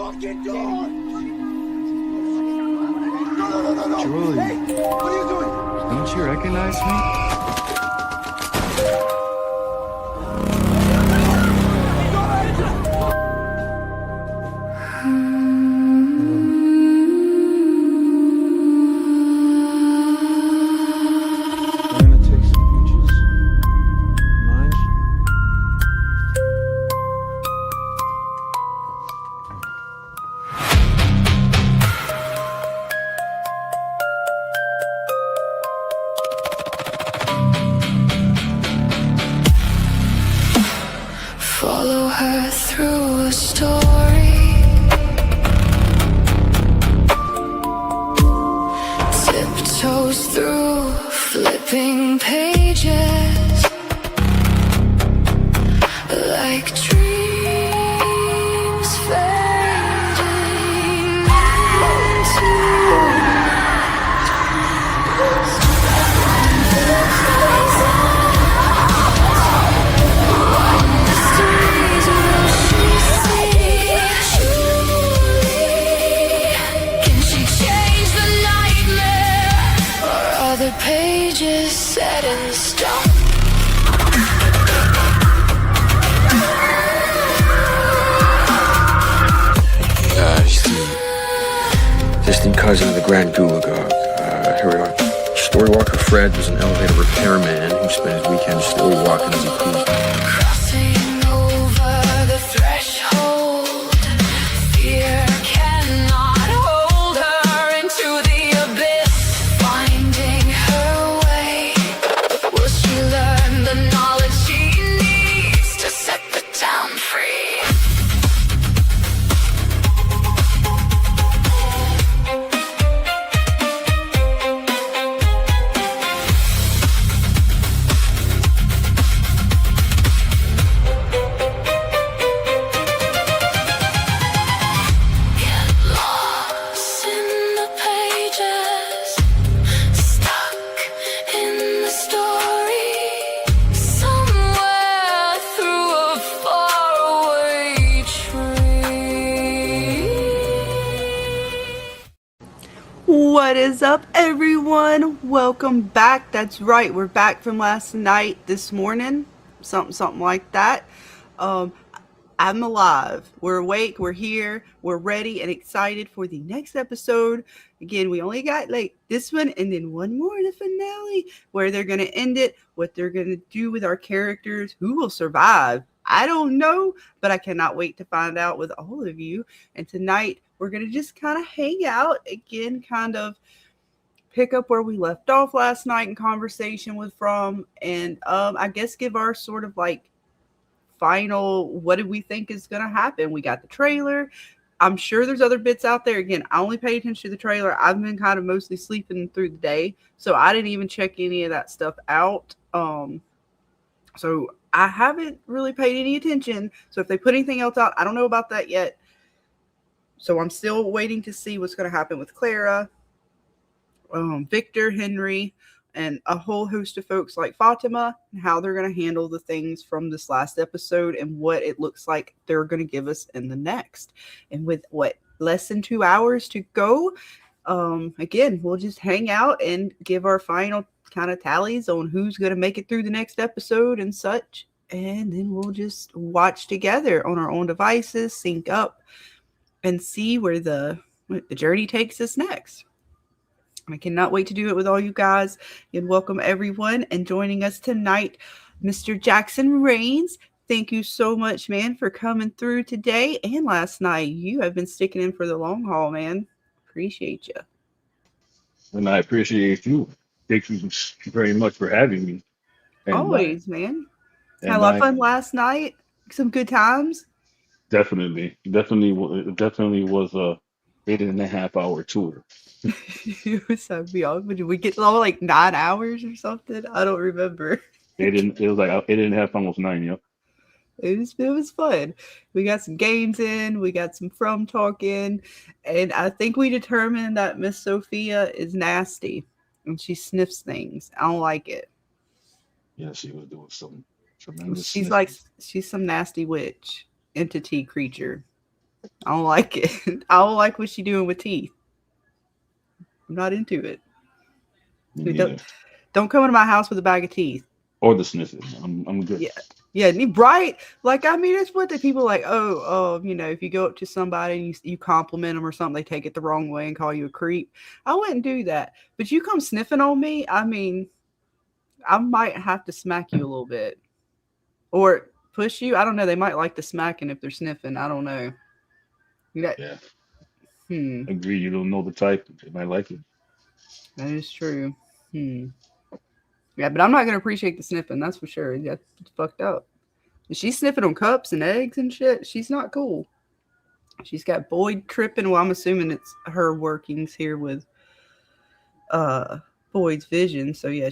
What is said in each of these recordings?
fucking door! Julie, Hey, what are you doing? don't you recognize me? I'm gonna take some peaches. Mind? Follow her through a story. Tiptoes through flipping pages like dreams fading into mysteries. Will she see Julie? Can she change the nightmare? Or are the pages set in stone? Distant cousin of the Grand Gulagog. Here we are. Storywalker Fred was an elevator repairman who spent his weekends storywalking as he pleased. Crossing over the threshold, fear cannot hold her into the abyss. Finding her way, will she learn the knowledge she needs to set the town free? Lost in the pages, stuck in the story, somewhere through a faraway tree. What is up, everyone? Welcome back. That's right, we're back from last night, this morning, something like that. I'm alive. We're awake. We're here. We're ready and excited for the next episode. Again, we only got like this one and then one more, the finale, where they're going to end it, what they're going to do with our characters, who will survive. I don't know, but I cannot wait to find out with all of you. And tonight, we're going to just kind of hang out again, kind of pick up where we left off last night in conversation with From, and I guess give our sort of like final, what do we think is going to happen? We got the trailer. I'm sure there's other bits out there. Again, I only paid attention to the trailer. I've been kind of mostly sleeping through the day, so I didn't even check any of that stuff out. So I haven't really paid any attention. So if they put anything else out, I don't know about that yet. So I'm still waiting to see what's going to happen with Clara, Victor, Henry, and a whole host of folks like Fatima, and how they're going to handle the things from this last episode and what it looks like they're going to give us in the next. And with less than 2 hours to go, again, we'll just hang out and give our final kind of tallies on who's going to make it through the next episode and such. And then we'll just watch together on our own devices, sync up, and see where the journey takes us next. I cannot wait to do it with all you guys. And welcome everyone. And joining us tonight, Mr. Jackson Rains. Thank you so much, man, for coming through today and last night. You have been sticking in for the long haul, man. Appreciate you. And I appreciate you. Thank you very much for having me. And, Always, man. and Had a lot of I fun last night. Some good times. definitely was a 8.5 hour tour. So beyond. Did we get all like 9 hours or something? I don't remember. It was like 8.5, almost 9. Yep. It was fun. We got some games in, we got some From talk in, and I think we determined that Miss Sophia is nasty and she sniffs things. I don't like it. Yeah, she was doing some tremendous. She's some nasty witch entity creature. I don't like it. I don't like what she doing with teeth. I'm not into it. Me Dude, neither. don't come into my house with a bag of teeth. Or the sniffing. I'm good. Yeah. Yeah, right. Like, I mean, it's what the people like. You know, if you go up to somebody and you compliment them or something, they take it the wrong way and call you a creep. I wouldn't do that. But you come sniffing on me, I mean, I might have to smack you a little bit or push you. I don't know. They might like the smacking if they're sniffing. I don't know. Yeah. Agree. You don't know the type. They might like it. That is true. Yeah, but I'm not gonna appreciate the sniffing. That's for sure. That's fucked up. If she's sniffing on cups and eggs and shit, she's not cool. She's got Boyd tripping. Well, I'm assuming it's her workings here with Boyd's vision. So yeah,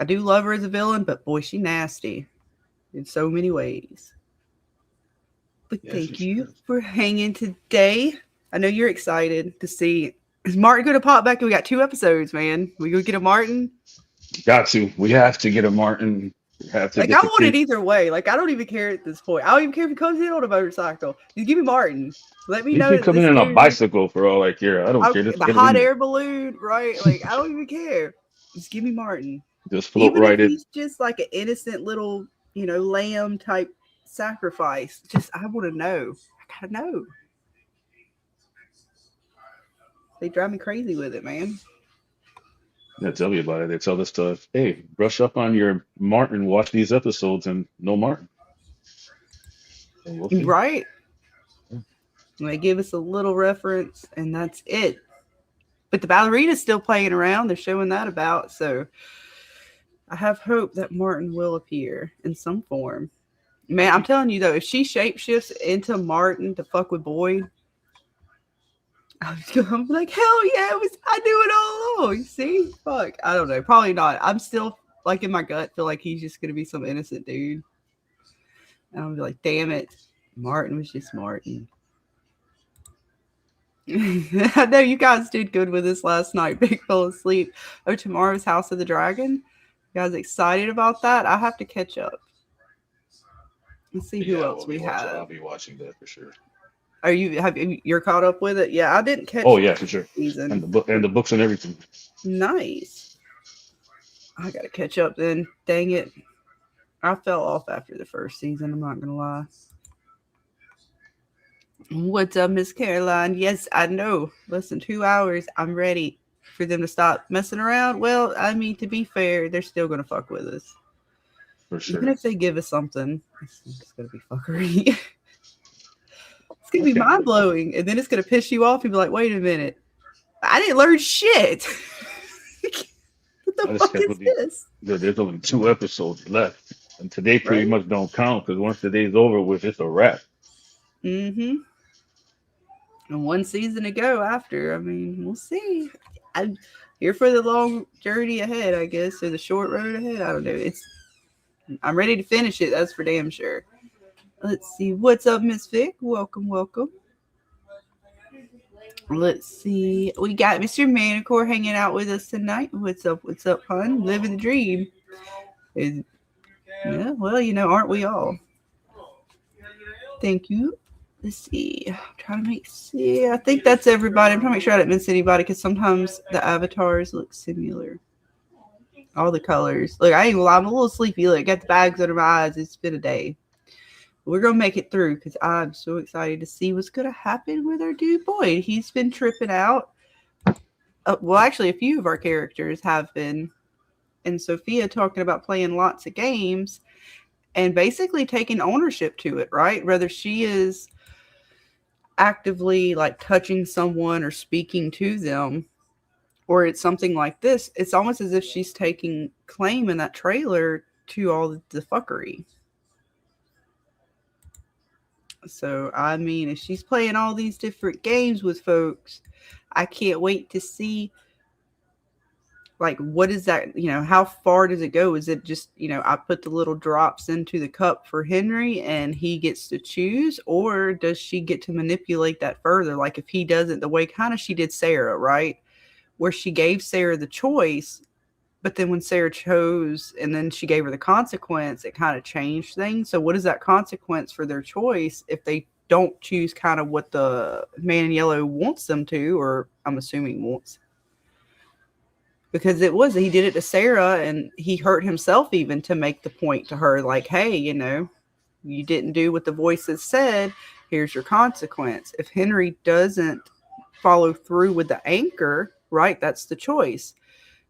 I do love her as a villain, but boy, she nasty in so many ways. But Yeah, thank she's you good. for hanging today. I know you're excited to see. Is Martin going to pop back? We got 2 episodes, man. We go get a Martin. Got to. We have to get a Martin. We have to Like, get I the want it kid. either way. Like, I don't even care at this point. I don't even care if he comes in on a motorcycle. Just give me Martin. Let me He know could that come this in on a dude, bicycle for all I care. I don't care. Just the get him hot in there. air balloon, right? Like, I don't even care. Just give me Martin. Just float Even if right in. he's just like an innocent little, you know, lamb type sacrifice. Just, I want to know. I gotta know. They drive me crazy with it, man. They tell me about it. They tell us to, hey, brush up on your Martin, watch these episodes, and no Martin. And we'll see. Right? And they give us a little reference, and that's it. But the ballerina's still playing around. They're showing that about. So I have hope that Martin will appear in some form. Man, I'm telling you, though, if she shapeshifts into Martin to fuck with Boyd, I'm like, hell yeah, I knew it all along. See? Fuck. I don't know. Probably not. I'm still, like, in my gut, feel like he's just going to be some innocent dude. And I'll be like, damn it. Martin was just Martin. I know you guys did good with this last night. Big fell asleep. Oh, tomorrow's House of the Dragon. You guys excited about that? I have to catch up. Let's see who else we have. I'll be watching that for sure. You're caught up with it? Yeah, I didn't catch. Oh yeah, for sure. Season. And the books and everything. Nice. I gotta catch up then. Dang it. I fell off after the first season, I'm not gonna lie. What's up, Miss Caroline? Yes, I know. Listen, 2 hours. I'm ready for them to stop messing around. Well, I mean, to be fair, they're still gonna fuck with us. For sure. Even if they give us something, it's gonna be fuckery. It's gonna be mind blowing, and then it's gonna piss you off and be like, "Wait a minute, I didn't learn shit." What the fuck is this? There's only 2 episodes left, and today pretty much don't count because once the day's over with, it's a wrap. Mm-hmm. And 1 season to go after. I mean, we'll see. I'm here for the long journey ahead, I guess, or the short road ahead. I don't know. I'm ready to finish it. That's for damn sure. Let's see. What's up, Miss Vic? Welcome, welcome. Let's see. We got Mr. Manicure hanging out with us tonight. What's up, hon? Living the dream. Yeah, well, you know, aren't we all? Thank you. Let's see. I'm trying to see. I think that's everybody. I'm trying to make sure I didn't miss anybody because sometimes the avatars look similar. All the colors. Look, I ain't gonna lie. I'm a little sleepy. Look, got the bags under my eyes. It's been a day. We're going to make it through because I'm so excited to see what's going to happen with our dude Boyd. He's been tripping out. Well, actually, a few of our characters have been. And Sophia talking about playing lots of games and basically taking ownership to it, right? Whether she is actively like touching someone or speaking to them, or it's something like this, it's almost as if she's taking claim in that trailer to all the fuckery. So, I mean, if she's playing all these different games with folks, I can't wait to see, like, what is that, you know, how far does it go? Is it just, you know, I put the little drops into the cup for Henry and he gets to choose? Or does she get to manipulate that further? Like, if he doesn't, the way kind of she did Sarah, right? Where she gave Sarah the choice, but then when Sarah chose and then she gave her the consequence, it kind of changed things. So what is that consequence for their choice if they don't choose kind of what the man in yellow wants them to, or I'm assuming wants. Because he did it to Sarah, and he hurt himself even to make the point to her, like, hey, you know, you didn't do what the voices said. Here's your consequence. If Henry doesn't follow through with the anchor, right, that's the choice.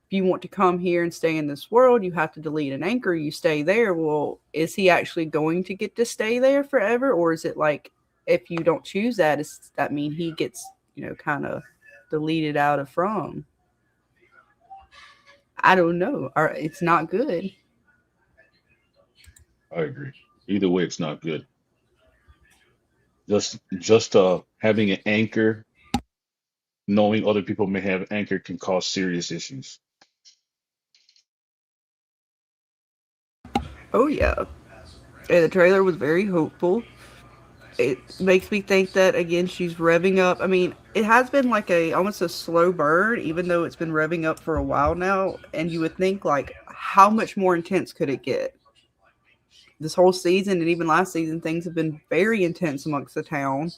If you want to come here and stay in this world, you have to delete an anchor. You stay there. Well, is he actually going to get to stay there forever? Or is it like, if you don't choose that, does that mean he gets, you know, kind of deleted out of from? I don't know. It's not good. I agree. Either way, it's not good. Just having an anchor, knowing other people may have anchor can cause serious issues. Oh, yeah. And the trailer was very hopeful. It makes me think that, again, she's revving up. I mean, it has been like almost a slow burn, even though it's been revving up for a while now. And you would think, like, how much more intense could it get? This whole season and even last season, things have been very intense amongst the town.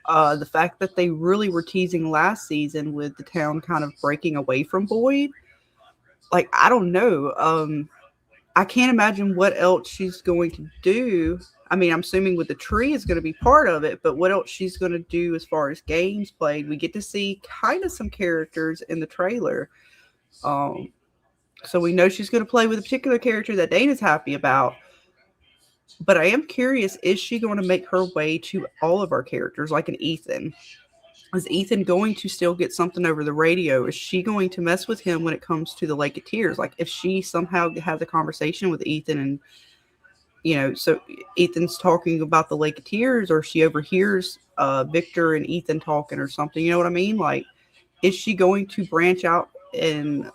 The fact that they really were teasing last season with the town kind of breaking away from Boyd, like, I don't know. I can't imagine what else she's going to do. I mean, I'm assuming with the tree is going to be part of it, but what else she's going to do as far as games played? We get to see kind of some characters in the trailer. So we know she's going to play with a particular character that Dana's happy about. But I am curious, is she going to make her way to all of our characters, like an Ethan? Is Ethan going to still get something over the radio? Is she going to mess with him when it comes to the Lake of Tears? Like, if she somehow has a conversation with Ethan and, you know, so Ethan's talking about the Lake of Tears, or she overhears Victor and Ethan talking or something, you know what I mean? Like, is she going to branch out? And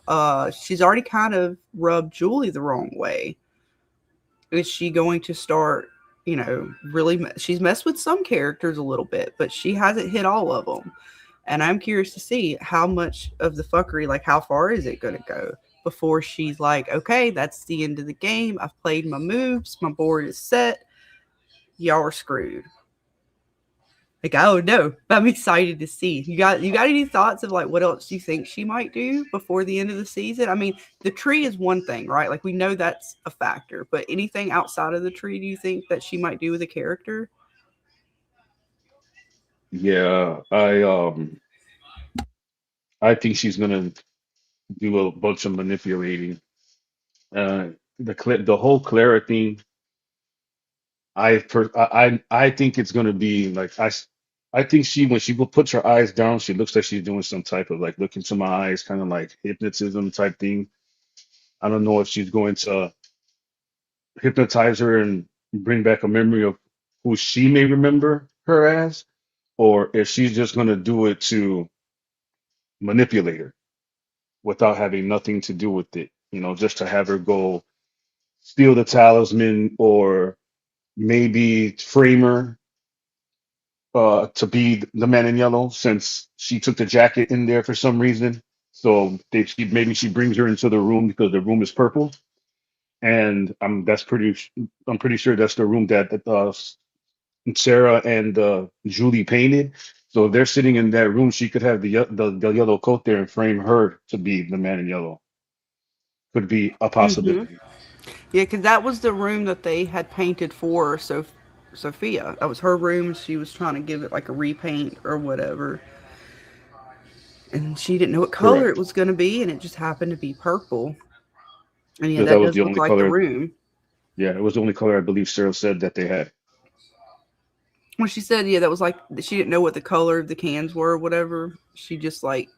she's already kind of rubbed Julie the wrong way. Is she going to start, you know, really, she's messed with some characters a little bit, but she hasn't hit all of them. And I'm curious to see how much of the fuckery, like, how far is it going to go before she's like, okay, that's the end of the game. I've played my moves. My board is set. Y'all are screwed. Like, I don't know. I'm excited to see. You got any thoughts of, like, what else you think she might do before the end of the season? I mean, the tree is one thing, right? Like, we know that's a factor, but anything outside of the tree, do you think that she might do with a character? Yeah, I think she's gonna do a bunch of manipulating. The whole Clara thing. I think it's gonna be like I think when she puts her eyes down, she looks like she's doing some type of, like, look into my eyes, kind of like hypnotism type thing. I don't know if she's going to hypnotize her and bring back a memory of who she may remember her as, or if she's just going to do it to manipulate her without having nothing to do with it, you know, just to have her go steal the talisman, or maybe frame her to be the man in yellow, since she took the jacket in there for some reason. So maybe she brings her into the room because the room is purple, and I'm pretty sure that's the room that Sarah and Julie painted. So if they're sitting in that room, she could have the yellow coat there and frame her to be the man in yellow. Could be a possibility. Yeah, because that was the room that they had painted for Sophia. That was her room. She was trying to give it like a repaint or whatever. And she didn't know what color Correct. it was going to be, and it just happened to be purple. And yeah, Yeah, that does look like the room. Yeah, it was the only color I believe Sarah said that they had. Well, she said, yeah, that was like, she didn't know what the color of the cans were or whatever. She just like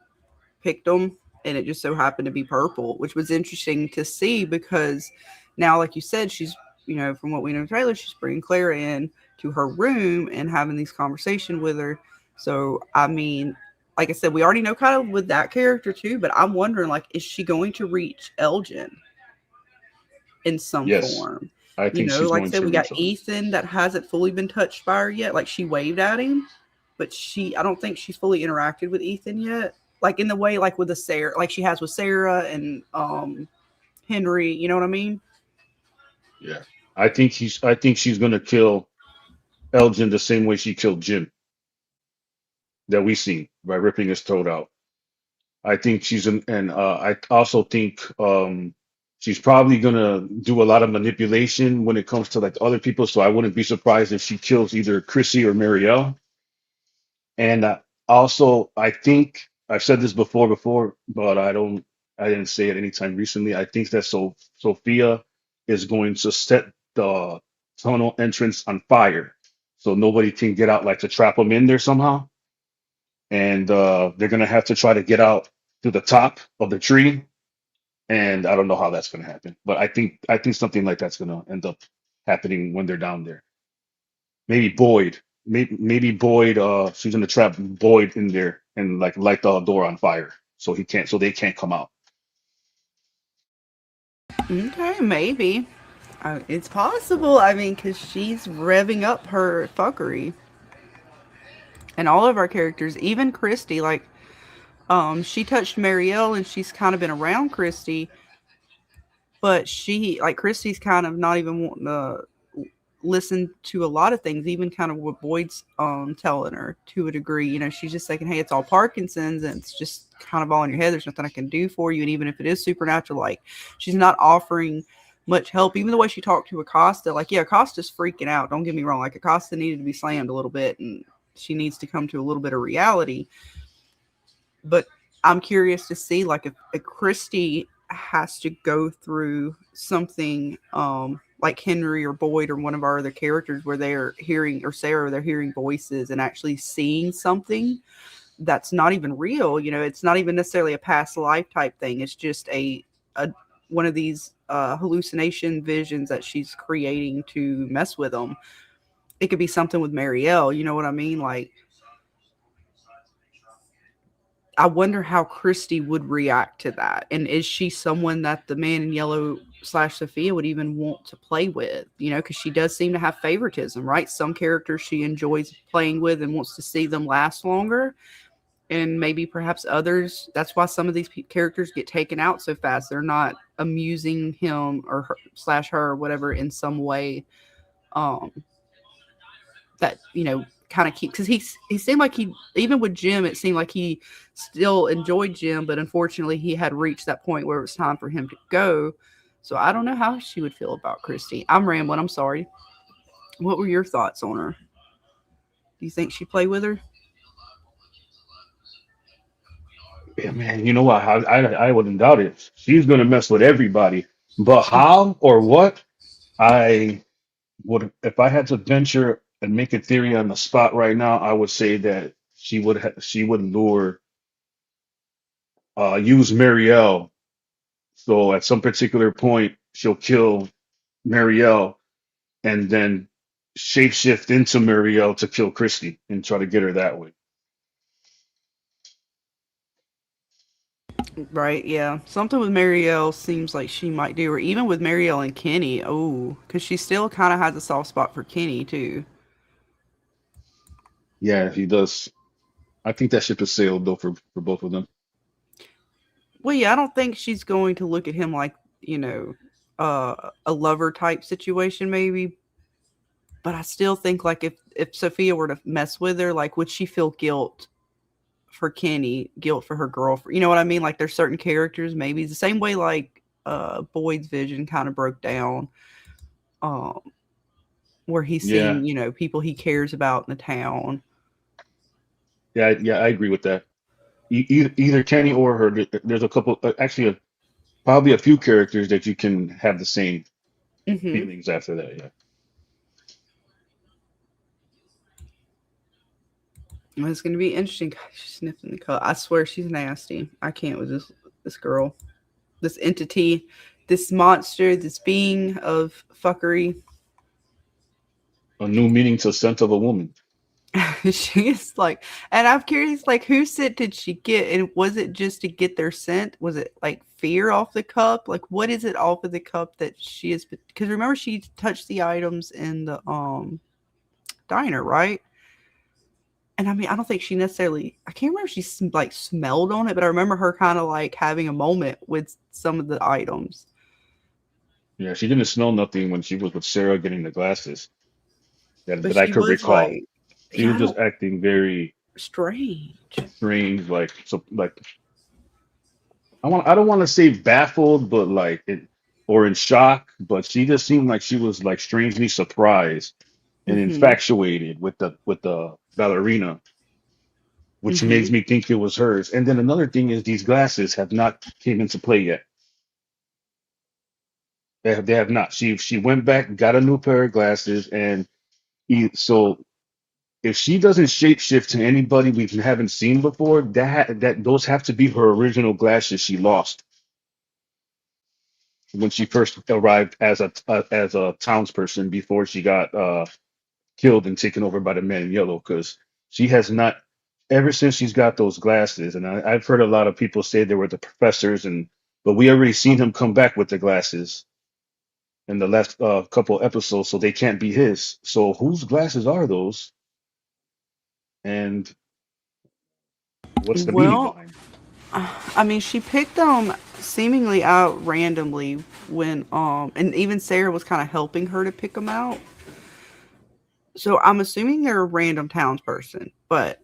picked them, and it just so happened to be purple, which was interesting to see because now, like you said, she's, you know, from what we know in the trailer, she's bringing Clara in to her room and having these conversations with her. So, I mean, like I said, we already know kind of with that character too, but I'm wondering, like, is she going to reach Elgin in some form? I think she's like I going said, to we got reach him. Ethan that hasn't fully been touched by her yet. Like, she waved at him, but I don't think she's fully interacted with Ethan yet. Like, in the way, like, with the Sarah, like she has with Sarah and Henry, you know what I mean? Yeah. I think she's going to kill Elgin the same way she killed Jim that we seen by ripping his throat out. I think and I also think she's probably gonna do a lot of manipulation when it comes to like other people. So I wouldn't be surprised if she kills either Chrissy or Marielle. And also, I think I've said this before, but I didn't say it anytime recently. I think that Sophia is going to set the tunnel entrance on fire, so nobody can get out, like to trap them in there somehow. And they're gonna have to try to get out to the top of the tree. And I don't know how that's gonna happen, but I think something like that's gonna end up happening when they're down there. Maybe Boyd. Maybe Boyd. She's gonna trap Boyd in there and like light the door on fire, so he can't. So they can't come out. Okay, maybe. It's possible. I mean, because she's revving up her fuckery. And all of our characters, even Christy, like, she touched Marielle and she's kind of been around Christy, but Christy's kind of not even wanting to listen to a lot of things, even kind of what Boyd's telling her to a degree. You know, she's just thinking, hey, it's all Parkinson's and it's just kind of all in your head. There's nothing I can do for you. And even if it is supernatural, like, she's not offering much help. Even the way she talked to Acosta, like, yeah, Acosta's freaking out. Don't get me wrong. Like, Acosta needed to be slammed a little bit and she needs to come to a little bit of reality. But I'm curious to see, like, if Christy has to go through something like Henry or Boyd or one of our other characters where they're hearing, or Sarah, they're hearing voices and actually seeing something that's not even real. You know, it's not even necessarily a past life type thing. It's just a one of these hallucination visions that she's creating to mess with them. It could be something with Marielle. You know what I mean? Like, I wonder how Christy would react to that. And is she someone that the man in yellow / Sophia would even want to play with? You know, because she does seem to have favoritism, right? Some characters she enjoys playing with and wants to see them last longer. And maybe perhaps others, that's why some of these characters get taken out so fast. They're not amusing him or her, / her or whatever in some way that, you know, kind of keep, because he seemed like he, even with Jim, it seemed like he still enjoyed Jim, but unfortunately he had reached that point where it was time for him to go. So I don't know how she would feel about Christy. I'm rambling, I'm sorry. What were your thoughts on her? Do you think she'd play with her? Yeah, man, you know what? I wouldn't doubt it. She's gonna mess with everybody, but how or what? I would, if I had to venture and make a theory on the spot right now, I would say that she would use Marielle. So at some particular point, she'll kill Marielle and then shapeshift into Marielle to kill Christy and try to get her that way. Right, yeah. Something with Marielle seems like she might do, or even with Marielle and Kenny. Oh, because she still kind of has a soft spot for Kenny, too. Yeah, he does. I think that ship has sailed though for both of them. Well, yeah, I don't think she's going to look at him like, you know, a lover type situation, maybe. But I still think, like, if Sophia were to mess with her, like, would she feel guilt for Kenny, guilt for her girlfriend? You know what I mean? Like, there's certain characters, maybe the same way, like, Boyd's vision kind of broke down, where he's Yeah, seeing, you know, people he cares about in the town. yeah, I agree with that. Either Kenny or her. There's a couple, actually, probably a few characters that you can have the same Hmm. feelings after that. Yeah. It's going to be interesting. God, she's sniffing the cup. I swear she's nasty. I can't with this girl, this entity, this monster, this being of fuckery. A new meaning to scent of a woman. She's like, and I'm curious, like, whose scent did she get? And was it just to get their scent? Was it like fear off the cup? Like, what is it off of the cup that she is? Because remember, she touched the items in the diner, right? And I mean, I don't think she necessarily, I can't remember if she like smelled on it, but I remember her kind of like having a moment with some of the items. Yeah, she didn't smell nothing when she was with Sarah getting the glasses. But that I she could was recall. like, She yeah, was I just don't acting very strange. strange, like so, like I don't want to say baffled, but like it or in shock. But she just seemed like she was like strangely surprised and Mm-hmm. infatuated with the ballerina, which Mm-hmm. makes me think it was hers. And then another thing is these glasses have not came into play yet. They have not. She went back, got a new pair of glasses, and so if she doesn't shapeshift to anybody we haven't seen before, that those have to be her original glasses she lost when she first arrived as a townsperson before she got killed and taken over by the man in yellow. Because she has not ever since she's got those glasses, and I've heard a lot of people say they were the professors, and but we already seen him come back with the glasses in the last couple episodes, so they can't be his. So whose glasses are those, and what's the meaning Well, behind it? I mean, she picked them seemingly out randomly when, and even Sarah was kind of helping her to pick them out. So I'm assuming they're a random townsperson, but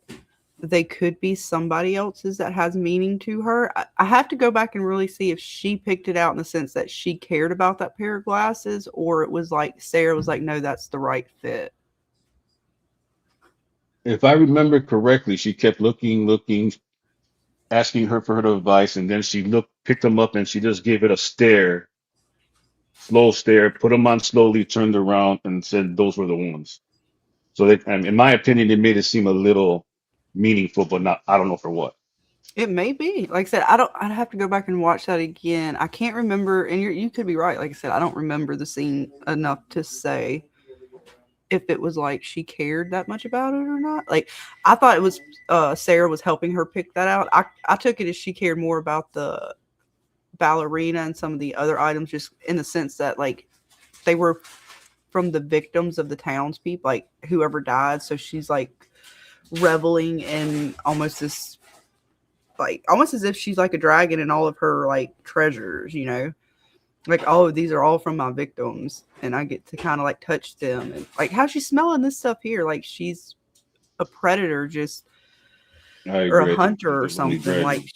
they could be somebody else's that has meaning to her. I have to go back and really see if she picked it out in the sense that she cared about that pair of glasses, or it was like Sarah was like, no, that's the right fit. If I remember correctly, she kept looking, asking her for her advice, and then she picked them up, and she just gave it a stare, slow stare, put them on slowly, turned around, and said those were the ones. So they, and in my opinion, it made it seem a little meaningful, but not. I don't know for what. It may be. Like I said, I don't. I'd have to go back and watch that again. I can't remember, and you could be right. Like I said, I don't remember the scene enough to say if it was like she cared that much about it or not. Like I thought it was Sarah was helping her pick that out. I took it as she cared more about the ballerina and some of the other items, just in the sense that like they were from the victims of the townspeople, like whoever died. So she's like reveling in almost this, like almost as if she's like a dragon in all of her like treasures, you know, like, oh, these are all from my victims and I get to kind of like touch them. And like, how's she smelling this stuff here? Like she's a predator, just, I or a agree. I think hunter or the Lonely something. Like Dragon,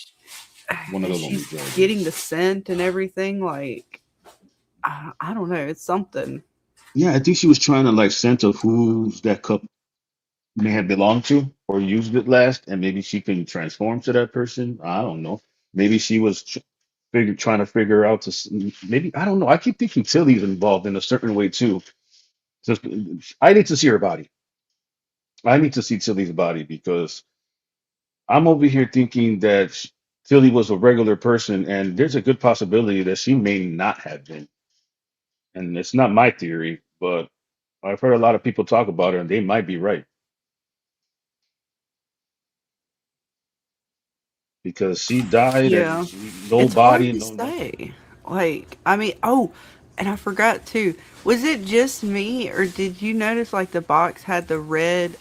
one of the Lonely she's Dragons. getting the scent and everything. Like I don't know, it's something. Yeah, I think she was trying to like sense of who's that cup may have belonged to or used it last, and maybe she can transform to that person. I don't know. Maybe she was trying to figure out maybe I don't know. I keep thinking Tilly's involved in a certain way too. Just I need to see her body. I need to see Tilly's body because I'm over here thinking that Tilly was a regular person, and there's a good possibility that she may not have been. And it's not my theory, but I've heard a lot of people talk about her, and they might be right because she died and Yeah, she no it's hard body, to no nothing. say. Like, I mean, oh, and I forgot too. Was it just me, or did you notice like the box had the red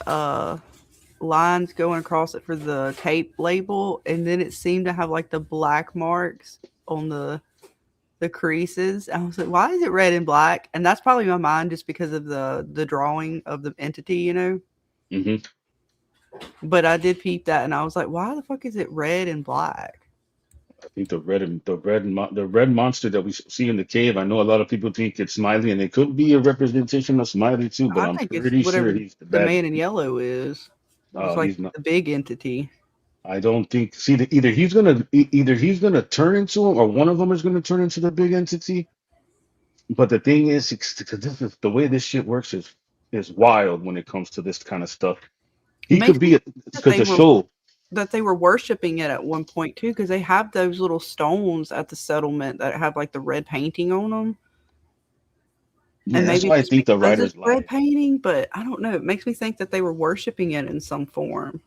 lines going across it for the tape label, and then it seemed to have like the black marks on the creases. I was like, why is it red and black? And that's probably my mind just because of the drawing of the entity, you know. Hmm. But I did peep that, and I was like, why the fuck is it red and black? I think the red monster that we see in the cave. I know a lot of people think it's Smiley, and it could be a representation of Smiley too, but I I'm think it's pretty sure whatever he's the the bad man one. in yellow is. It's like He's not. the big entity. I don't think. See, either he's gonna turn into him, or one of them is gonna turn into the big entity. But the thing is, this is the way this shit works is wild when it comes to this kind of stuff. It He could makes me be think because the show. that they were worshiping it at one point too, because they have those little stones at the settlement that have like the red painting on them. Yeah, And that's maybe why it's I just think the because writers it's red lied. painting, but I don't know. It makes me think that they were worshiping it in some form,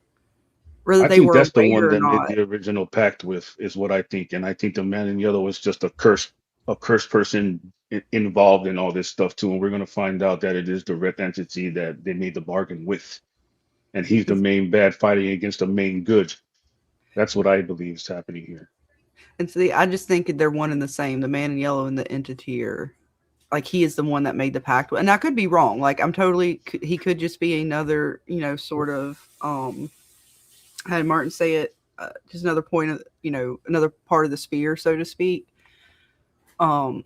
whether I they think were that's the one aware or that made not. the original pact with, is what I think, and I think the man in yellow is just a cursed person involved in all this stuff too. And we're gonna find out that it is the red entity that they made the bargain with, and he's the main bad fighting against the main good. That's what I believe is happening here. And see, I just think they're one and the same. The man in yellow and the entity are like he is the one that made the pact. And I could be wrong. Like I'm totally, he could just be another, sort of, how did Martin say it? Just another point of, another part of the spear, so to speak. But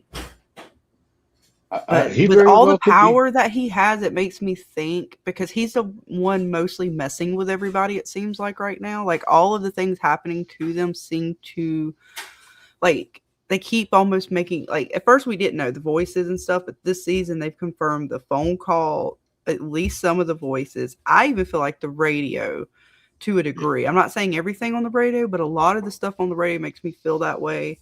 He with very all well the could be. power that he has, it makes me think, because he's the one mostly messing with everybody, it seems like right now. Like all of the things happening to them seem to, like, they keep almost making, like, at first we didn't know the voices and stuff, but this season they've confirmed the phone call, at least some of the voices. I even feel like the radio to a degree. I'm not saying everything on the radio, but a lot of the stuff on the radio makes me feel that way.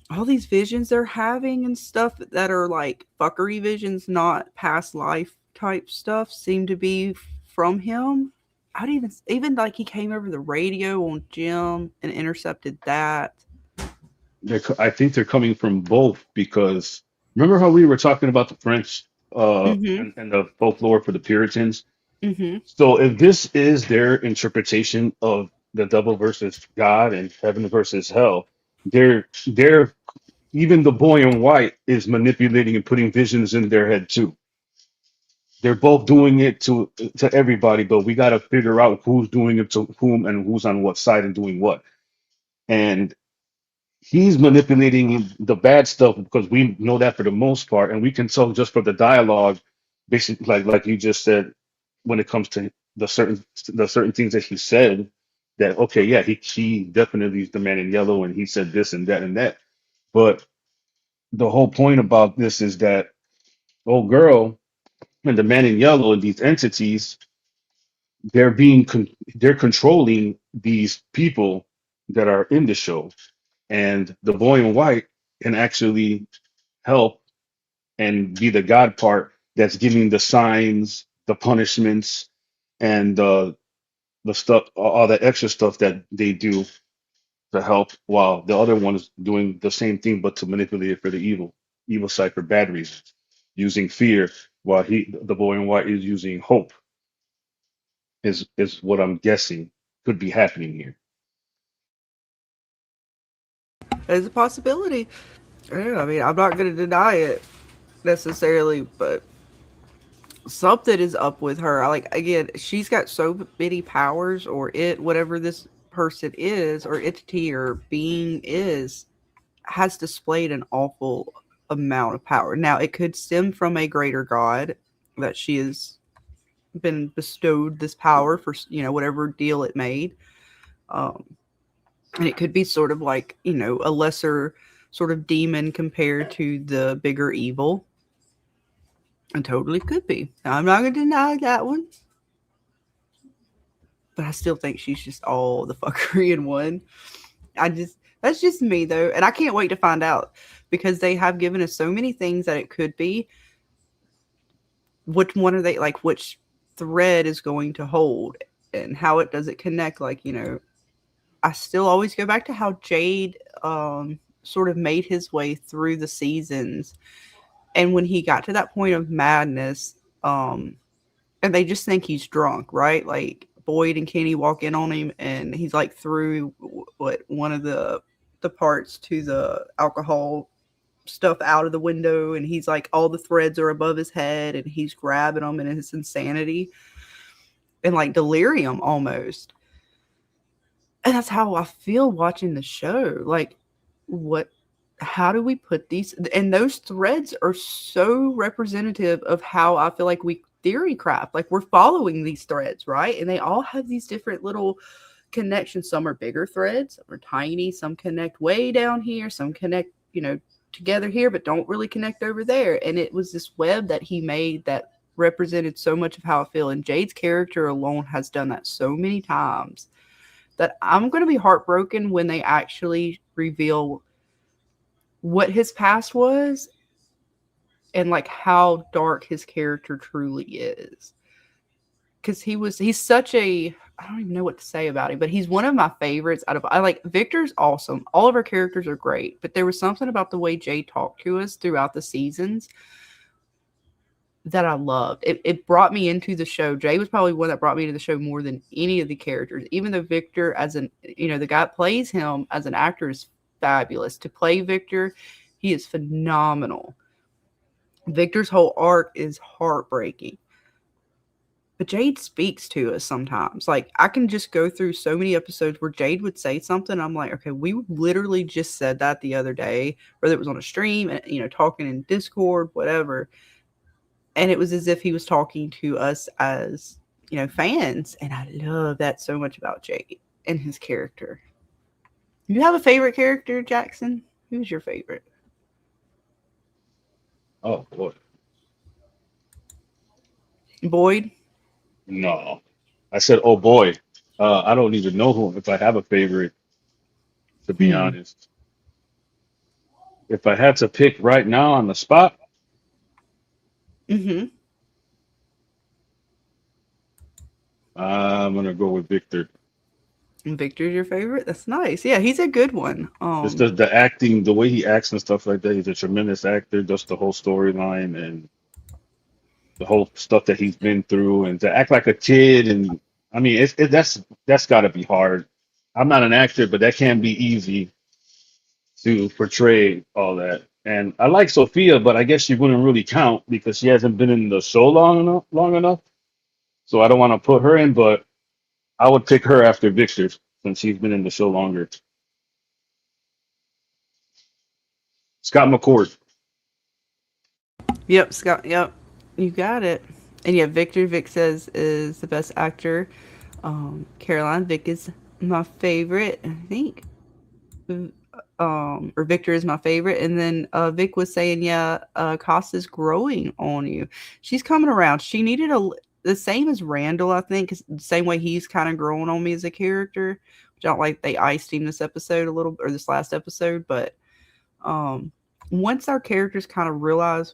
All these visions they're having and stuff that are like fuckery visions, not past life type stuff, seem to be from him. I'd even like he came over the radio on Jim and intercepted that. I think they're coming from both because remember how we were talking about the French Mm-hmm. and the folklore for the Puritans? Mm-hmm. So if this is their interpretation of the devil versus God and heaven versus hell, they're even the boy in white is manipulating and putting visions in their head too. They're both doing it to everybody, but we got to figure out who's doing it to whom and who's on what side and doing what. And he's manipulating the bad stuff because we know that for the most part, and we can tell just from the dialogue, basically, like you just said, when it comes to the certain things that he said, that okay, yeah, he definitely is the man in yellow, and he said this and that and that. But the whole point about this is that old girl and the man in yellow and these entities, they're controlling these people that are in the show, and the boy in white can actually help and be the God part that's giving the signs, the punishments, and the stuff, all that extra stuff that they do to help, while the other one is doing the same thing but to manipulate it for the evil side for bad reasons, using fear, while the boy in white is using hope. Is what I'm guessing could be happening here. There's a possibility. Yeah, I mean, I'm not going to deny it necessarily, but something is up with her. Like, again, she's got so many powers, or whatever this person is, or entity or being is, has displayed an awful amount of power. Now, it could stem from a greater God that she has been bestowed this power for, whatever deal it made. And it could be sort of like, a lesser sort of demon compared to the bigger evil. And totally could be. I'm not going to deny that one. But I still think she's just all the fuckery in one. That's just me though. And I can't wait to find out, because they have given us so many things that it could be. Which one are they, like, which thread is going to hold and how does it connect? Like, I still always go back to how Jade sort of made his way through the seasons. And when he got to that point of madness, and they just think he's drunk, right? Like Boyd and Kenny walk in on him and he's like through one of the parts to the alcohol stuff out of the window, and he's like, all the threads are above his head and he's grabbing them in his insanity and like delirium almost. And that's how I feel watching the show. Like, how do we put these? And those threads are so representative of how I feel like we theory craft. Like, we're following these threads, right? And they all have these different little connections. Some are bigger threads, some are tiny, some connect way down here, some connect, together here, but don't really connect over there. And it was this web that he made that represented so much of how I feel. And Jade's character alone has done that so many times that I'm going to be heartbroken when they actually reveal what his past was and like how dark his character truly is. Because he's such a, I don't even know what to say about him, but he's one of my favorites I like Victor's awesome. All of our characters are great, but there was something about the way Jade talked to us throughout the seasons that I loved. It brought me into the show. Jay was probably one that brought me to the show more than any of the characters, even though Victor the guy that plays him as an actor is fabulous. To play Victor He is phenomenal. Victor's whole arc is heartbreaking. But Jade speaks to us sometimes. Like, I can just go through so many episodes where Jade would say something. I'm like, okay, we literally just said that the other day, whether it was on a stream, talking in Discord, whatever. And it was as if he was talking to us as, fans. And I love that so much about Jade and his character. You have a favorite character, Jackson? Who's your favorite? Oh boy, Boyd? no. I said, oh boy. I don't even know who if I have a favorite, to be Hmm. honest. If I had to pick right now on the spot, Mm-hmm. I'm gonna go with Victor. Victor's your favorite? That's nice. Yeah, he's a good one. Just the acting, the way he acts and stuff like that. He's a tremendous actor. Just the whole storyline and the whole stuff that he's been through, and to act like a kid, and I mean, that's got to be hard. I'm not an actor, but that can be easy to portray all that. And I like Sophia, but I guess she wouldn't really count because she hasn't been in the show long enough. So I don't want to put her in, but I would pick her after Victor since she's been in the show longer. Scott McCord. Yep, Scott. Yep, you got it. And yeah, Victor. Vic says is the best actor. Caroline. Vic is my favorite. I think. Or Victor is my favorite. And then Vic was saying, yeah, Costa's growing on you. She's coming around. She needed the same as Randall, I think, the same way he's kind of growing on me as a character. Which I don't like. They iced him this episode a little, or this last episode, but once our characters kind of realize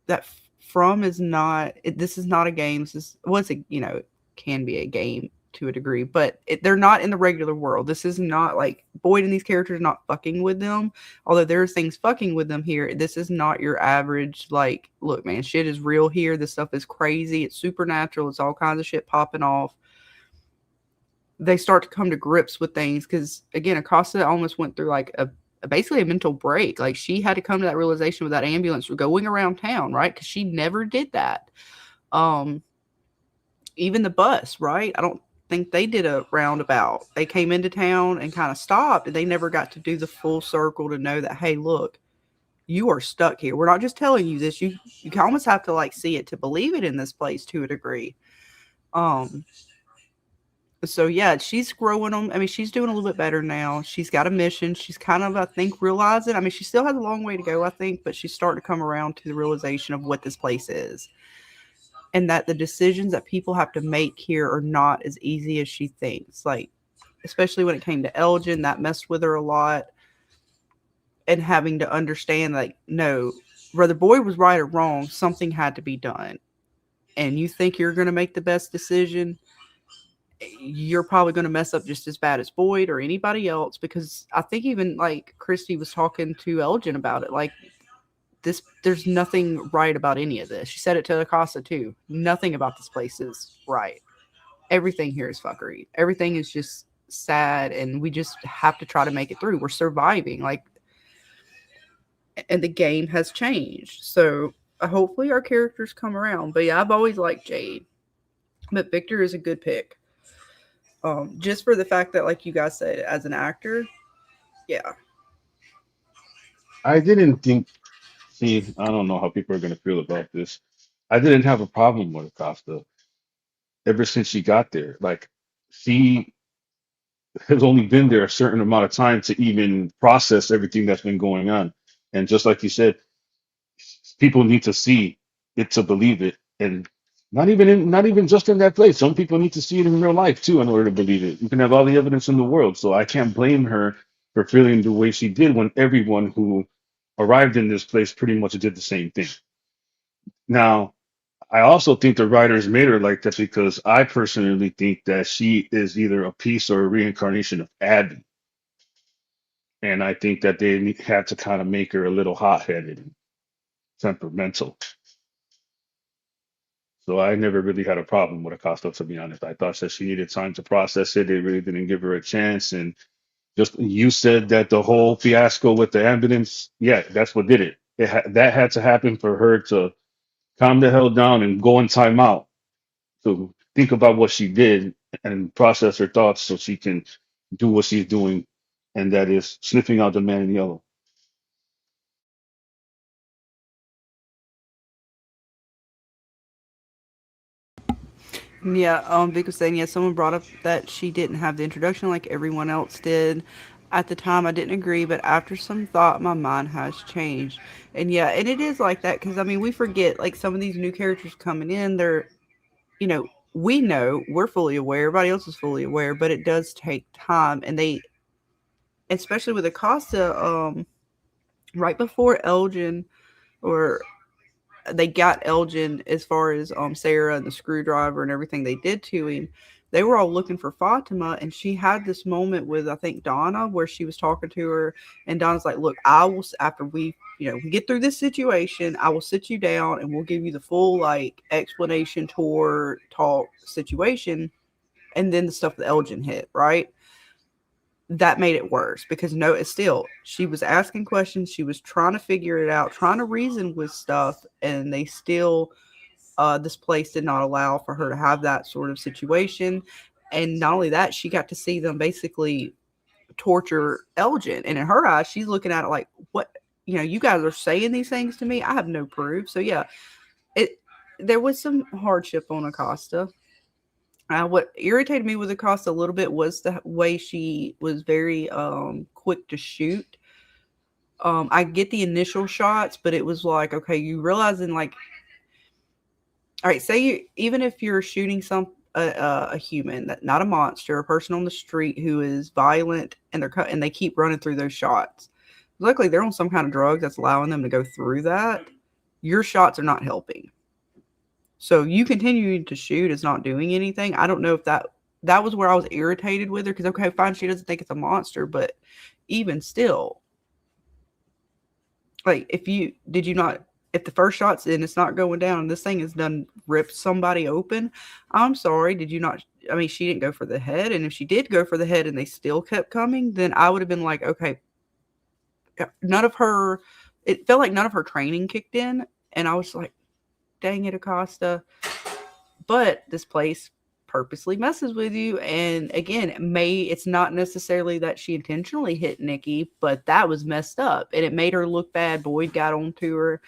that From is not, this is not a game. This is, well, it's a, it can be a game to a degree, but they're not in the regular world. This is not like Boyd and these characters are not fucking with them. Although there's things fucking with them here. This is not your average, like, look, man, shit is real here. This stuff is crazy. It's supernatural. It's all kinds of shit popping off. They start to come to grips with things because, again, Acosta almost went through like basically a mental break. Like, she had to come to that realization with that ambulance going around town, right? Because she never did that. Even the bus, right? I don't think they did a roundabout. They came into town and kind of stopped, and they never got to do the full circle to know that, hey, look, you are stuck here. We're not just telling you this. You almost have to like see it to believe it in this place to a degree. So yeah, she's growing on. I mean, she's doing a little bit better now. She's got a mission. She's kind of, I think, realizing. I mean, she still has a long way to go, I think, but she's starting to come around to the realization of what this place is, and that the decisions that people have to make here are not as easy as she thinks. Like, especially when it came to Elgin, that messed with her a lot, and having to understand, like, no, whether Boyd was right or wrong, something had to be done. And you think you're going to make the best decision, you're probably going to mess up just as bad as Boyd or anybody else, because I think even like Christy was talking to Elgin about it. Like, there's nothing right about any of this. She said it to Acosta too. Nothing about this place is right. Everything here is fuckery. Everything is just sad, and we just have to try to make it through. We're surviving. Like, and the game has changed. So hopefully our characters come around. But yeah, I've always liked Jade. But Victor is a good pick. Just for the fact that, like you guys said, as an actor, yeah. I didn't think. See, I don't know how people are going to feel about this. I didn't have a problem with Acosta ever since she got there. Like, she has only been there a certain amount of time to even process everything that's been going on. And just like you said, people need to see it to believe it. And not even just in that place. Some people need to see it in real life too in order to believe it. You can have all the evidence in the world. So I can't blame her for feeling the way she did when everyone who arrived in this place pretty much did the same thing. Now, I also think the writers made her like that because I personally think that she is either a piece or a reincarnation of Abby. And I think that they had to kind of make her a little hot-headed and temperamental. So I never really had a problem with Acosta, to be honest. I thought that she needed time to process it. They really didn't give her a chance. And Just you said that the whole fiasco with the ambulance, yeah, that's what did it. That had to happen for her to calm the hell down and go in timeout to think about what she did and process her thoughts so she can do what she's doing, and that is sniffing out the man in yellow. Yeah, Vic was saying, yeah, someone brought up that she didn't have the introduction like everyone else did. At the time, I didn't agree, but after some thought, my mind has changed. And yeah, and it is like that because I mean, we forget like some of these new characters coming in, they're, you know, we know we're fully aware, everybody else is fully aware, but it does take time. And they, especially with Acosta, right before Elgin or they got Elgin as far as Sarah and the screwdriver and everything they did to him. They were all looking for Fatima, and she had this moment with I think Donna where she was talking to her, and Donna's like, "Look, I will after we we get through this situation, I will sit you down and we'll give you the full like explanation, tour, talk situation." And then the stuff that Elgin hit, right? That made it worse because no, it's still she was asking questions, she was trying to figure it out, trying to reason with stuff, and they still this place did not allow for her to have that sort of situation. And not only that, she got to see them basically torture Elgin, and in her eyes, she's looking at it like, what, you guys are saying these things to me, I have no proof. So yeah, there was some hardship on Acosta. What irritated me with Acosta a little bit was the way she was very quick to shoot. I get the initial shots, but it was like, okay, you realizing like, all right, say even if you're shooting a human, that not a monster, a person on the street who is violent, and they keep running through those shots. Luckily, they're on some kind of drug that's allowing them to go through that. Your shots are not helping. So you continuing to shoot is not doing anything. I don't know if that was where I was irritated with her because, okay, fine, she doesn't think it's a monster, but even still, like if the first shot's in, it's not going down, and this thing has done ripped somebody open. I'm sorry, did you not? I mean, she didn't go for the head, and if she did go for the head and they still kept coming, then I would have been like, okay, it felt like none of her training kicked in, and I was like, dang it, Acosta. But this place purposely messes with you. And again, it's not necessarily that she intentionally hit Nikki, but that was messed up. And it made her look bad. Boyd got onto her.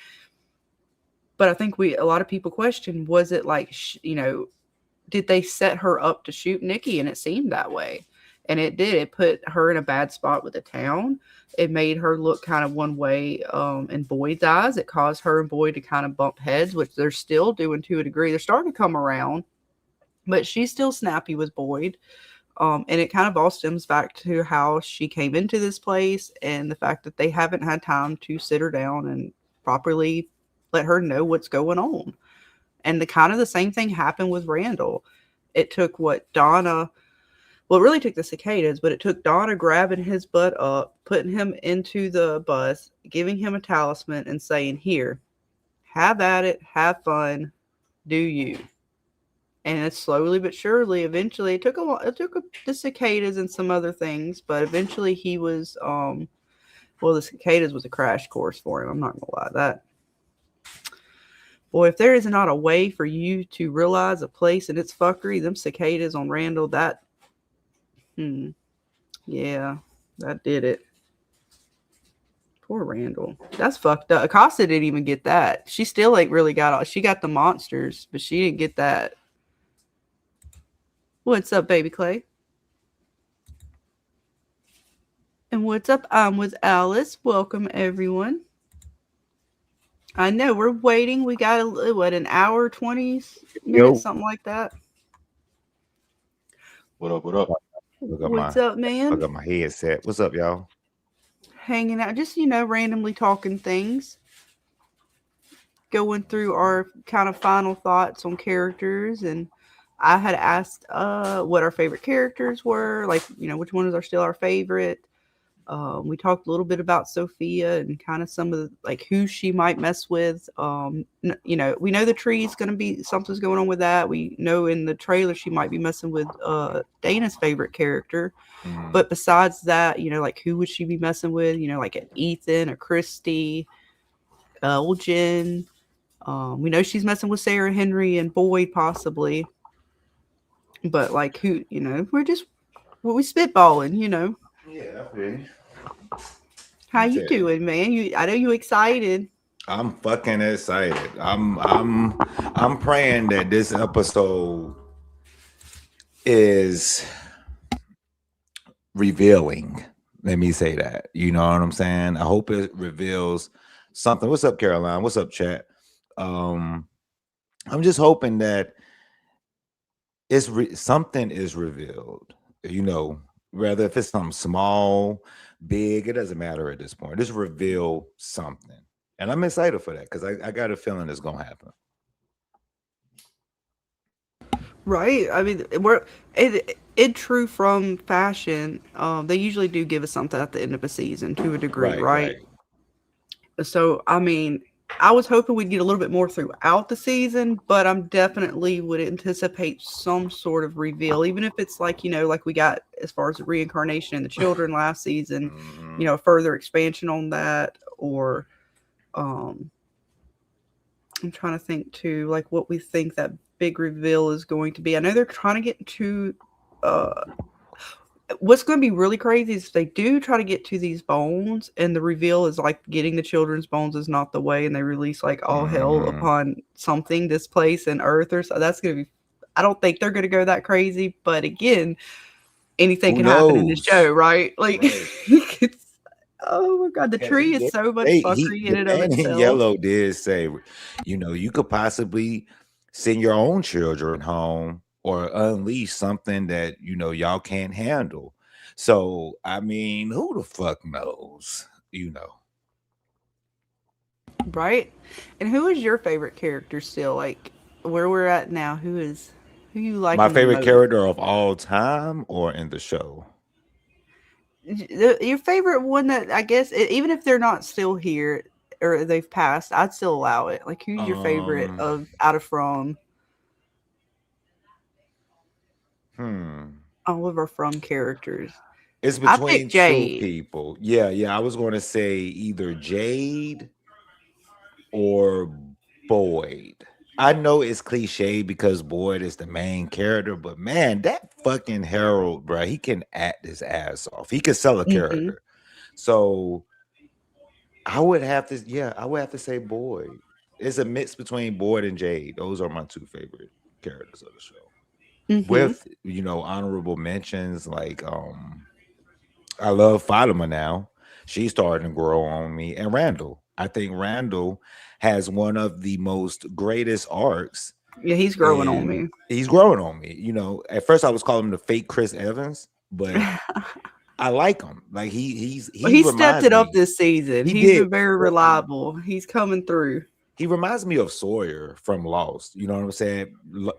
But I think a lot of people question, was it like, did they set her up to shoot Nikki? And it seemed that way. And it did. It put her in a bad spot with the town. It made her look kind of one way in Boyd's eyes. It caused her and Boyd to kind of bump heads, which they're still doing to a degree. They're starting to come around, but she's still snappy with Boyd. And it kind of all stems back to how she came into this place and the fact that they haven't had time to sit her down and properly let her know what's going on. And the same thing happened with Randall. It took it really took the cicadas, but it took Donna grabbing his butt up, putting him into the bus, giving him a talisman, and saying, here, have at it, have fun, do you. And it's slowly but surely, eventually, it took the cicadas and some other things, but eventually he was, the cicadas was a crash course for him. I'm not going to lie to that. Boy, if there is not a way for you to realize a place and its fuckery, them cicadas on Randall, yeah, that did it. Poor Randall. That's fucked up. Acosta didn't even get that. She still ain't really she got the monsters, but she didn't get that. What's up, baby Clay? And what's up? I'm with Alice. Welcome, everyone. I know, we're waiting. We got, an hour, 20 minutes, something like that. What up? What up? What's up, man? I got my headset. What's up, y'all? Hanging out, just, randomly talking things. Going through our kind of final thoughts on characters. And I had asked what our favorite characters were. Like, which ones are still our favorite. We talked a little bit about Sophia and kind of some of the, like who she might mess with. You know, we know the tree is going to be something's going on with that. We know in the trailer she might be messing with Dana's favorite character. But besides that, you know, like who would she be messing with? You know, like an Ethan, a Christy, Elgin. We know she's messing with Sarah Henry and Boyd possibly. But like who, you know, we spitballing, you know. Yeah, I feel you. How you doing, man? I know you excited. I'm fucking excited. I'm praying that this episode is revealing. Let me say that. You know what I'm saying? I hope it reveals something. What's up, Caroline? What's up, chat? I'm just hoping that something is revealed. You know, whether if it's something small, big, it doesn't matter at this point. Just reveal something. And I'm excited for that because I got a feeling it's gonna happen. Right. I mean, it true from fashion. They usually do give us something at the end of a season to a degree, right? So, I mean, I was hoping we'd get a little bit more throughout the season, but I'm definitely would anticipate some sort of reveal, even if it's like, you know, like we got as far as the reincarnation and the children last season, you know, further expansion on that, or I'm trying to think too, like what we think that big reveal is going to be. I know they're trying to get to what's going to be really crazy is if they do try to get to these bones and the reveal is like getting the children's bones is not the way, and they release like all hell upon something, this place and Earth, or so. That's going to be, I don't think they're going to go that crazy, but again, anything can happen in this show, right? Like it's, oh my god, the tree is so much fuckery in and of itself. Yellow did say, you know, you could possibly send your own children home or unleash something that, you know, y'all can't handle. So, I mean, who the fuck knows, you know? Right? And who is your favorite character still? Like, where we're at now, who you like? My favorite character of all time or in the show? Your favorite one that, I guess, even if they're not still here or they've passed, I'd still allow it. Like, who's your favorite out of From? All of our From characters. It's between two people. Yeah. I was going to say either Jade or Boyd. I know it's cliche because Boyd is the main character, but man, that fucking Harold, bro, he can act his ass off. He can sell a character. So I would have to say Boyd. It's a mix between Boyd and Jade. Those are my two favorite characters of the show. With, you know, honorable mentions like I love Fatima now. She's starting to grow on me. And Randall. I think Randall has one of the most greatest arcs. Yeah, he's growing on me. He's growing on me. You know, at first I was calling him the fake Chris Evans, but I like him. Like he stepped it up this season. He's been very reliable. He's coming through. He reminds me of Sawyer from Lost. You know what I'm saying?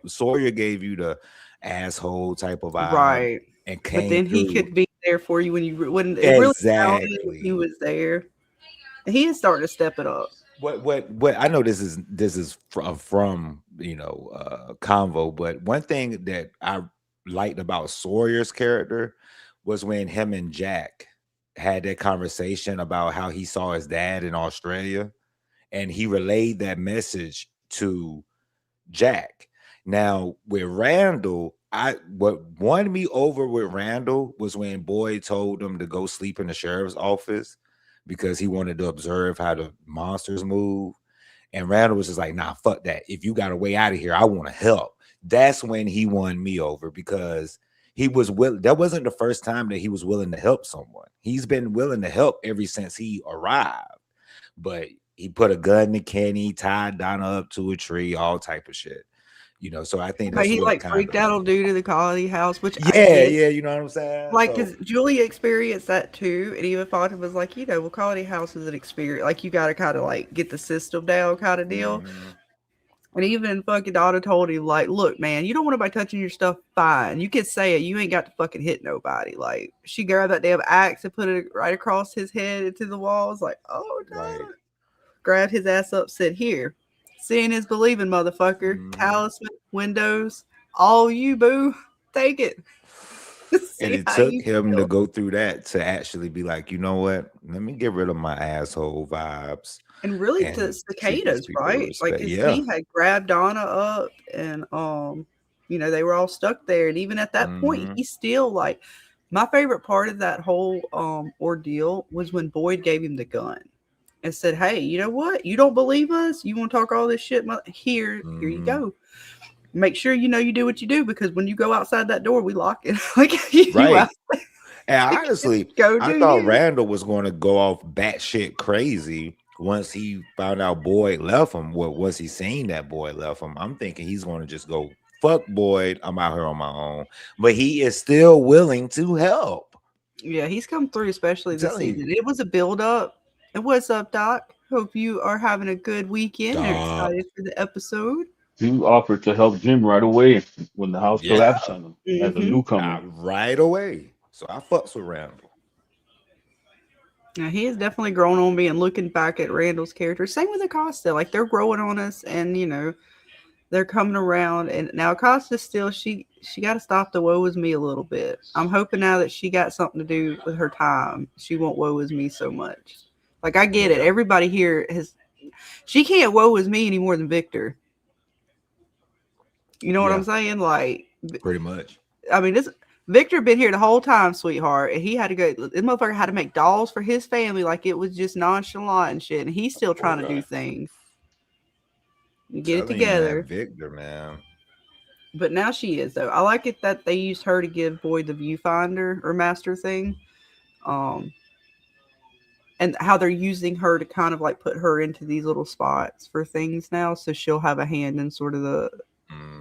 Sawyer gave you the asshole type of vibe, right? And came but then he could be there for you when exactly really he was there. He is starting to step it up. What I know this is from you know convo, but one thing that I liked about Sawyer's character was when him and Jack had that conversation about how he saw his dad in Australia. And he relayed that message to Jack. Now, with Randall, what won me over with Randall was when Boyd told him to go sleep in the sheriff's office because he wanted to observe how the monsters move. And Randall was just like, nah, fuck that. If you got a way out of here, I want to help. That's when he won me over because he was willing. That wasn't the first time that he was willing to help someone. He's been willing to help ever since he arrived. But he put a gun in Kenny, tied Donna up to a tree, all type of shit. You know, so I think that's he like freaked out on dude to the Colony House, which you know what I'm saying? Like, because Julia experienced that too, and even Fatima was like, you know, well, Colony House is an experience. Like, you got to kind of like get the system down, kind of deal. And even fucking Donna told him, like, look, man, you don't want nobody touching your stuff, fine. You can say it. You ain't got to fucking hit nobody. Like, she grabbed that damn axe and put it right across his head into the walls. Like, oh, Right. no. Grabbed his ass up, said, here. Seeing is believing, motherfucker. Mhm. Talisman, windows, all you, boo. Take it. And See it how took you him to feel. go through that to actually be like, you know what? Let me get rid of my asshole vibes And really to and treat these cicadas, people with right? Like, respect. cause Yeah. he had grabbed Donna up and you know, they were all stuck there. And even at that point, Mhm. he still like my favorite part of that whole ordeal was when Boyd gave him the gun and said, hey, you know what? You don't believe us? You want to talk all this shit? Here you Mhm. go. Make sure you know you do what you do, because when you go outside that door, we lock it. Like you Right. out And honestly, go I do thought you. Randall was going to go off batshit crazy once he found out Boyd left him. What was he saying that Boyd left him? I'm thinking he's going to just go, fuck Boyd, I'm out here on my own. But he is still willing to help. Yeah, he's come through, especially I'm this telling season. you. It was a build up. And what's up, Doc? Hope you are having a good weekend and Dog. excited for the episode. He offered to help Jim right away when the house Yeah. collapsed on him as a Mhm. newcomer. Right away. So I fucks with Randall. Now, he has definitely grown on me, and looking back at Randall's character, same with Acosta. Like, they're growing on us, and, you know, they're coming around. And now Acosta still, she got to stop the woe is me a little bit. I'm hoping now that she got something to do with her time, she won't woe is me so much. Like, I get it. Yeah. Everybody here she can't woe is me any more than Victor. You know what Yeah. I'm saying? Like, Pretty much. I mean, Victor been here the whole time, sweetheart, and he had to go. This motherfucker had to make dolls for his family, like it was just nonchalant and shit. And he's still trying to do things. You get it Telling you, man, together. Victor, man. But now she is, though. I like it that they used her to give Boyd the viewfinder or master thing, and how they're using her to kind of like put her into these little spots for things now, so she'll have a hand in sort of the.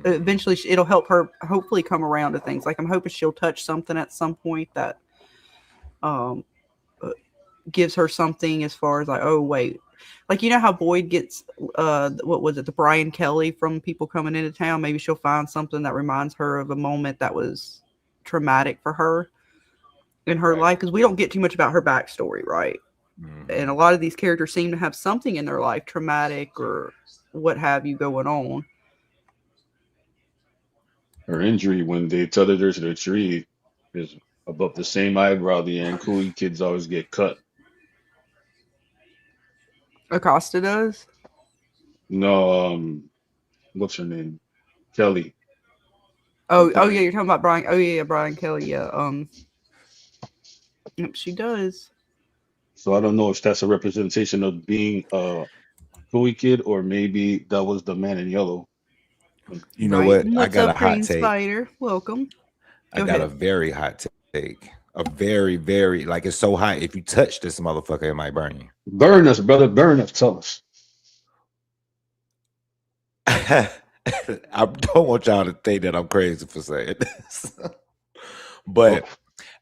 Eventually it'll help her hopefully come around to things. Like, I'm hoping she'll touch something at some point that gives her something as far as like, oh wait, like, you know how Boyd gets what was it, the Brian Kelly from people coming into town. Maybe she'll find something that reminds her of a moment that was traumatic for her in her life, because we don't get too much about her backstory, right? And a lot of these characters seem to have something in their life, traumatic or what have you, going on. Her injury when they tethered her to the tree is above the same eyebrow the Ankui kids always get cut. Acosta does. No, what's her name? Kelly. Oh yeah, you're talking about Brian. Oh yeah, Brian Kelly. Yeah. Yep, she does. So I don't know if that's a representation of being a Kui kid, or maybe that was the man in yellow. You know Right. what? And I what's got a up, hot Green take. Spider? Welcome. I Go got a ahead. very hot take. A very, very, like, it's so hot. If you touch this motherfucker, it might burn you. Burn us, brother. Burn us. Tell us. I don't want y'all to think that I'm crazy for saying this. But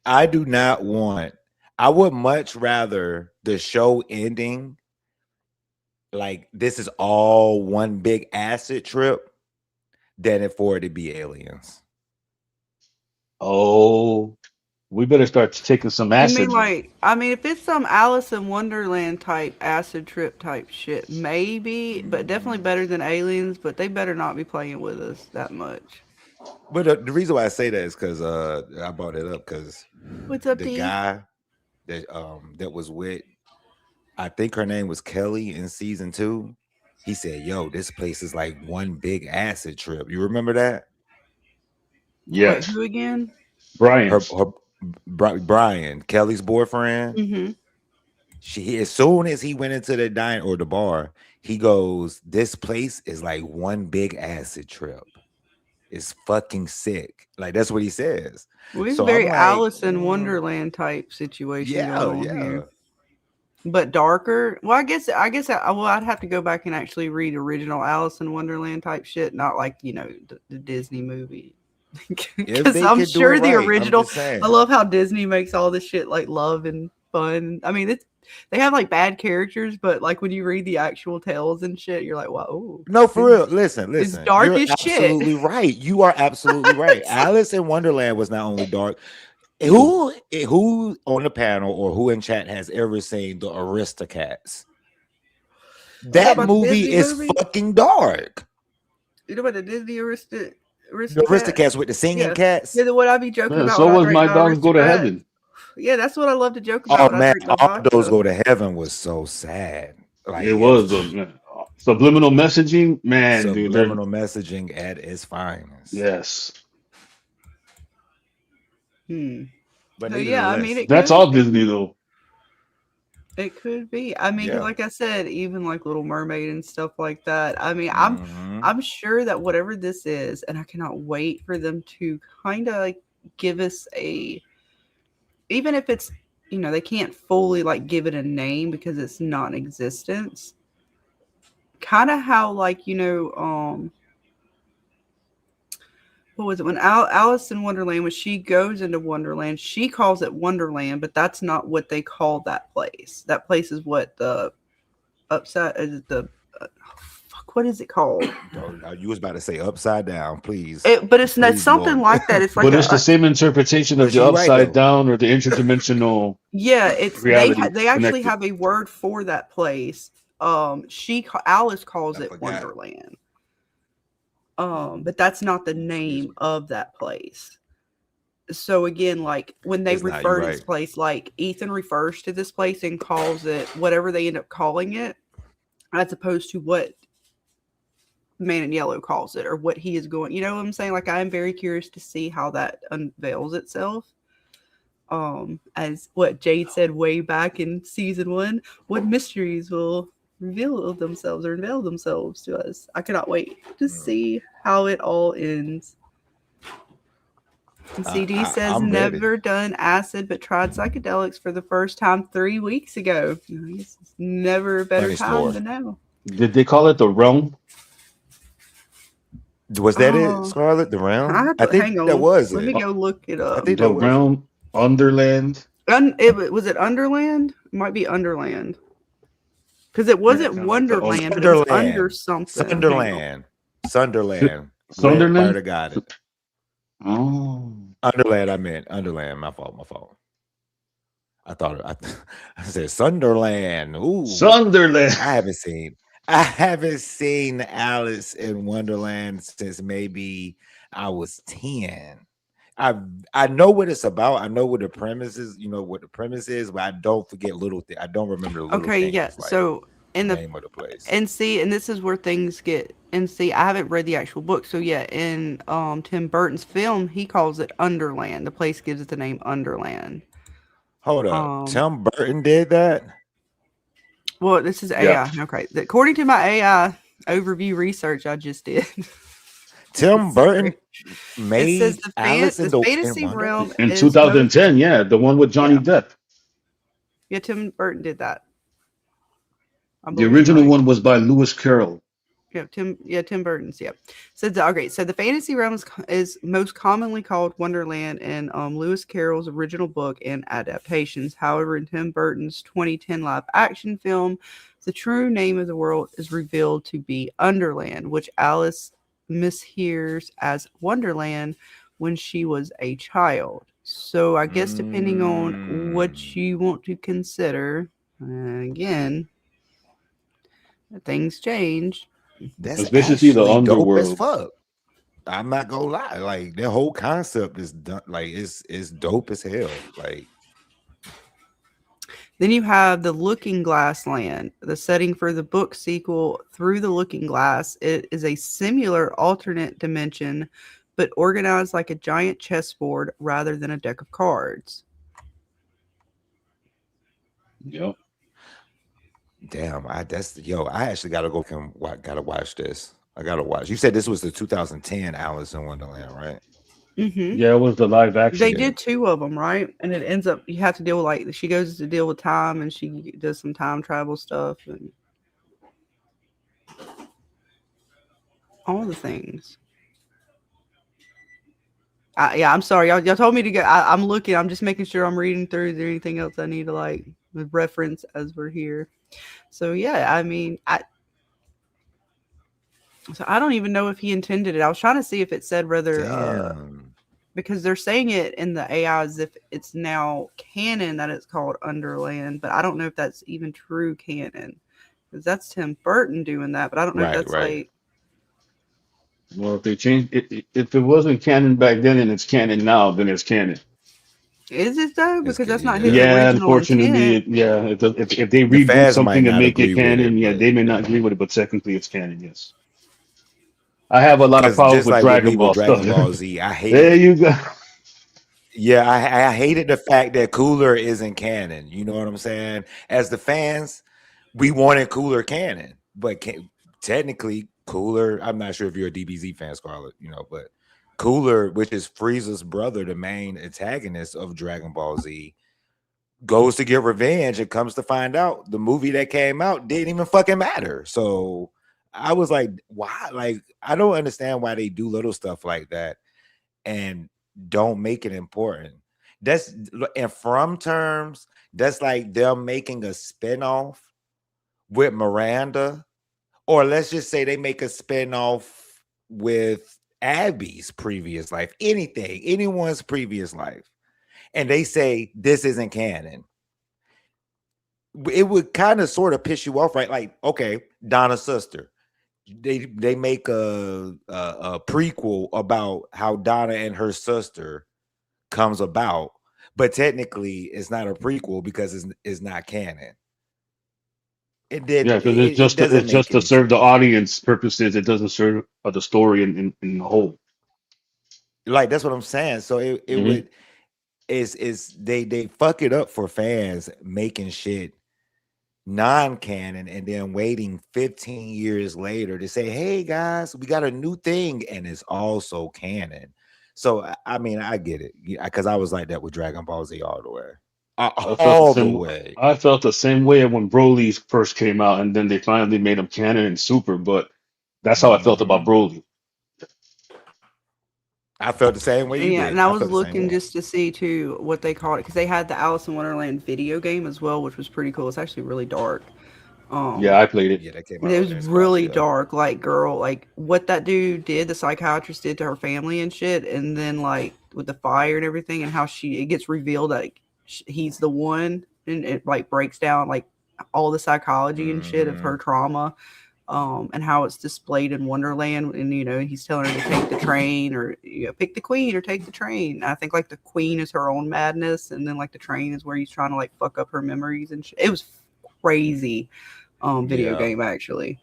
I do not want, I would much rather the show ending like this is all one big acid trip than it for it to be aliens. Oh, we better start taking some I acid. mean, like, if it's some Alice in Wonderland type acid trip type shit, maybe, but definitely better than aliens. But they better not be playing with us that much. But the reason why I say that is because I brought it up because What's up, the D? guy that was with, I think her name was Kelly in season 2. He said, "Yo, this place is like one big acid trip." You remember that? Yes. Wait, who again? Brian. Brian, Kelly's boyfriend. Mm-hmm. As soon as he went into the diner or the bar, he goes, "This place is like one big acid trip. It's fucking sick." Like, that's what he says. Well, it's So very I'm like, Alice in Wonderland type situation. Yeah, going on yeah. here. But darker. Well, I guess I'd have to go back and actually read original Alice in Wonderland type shit, not like, you know, the Disney movie. Because they I'm could do sure it the right, I'm original. just saying. I love how Disney makes all this shit like love and fun. I mean, they have like bad characters, but like when you read the actual tales and shit, you're like, wow. No, for real. Listen. dark You're as shit. absolutely right. You are absolutely right. Alice in Wonderland was not only dark. Who on the panel or who in chat has ever seen the Aristocats? That about the movie Disney is movie? fucking dark. You know about the Disney The Aristocats? Aristocats with the singing Yeah. cats. Yeah, the what I be joking Yeah, about. so when I was drink My Dogs Go to Aristocrat. Heaven. Yeah, that's what I love to joke about. Oh when I man, drink my all those vodka. go to heaven was so sad. Like It was man. Subliminal messaging, man, dude. subliminal messaging at its finest. Yes, But So yeah, I nevertheless, mean, that's all Disney though. It could be. I mean, 'cause Yeah. like I said, even like Little Mermaid and stuff like that. I mean, Mhm. I'm sure that whatever this is, and I cannot wait for them to kind of like give us even if it's, they can't fully like give it a name because it's non-existence. Kind of how like, what was it when Alice in Wonderland, when she goes into Wonderland, she calls it Wonderland, but that's not what they call that place. That place is what the upside is the fuck. What is it called? You was about to say upside down, please. But it's not Please, something Lord. like that. It's like But it's the same interpretation of But the you're right, upside though. down or the interdimensional. yeah. It's reality they actually connected. have a word for that place. Alice calls I it forgot. Wonderland. But that's not the name of that place. So again, like when they It's not, refer you're to this right. place, like Ethan refers to this place and calls it whatever they end up calling it, as opposed to what Man in Yellow calls it or what he is going. You know what I'm saying? Like I'm very curious to see how that unveils itself. As what Jade said way back in season 1, what mysteries will reveal themselves or unveil themselves to us. I cannot wait to see how it all ends. And CD says I'm ready. never done acid but tried psychedelics for the first time 3 weeks ago. It's never a better Funny time story. than now. Did they call it the realm? Was that Oh. it, Scarlett? The realm? I have to, I think hang on. that was Let it. me go look it up. I think The that was realm, Underland. Was it Underland? It might be Underland. Because it wasn't kinda like the old- Wonderland, but it was Sunderland. under something. Hang on. Sunderland. Sunderland. Sunderland? Might have got it. Oh, Underland, I meant Underland. My fault. I said Sunderland. Ooh. Sunderland. I haven't seen Alice in Wonderland since maybe I was 10. I know what it's about. I know what the premise is, but I don't forget I don't remember the little Okay, things, yeah. like So in the the name of the place. and this is where things get I haven't read the actual book. So yeah, in Tim Burton's film, he calls it Underland. The place gives it the name Underland. Hold up. um, Tim Burton did that? Well, this is AI. Yeah. Okay. According to my AI overview research I just did. Tim Burton It made says the Alice in the fantasy in realm Wonderland? In is 2010, yeah, the one with Johnny Yeah. Depp. Yeah, Tim Burton did that. I The believe you're original right. one was by Lewis Carroll. Tim Burton's. Yeah. So the fantasy realm is most commonly called Wonderland in Lewis Carroll's original book and adaptations. However, in Tim Burton's 2010 live action film, the true name of the world is revealed to be Underland, which Alice mishears as Wonderland when she was a child. So I guess depending on what you want to consider, again, things change. That's It's basically the actually dope as underworld. fuck. I'm not gonna lie. Like the whole concept is done. Like it's dope as hell. Like Then you have the Looking Glass Land, the setting for the book sequel Through the Looking Glass. It is a similar alternate dimension, but organized like a giant chessboard rather than a deck of cards. Yep. damn, I actually gotta go and gotta watch this. I gotta watch. You said this was the 2010 Alice in Wonderland, right? Mm-hmm. Yeah, it was the live action. They did 2 of them, right? And it ends up you have to deal with like she goes to deal with time and she does some time travel stuff and all the things. Yeah, I'm sorry. Y'all told me to go. I'm looking. I'm just making sure I'm reading through. Is there anything else I need to like the reference as we're here. So yeah, I mean, I don't even know if he intended it. I was trying to see if it said whether Damn. because they're saying it in the AI as if it's now canon that it's called Underland, but I don't know if that's even true canon because that's Tim Burton doing that. But I don't know if Right, that's right. like, Well, if they changed it, if it wasn't canon back then and it's canon now, then it's canon. is it though? It's Because good. that's not his Yeah. Yeah, original unfortunately, intent. yeah. If they The reboot fans might something and not make agree it with canon, it, yeah, but they may not agree with it, but technically it's canon. Yes, I have a lot of because problems just with like with me Dragon with Ball stuff. Dragon Ball Z, I There hated. you go. Yeah, I hated the fact that Cooler isn't canon. You know what I'm saying? As the fans, we wanted Cooler canon, but technically Cooler. I'm not sure if you're a DBZ fan, Scarlett. You know, but Cooler, which is Frieza's brother, the main antagonist of Dragon Ball Z, goes to get revenge and comes to find out the movie that came out didn't even fucking matter. So I was like, why? Like, I don't understand why they do little stuff like that and don't make it important. That's in From terms, that's like them making a spinoff with Miranda, or let's just say they make a spinoff with Abby's previous life, anyone's previous life, and they say this isn't canon. It would kind of sort of piss you off, right? Like, okay, Donna's sister. They make a prequel about how Donna and her sister comes about, but technically it's not a prequel because it's not canon. Yeah, because It doesn't it's just make to any serve the sense. audience purposes. It doesn't serve the story in the whole. Like that's what I'm saying. So it Hmm. would is they fuck it up for fans making shit non-canon and then waiting 15 years later to say, hey guys, we got a new thing and it's also canon. So I mean, I get it because I was like that with Dragon Ball Z all the way. I felt the All the same. way. I felt the same way when Broly first came out, and then they finally made him canon and super. But that's how I felt about Mhm. Broly. I felt the same way you Yeah, and did. I I was felt the same looking way. just to see too what they called it because they had the Alice in Wonderland video game as well, which was pretty cool. It's actually really dark. Yeah, Um, I played it. Yeah, that came it out on was Xbox. really Yeah. dark, like girl, like what that dude did, the psychiatrist did to her family and shit, and then like with the fire and everything, and how it gets revealed that he's the one, and it like breaks down like all the psychology and shit of her Mhm. trauma, and how it's displayed in Wonderland. And he's telling her to take the train or pick the queen or take the train. I think like the queen is her own madness, and then like the train is where he's trying to like fuck up her memories and shit. It was crazy video Yeah. game actually.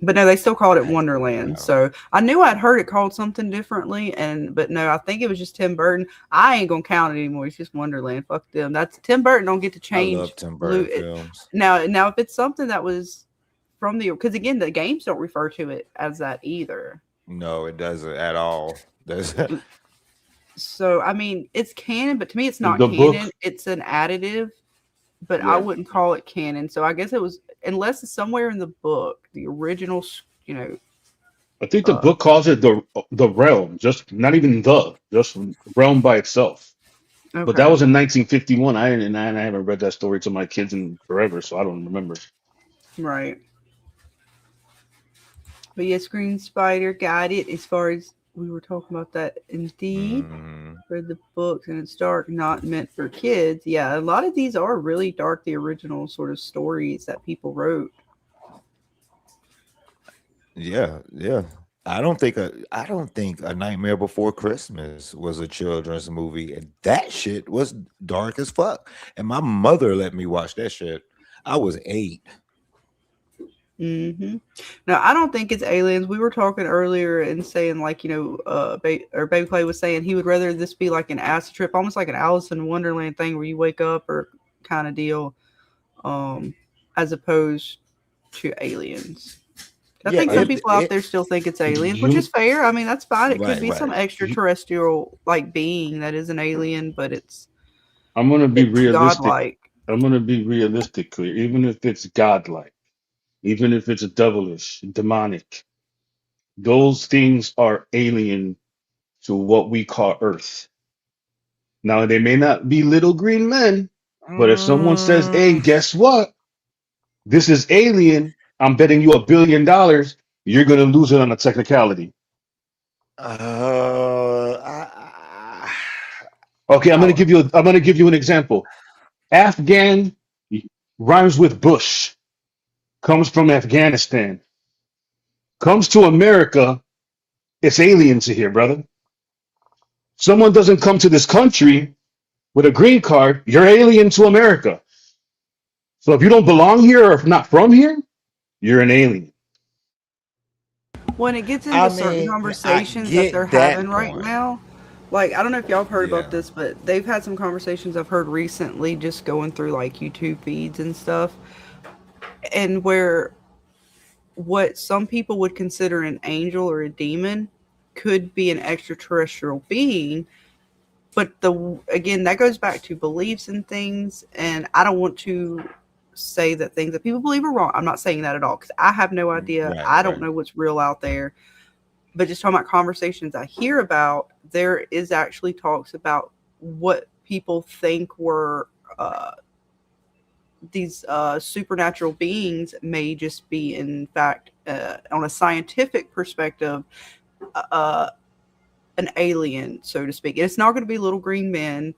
But no, they still called it Wonderland. Wow. So I knew I'd heard it called something differently, but no, I think it was just Tim Burton. I ain't gonna count it anymore. It's just Wonderland. Fuck them. That's Tim Burton. Don't get to I change love Tim Burton blue. films. Now, if it's something that was from because again, the games don't refer to it as that either. No, it doesn't at all. There's So I mean, it's canon, but to me, it's not The canon. book. It's an additive, but I Yeah, wouldn't call it canon. So I guess it was unless it's somewhere in the book, the original, I think the uh, book calls it the realm, just not even just realm by itself. But that okay. was in 1951. I haven't read that story to my kids in forever, so I don't remember. Right. But yes, Green Spider got it as far as we were talking about that indeed Mhm. for the books, and it's dark, not meant for kids. Yeah, a lot of these are really dark, the original sort of stories that people wrote. Yeah, yeah. I don't think a Nightmare Before Christmas was a children's movie, and that shit was dark as fuck. And my mother let me watch that shit. I was 8. Mm-hmm. No, I don't think it's aliens. We were talking earlier and saying like, Baby Clay was saying he would rather this be like an acid trip, almost like an Alice in Wonderland thing where you wake up or kind of deal, as opposed to aliens. I Yeah, think some people out there still think it's aliens, which is You, fair. I mean, that's fine. It could right, be some right. you, extraterrestrial like being that is an alien, but I'm gonna be it's realistic. godlike. I'm gonna be realistic here. Even if it's godlike, even if it's devilish, demonic, those things are alien to what we call Earth. Now they may not be little green men. But if someone says, "Hey, Mm, guess what? This is alien. I'm betting you $1 billion," you're gonna lose it on a technicality. I, Okay, I, I, I'm gonna give you an example. Afghan rhymes with Bush, comes from Afghanistan, comes to America. It's alien to here, brother. Someone doesn't come to this country with a green card, you're alien to America. So if you don't belong here or if not from here, you're an alien. When it gets I into certain mean, I conversations that they're get having that right point. now, like I don't know if y'all have heard about Yeah. this, but they've had some conversations I've heard recently just going through like YouTube feeds and stuff, and where what some people would consider an angel or a demon could be an extraterrestrial being. But the again, that goes back to beliefs and things, and I don't want to say that things that people believe are wrong. I'm not saying that at all because I have no idea. Right. I don't Right. know what's real out there. But just talking about conversations I hear about, there is actually talks about what people think were these supernatural beings may just be, in fact, on a scientific perspective, uh, an alien, so to speak. And it's not going to be little green men.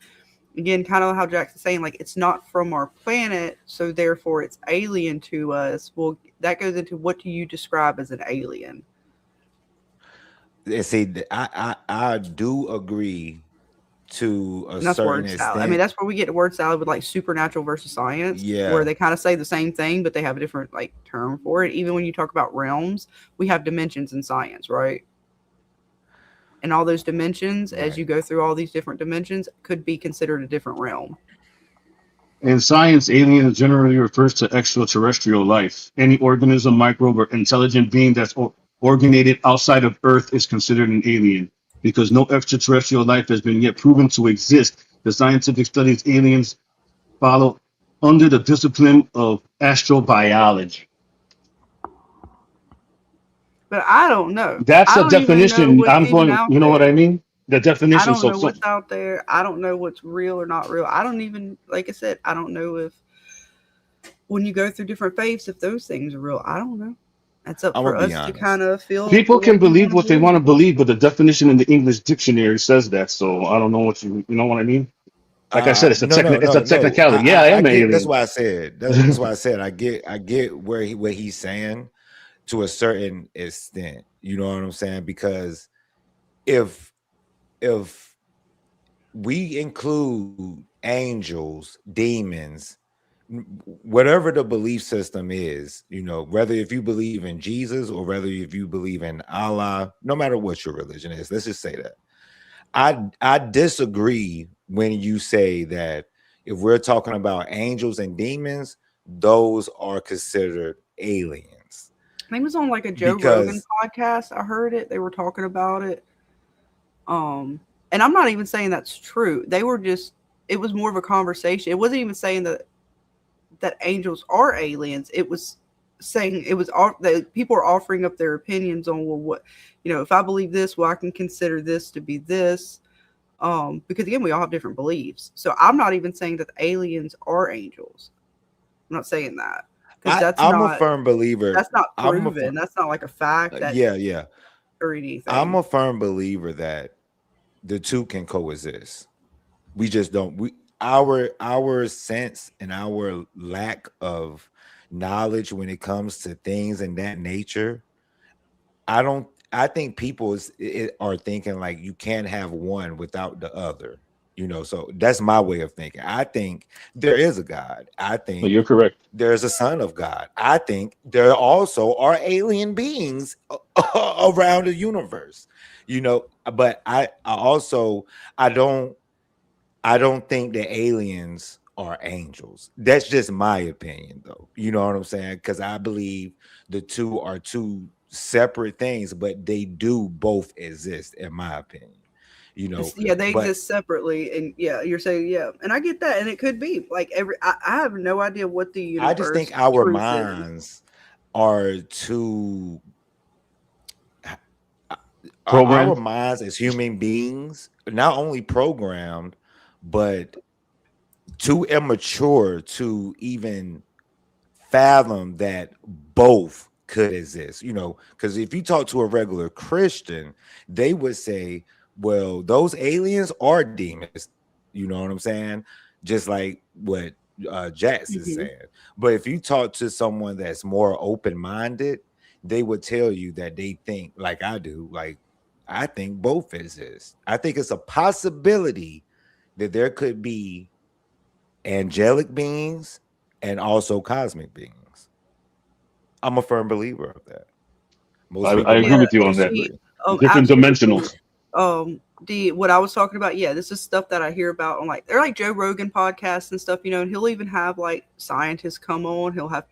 Again, kind of how Jackson's saying, like, it's not from our planet, so therefore it's alien to us. Well, that goes into what do you describe as an alien? And see, I do agree to a And that's certain word salad. I mean, extent. that's where we get word salad with like supernatural versus science, where Yeah. they kind of say the same thing, but they have a different like term for it. Even when you talk about realms, we have dimensions in science, right? And all those dimensions, as Right. you go through all these different dimensions, could be considered a different realm. In science, alien generally refers to extraterrestrial life. Any organism, microbe, or intelligent being that's originated outside of Earth is considered an alien. Because no extraterrestrial life has been yet proven to exist, the scientific studies aliens follow under the discipline of astrobiology. But I don't know. That's I a don't even know definition. what's I'm even going, out you know what I there. mean? The I definition. don't So, know what's out there. I don't know what's real or not real. I don't even, like I said, I don't know if when you go through different faiths, if those things are real. I don't know. That's up I'm gonna for be us to honest. kind of feel people for can what we believe want to what they want believe. to believe, but the definition in the English dictionary says that. So I don't know what you know what I mean? Like I said, No, no, it's a no, no. technicality. Yeah, I I am an get. That's alien. why I said. That's why I said. I get where what he's saying to a certain extent. You know what I'm saying? Because if if we include angels, demons, whatever the belief system is, whether if you believe in Jesus or whether if you believe in Allah, no matter what your religion is, let's just say that. I disagree when you say that if we're talking about angels and demons, those are considered aliens. I think it was on like a Joe Rogan Because podcast. I heard it. They were talking about it. Um, and I'm not even saying that's true. They were just. It was more of a conversation. It wasn't even saying that angels are aliens. It was saying it was all that people are offering up their opinions on, well, what, if I believe this, well, I can consider this to be this. Because again, we all have different beliefs. So I'm not even saying that the aliens are angels. I'm not saying that because I'm a firm believer. that's not I'm a proven. That's not like a fact that Yeah, yeah. or I'm anything. a firm believer that the two can coexist. We just don't our sense and our lack of knowledge when it comes to things in that nature. I think people are thinking like you can't have one without the other. So that's my way of thinking. I think there is a God. I But you're think correct. there's a son of God. I think there also are alien beings around the universe. But I don't I don't think that aliens are angels. That's just my opinion, though. You know what I'm saying? Because I believe the two are two separate things, but they do both exist, in my opinion. Yeah, they But exist separately, and yeah, you're saying yeah, and I get that, and it could be like I have no idea what the I just universe think our truth is. minds are too our Program. minds as human beings not only programmed, but too immature to even fathom that both could exist, because if you talk to a regular Christian, they would say, well, those aliens are demons, you know what I'm saying? Just like what Jax is Mhm. saying. But if you talk to someone that's more open-minded, they would tell you that they think like I do, like I think both exist. I think it's a possibility that there could be angelic beings and also cosmic beings. I'm a firm believer of that. Most I people agree might Yeah, with you on that. disagree. Different absolutely. dimensionals. What I was talking about, yeah, this is stuff that I hear about on they're like Joe Rogan podcasts and stuff, and he'll even have like scientists come on. He'll have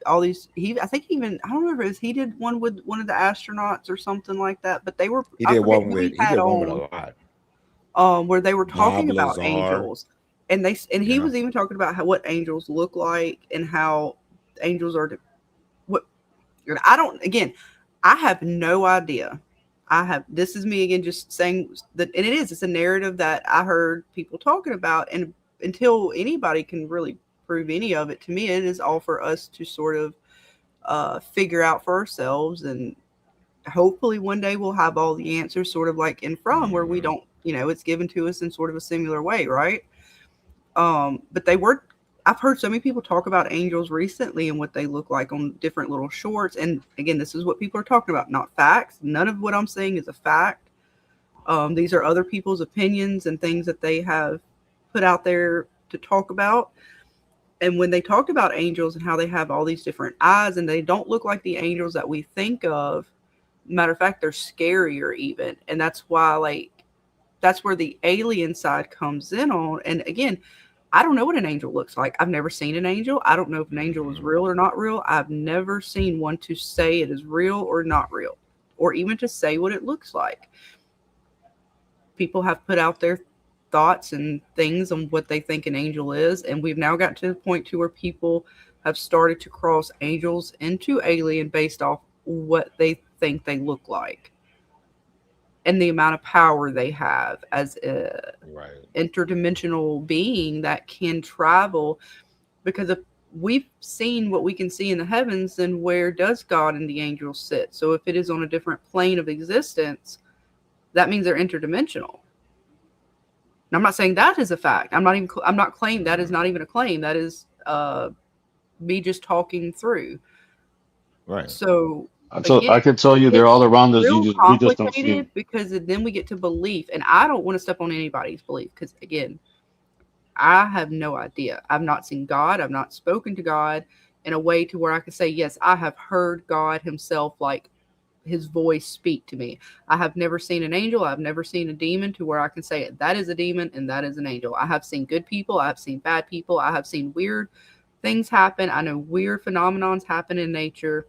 all these. I think even I don't remember if he did one with one of the astronauts or something like that. But they were He I did forget one who with he had a on, lot. where they were talking Bob about Lazar. angels, and he Yeah. was even talking about what angels look like and how angels are. What I don't again, I have no idea. This is me again just saying that, and it's a narrative that I heard people talking about, and until anybody can really prove any of it to me, it is all for us to sort of figure out for ourselves, and hopefully one day we'll have all the answers, sort of like in From, where we Mhm. don't, it's given to us in sort of a similar way, right? But I've heard so many people talk about angels recently and what they look like on different little shorts. And again, this is what people are talking about, not facts. None of what I'm saying is a fact. These are other people's opinions and things that they have put out there to talk about. And when they talked about angels and how they have all these different eyes and they don't look like the angels that we think of, matter of fact, they're scarier even. And that's why, that's where the alien side comes in on. And again, I don't know what an angel looks like. I've never seen an angel. I don't know if an angel is real or not real. I've never seen one to say it is real or not real, or even to say what it looks like. People have put out their thoughts and things on what they think an angel is, and we've now got to the point to where people have started to cross angels into alien based off what they think they look like and the amount of power they have as a Right. interdimensional being that can travel. Because if we've seen what we can see in the heavens, then where does God and the angels sit? So if it is on a different plane of existence, that means they're interdimensional. And I'm not saying that is a fact. I'm not claiming that is not even a claim. That is me just talking through. Right. So So again, I can tell you they're it's all around us. real We just don't see them. complicated because then we get to belief, and I don't want to step on anybody's belief because again, I have no idea. I've not seen God. I've not spoken to God in a way to where I can say, yes, I have heard God himself, like his voice speak to me. I have never seen an angel. I've never seen a demon to where I can say that is a demon and that is an angel. I have seen good people. I have seen bad people. I have seen weird things happen. I know weird phenomenons happen in nature.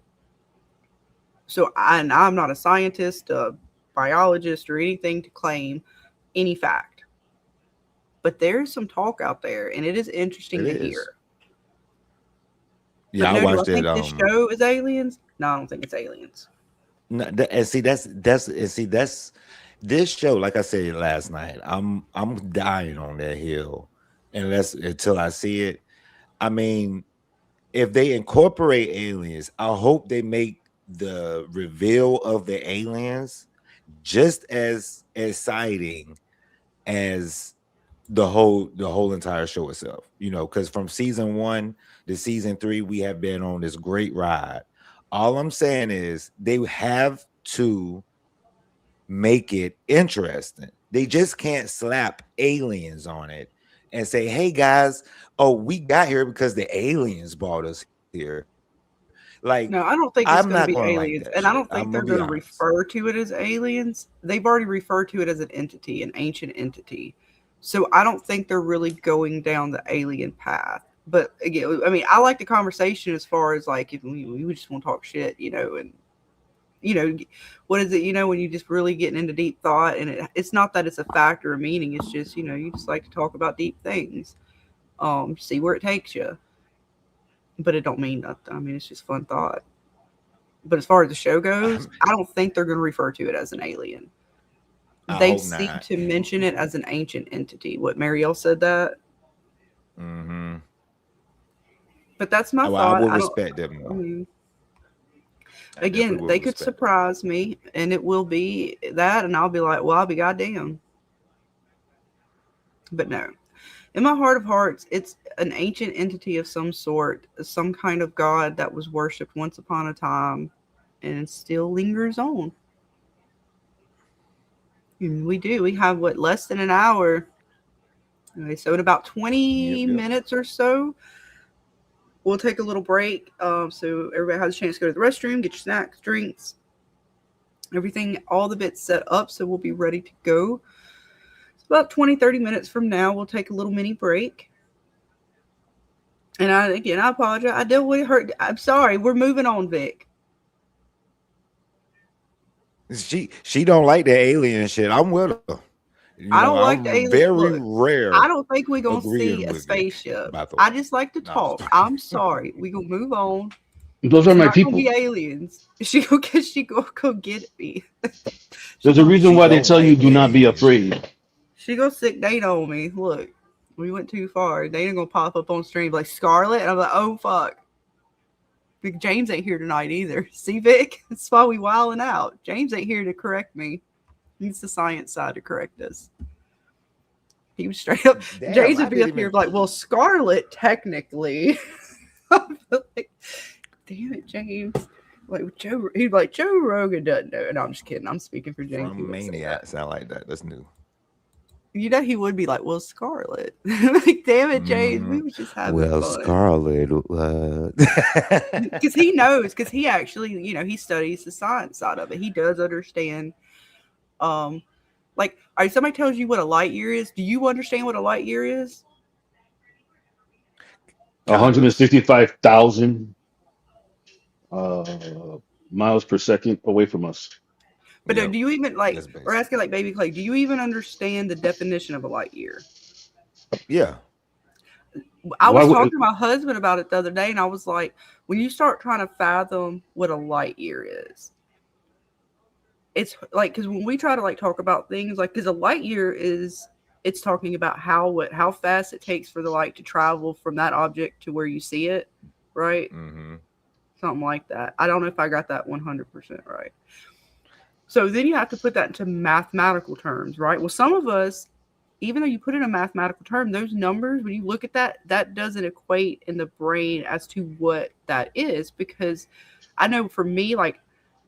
So and I'm not a scientist, a biologist, or anything to claim any fact. But there's some talk out there, and it is interesting It to is. hear. But Yeah, I no, do I watched it. think this show is aliens? No, I don't think it's aliens. And see that's this show. Like I said last night, I'm dying on that hill, until I see it. I mean, if they incorporate aliens, I hope they make the reveal of the aliens just as exciting as the whole entire show itself. Because from season 1 to season 3, we have been on this great ride. All I'm saying is they have to make it interesting. They just can't slap aliens on it and say, hey guys, oh, we got here because the aliens brought us here. Like, No, I don't think I'm it's not going to gonna be like aliens, that and I shit. don't I'm think gonna they're be going to honest. refer to it as aliens. They've already referred to it as an entity, an ancient entity. So I don't think they're really going down the alien path. But again, I mean, I like the conversation as far as like if we just want to talk shit, and what is it? When you just really getting into deep thought, and it's not that it's a fact or a meaning. It's just you just like to talk about deep things, see where it takes you. But it don't mean nothing. I mean, it's just fun thought. But as far as the show I, goes, I don't think they're going to refer to it as an alien. I They hope seem not. to mention it as an ancient entity. What Marielle said that? Mm-hmm. But that's my Oh, I thought. will I don't. respect them I though. mean, I definitely again, will they could respect them. surprise me, and it will be that, and I'll be like, well, I'll be goddamn. But no, in my heart of hearts, it's an ancient entity of some sort, some kind of god that was worshipped once upon a time, and it still lingers on. And we do. We have what, less than an hour. Okay, so in about 20 Yep, yep. minutes or so, we'll take a little break. So everybody has a chance to go to the restroom, get your snacks, drinks, everything, all the bits set up. So we'll be ready to go. It's about 20, 30 minutes from now. We'll take a little mini break. And I apologize. I did what it hurt. I'm sorry. We're moving on, Vic. She don't like the alien shit. I'm with her. I don't like the I'm alien. very Look, rare I don't think we're going to agreeing see a with you, spaceship. by the I way. just like to No, talk. I'm sorry. We're going to move on. Those It's are my not going to people. be aliens. She go get me. There's a reason She why they don't tell you like do the not be alien shit. afraid. She go sick Dana on me. Look, we went too far. Dana gonna pop up on stream like Scarlet, and I'm like, oh fuck. Big James ain't here tonight either. See, Vic, that's why we wilding out. James ain't here to correct me. He's the science side to correct us. He was straight up. Damn, James I would be didn't up here even. like, well, Scarlet technically. I'm like, damn it, James. Like Joe, he'd be like, Joe Rogan doesn't know. No, I'm just kidding. I'm speaking for James. He From wouldn't say that. Maniac sound like that. That's new. You know, he would be like, well, Scarlet. Like, damn it, James. We was just having Well, fun. Scarlet. Because he knows, because he actually, he studies the science side of it. He does understand. Like, all right, somebody tells you what a light year is. Do you understand what a light year is? 165,000 miles per second away from us. But Yep, do you even, like, that's or basic. asking like Baby Clay, do you even understand the definition of a light year? Yeah. I Why was would- talking to my husband about it the other day, and I was like, when you start trying to fathom what a light year is, it's like, because when we try to like talk about things like, because a light year is, it's talking about how fast it takes for the light to travel from that object to where you see it, right? Mm-hmm. Something like that. I don't know if I got that 100% right. So then you have to put that into mathematical terms, right? Well, some of us, even though you put it in a mathematical term, those numbers, when you look at that, that doesn't equate in the brain as to what that is. Because I know for me, like,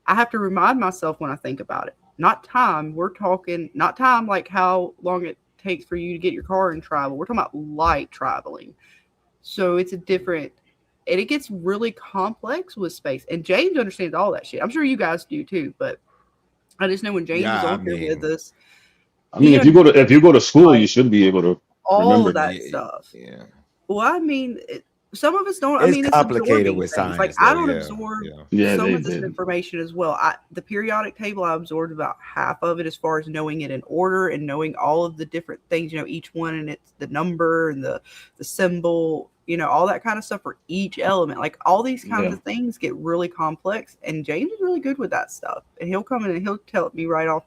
I have to remind myself when I think about it. Not time. We're talking, not time like how long it takes for you to get your car and travel. We're talking about light traveling. So it's a different, and it gets really complex with space. And James understands all that shit. I'm sure you guys do too, but I just know when James Yeah, is I on here with mean, us, I mean, he if you go to school, you should be able to all remember of that yeah, stuff. yeah. Well, I mean, some of us don't. I It's mean, it's complicated absorbing with things. Like science, I though. don't Yeah, absorb yeah. Yeah, some they of this did. information as well. The periodic table, I absorbed about half of it as far as knowing it in order and knowing all of the different things. Each one and it's the number and the symbol. All that kind of stuff for each element. Like all these kinds Yeah. of things get really complex, and James is really good with that stuff. And he'll come in and he'll tell me right off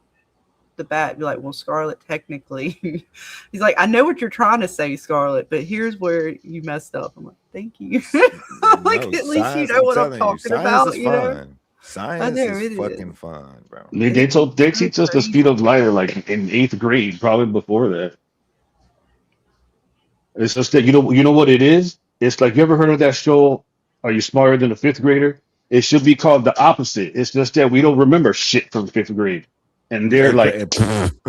the bat, be like, well, Scarlet, technically, he's like, I know what you're trying to say, Scarlet, but here's where you messed up. I'm like, thank you. Like, No, at least you science, know what I'm telling you, talking science about, is fun. Science know, is it fucking is. fun, bro. I mean, they teach us the speed of light like in 8th grade, probably before that. It's just that you know what it is. It's like, you ever heard of that show? Are You Smarter Than a 5th Grader? It should be called the opposite. It's just that we don't remember shit from 5th grade, and they're like,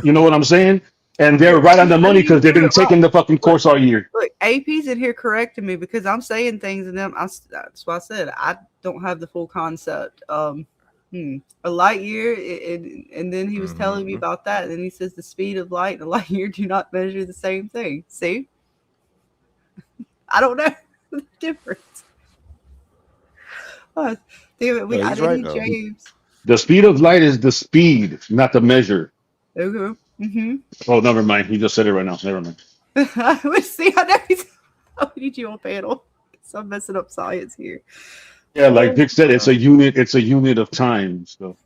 you know what I'm saying? And they're right on the money because they've been taking the fucking course all year. Look, AP's in here correcting me because I'm saying things and them. That's why I said I don't have the full concept. A light year, and then he was telling me about that, and then he says the speed of light and a light year do not measure the same thing. See, I don't know the difference. Oh, damn it, No, I he's didn't right, need though. James. The speed of light is the speed, not the measure. Okay. Oh, never mind. He just said it right now. Never mind. Let's see. I know we need you on panel. So I'm messing up science here. Yeah, like Vic said, it's a unit. It's a unit of time. So,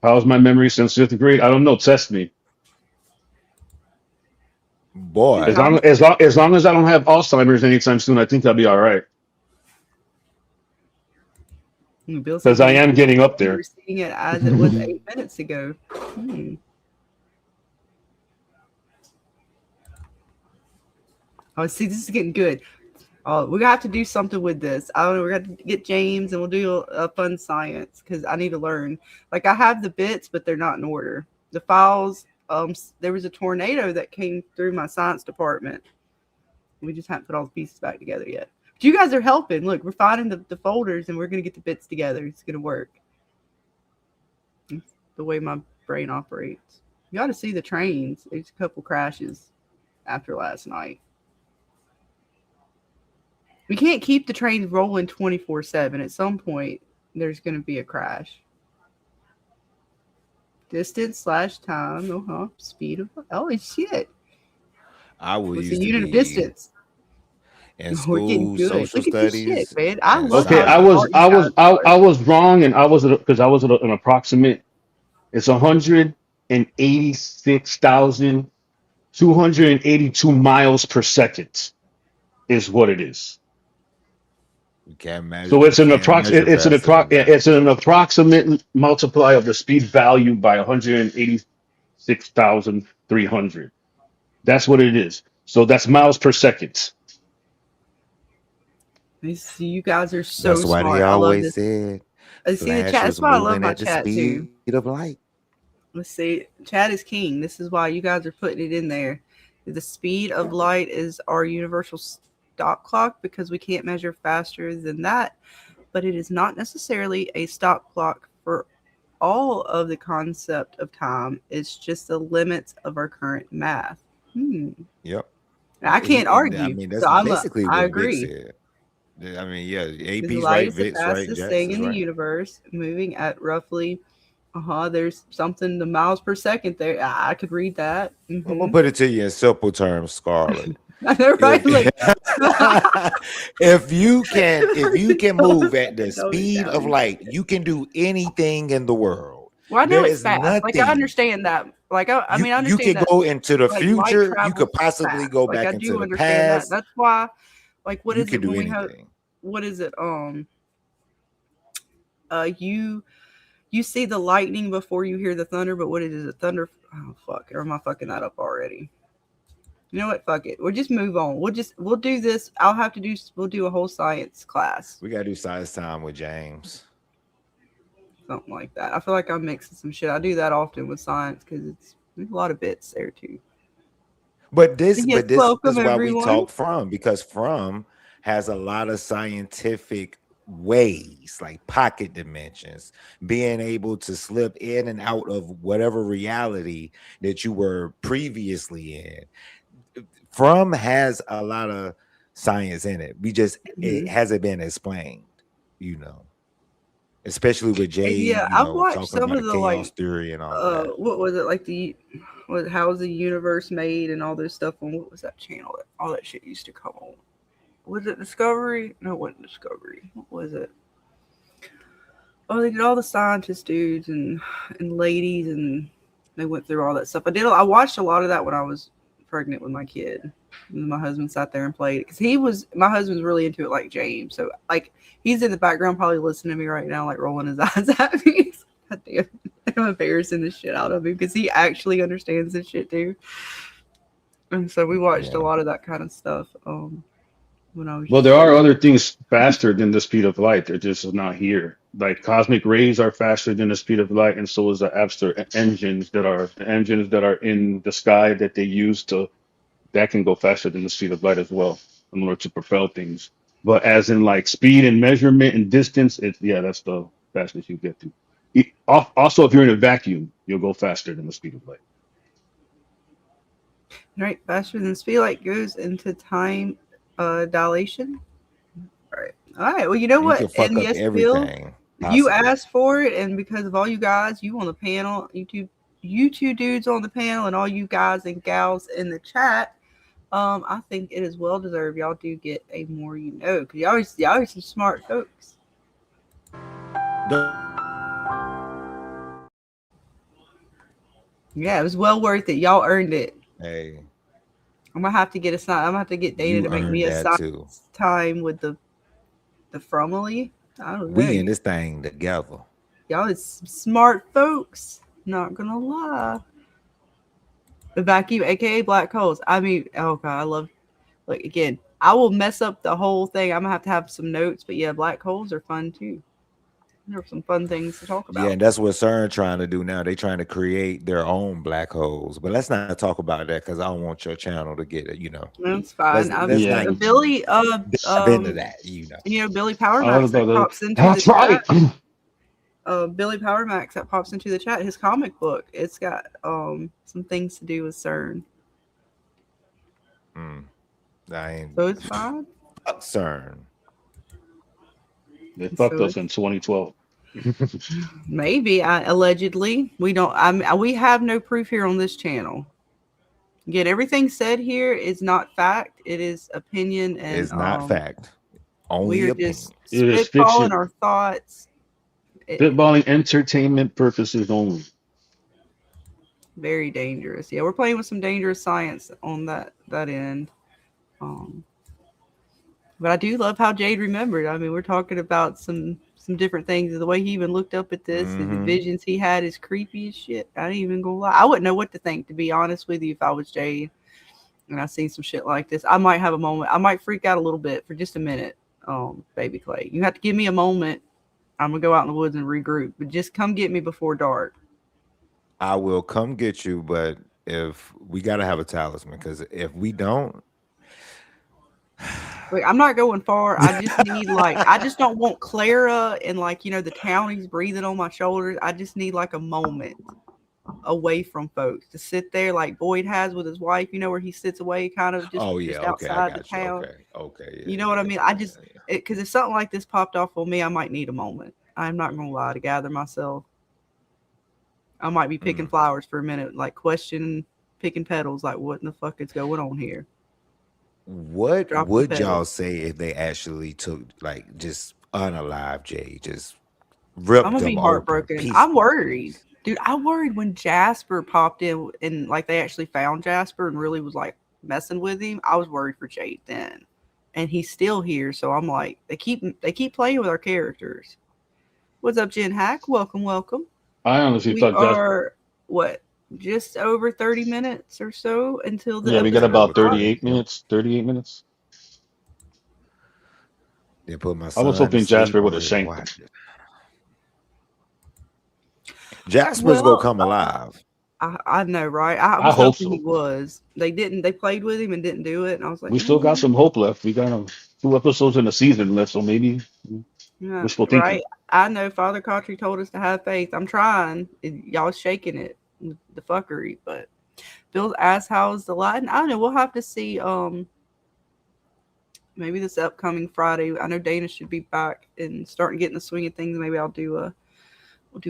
how's my memory since 5th grade? I don't know. Test me. Boy, As long as I don't have Alzheimer's anytime soon, I think I'll be all right. Bill said Because I am getting up you were there. seeing it as it was 8 minutes ago. Oh, see, this is getting good. Oh, we're gonna have to do something with this. I don't know. We're gonna get James, and we'll do a fun science because I need to learn. Like I have the bits, but they're not in order. The files. There was a tornado that came through my science department. We just haven't put all the pieces back together yet. But you guys are helping. Look, we're finding the folders, and we're gonna get the bits together. It's gonna work. It's the way my brain operates. You got to see the trains. There's a couple crashes after last night. We can't keep the trains rolling 24/7. At some point, there's going to be a crash. Distance/time. Speed of. Oh, shit. I will What's use the unit of distance? in We're getting school, good. social Look at this studies. shit, man. I and love Okay, how science. I was wrong, and I was because I was at an approximate. It's 186,282 miles per second is what it is. You can't measure. So it's You an can't measure faster than that. it's an approximate multiply of the speed value by 186,300. That's what it is. So that's miles per second. See, you guys are so That's why smart. they I love always this. said I see the Flash chat. was That's why I love moving my at the chat too. speed of light. Let's see. Chat is king. This is why you guys are putting it in there. The speed of light is our universal stop clock because we can't measure faster than that. But it is not necessarily a stop clock for all of the concept of time. It's just the limits of our current math. Yep. I can't argue. I mean, that's So basically I what Vic agree. said. I mean, yeah, Because AP's light right, is the Vic's right, fastest Jax thing is in the right. universe, moving at roughly. There's something the miles per second there. I could read that. I'm gonna put it to you in simple terms, Scarlett. Right? Like, if you can move at the Tone it speed down. of light, you can do anything in the world. well, I know There it's is fast. Like nothing. I understand that. Like I You understand can that. go into the Like, light future. You travels could possibly fast. go Like back I into do the understand past. that. That's why. Like what You is can it do when we have? anything. What is it? You see the lightning before you hear the thunder, but what is it? Thunder? Oh fuck! Or am I fucking that up already? You know what? Fuck it. We'll just move on. We'll do this. We'll do a whole science class, We gotta do science time with James. something like that. I feel like I'm mixing some shit. I do that often with science because there's a lot of bits there too. But this Yes, is welcome, why everyone. we talk from, because from has a lot of scientific ways, like pocket dimensions, being able to slip in and out of whatever reality that you were previously in. From has a lot of science in it. It hasn't been explained, especially with Jay, Yeah, I've watched talking some about of the the chaos theory and all that. what was it like how was the universe made and all this stuff on what was that channel that all that shit used to come on? Was it Discovery? No, it wasn't Discovery. What was it? Oh, they did all the scientist dudes and ladies and they went through all that stuff. I watched a lot of that when I was pregnant with my kid. And my husband sat there and played it because my husband's really into it like James. So like he's in the background probably listening to me right now, like rolling his eyes at me. God damn, I'm embarrassing the shit out of him because he actually understands this shit too. And so we watched a lot of that kind of stuff. When I was Well, there are other things faster than the speed of light. They're just not here. Like cosmic rays are faster than the speed of light, and so is the Abster engines that are in the sky that they use that can go faster than the speed of light as well in order to propel things. But as in like speed and measurement and distance, that's the fastest you get to. Also, if you're in a vacuum, you'll go faster than the speed of light. right, faster than speed light goes into time dilation. All right. Well, you know what? You can fuck And up yes, Bill, everything. you possible. asked for it, and because of all you guys, you on the panel, you two dudes on the panel, and all you guys and gals in the chat, I think it is well deserved. Y'all do get a more because y'all are some smart folks. Yeah, it was well worth it. Y'all earned it. Hey, I'm gonna have to get a sign. I'm gonna have to get Dana You to make earned me a that sign too. time with the Frumley. I don't know. We in this thing together. Y'all is smart folks. Not gonna lie. The vacuum, aka black holes. I mean, oh god, I love. Like again, I will mess up the whole thing. I'm gonna have some notes, but yeah, black holes are fun too. There are some fun things to talk about. Yeah, and that's what CERN trying to do now. They trying to create their own black holes. But let's not talk about that because I don't want your channel to get it. That's fine. let's Yeah. not Billy, dive into that. Billy I Powermax was that about pops to. into That's the right. chat. Billy Powermax that pops into the chat. His comic book. It's got some things to do with CERN, I ain't so it's fine. fuck CERN. They fucked So us in 2012. Maybe allegedly we don't. We have no proof here on this channel. Again, everything said here is not fact. It is opinion, and It's not fact. Only we are opinion. just It is spitballing fiction. our thoughts. Spitballing entertainment purposes only. Very dangerous. Yeah, we're playing with some dangerous science on that end. But I do love how Jade remembered. I mean, we're talking about some different things. The way he even looked up at this, and the visions he had is creepy as shit. I ain't even gonna lie. I wouldn't know what to think, to be honest with you, if I was Jade and I seen some shit like this. I might have a moment. I might freak out a little bit for just a minute. Baby Clay, you have to give me a moment. I'm gonna go out in the woods and regroup, but just come get me before dark. I will come get you, but if we gotta have a talisman, because if we don't, Like, I'm not going far. I just need I just don't want Clara and the townies breathing on my shoulders. I just need a moment away from folks to sit there like Boyd has with his wife. Where he sits away, kind of just outside the town. Okay. You know what I mean? I just because if something like this popped off on me, I might need a moment. I'm not gonna lie, to gather myself. I might be picking flowers for a minute, questioning, picking petals, what in the fuck is going on here? What Drop the would pedal. y'all say if they actually took just unalive Jay, just ripped I'm gonna them be open, heartbroken. piece- I'm worried, dude. I worried when Jasper popped in and they actually found Jasper and really was messing with him. I was worried for Jade then, and he's still here. So I'm like, they keep playing with our characters. What's up, Jen Hack? Welcome. I honestly We thought that. are just over 30 minutes or so until the Yeah, we got episode about starts. 38 minutes. 38 minutes. They put my I son was to hoping sleep Jasper and would have we shanked watched it. Jasper's Well, gonna come alive. I know, right? I I was hope hoping so. he was. They didn't. They played with him and didn't do it, and I was like, We still got some hope left. We got 2 episodes in the season left, so maybe yeah, wishful thinking. right. I know Father Cautry told us to have faith. I'm trying. Y'all shaking it, the fuckery. But Bill's ass how's the Latin? I don't know. We'll have to see. Maybe this upcoming Friday. I know Dana should be back and starting getting the swing of things. Maybe we'll do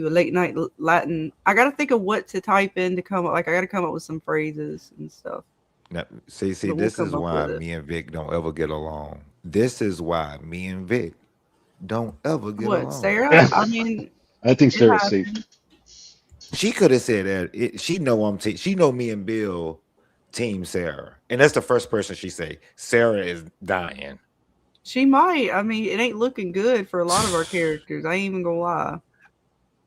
a late night Latin. I got to think of what to type in to come up. I got to come up with some phrases and stuff. Now, see, But we'll this come is up why with it. me and Vic don't ever get along. This is why me and Vic don't ever get What, along. Sarah? I mean, I think it Sarah's safe. happens. She could have said that. She know she know me and Bill team Sarah, and that's the first person she say. Sarah is dying. She might. I mean, it ain't looking good for a lot of our characters. I ain't even gonna lie.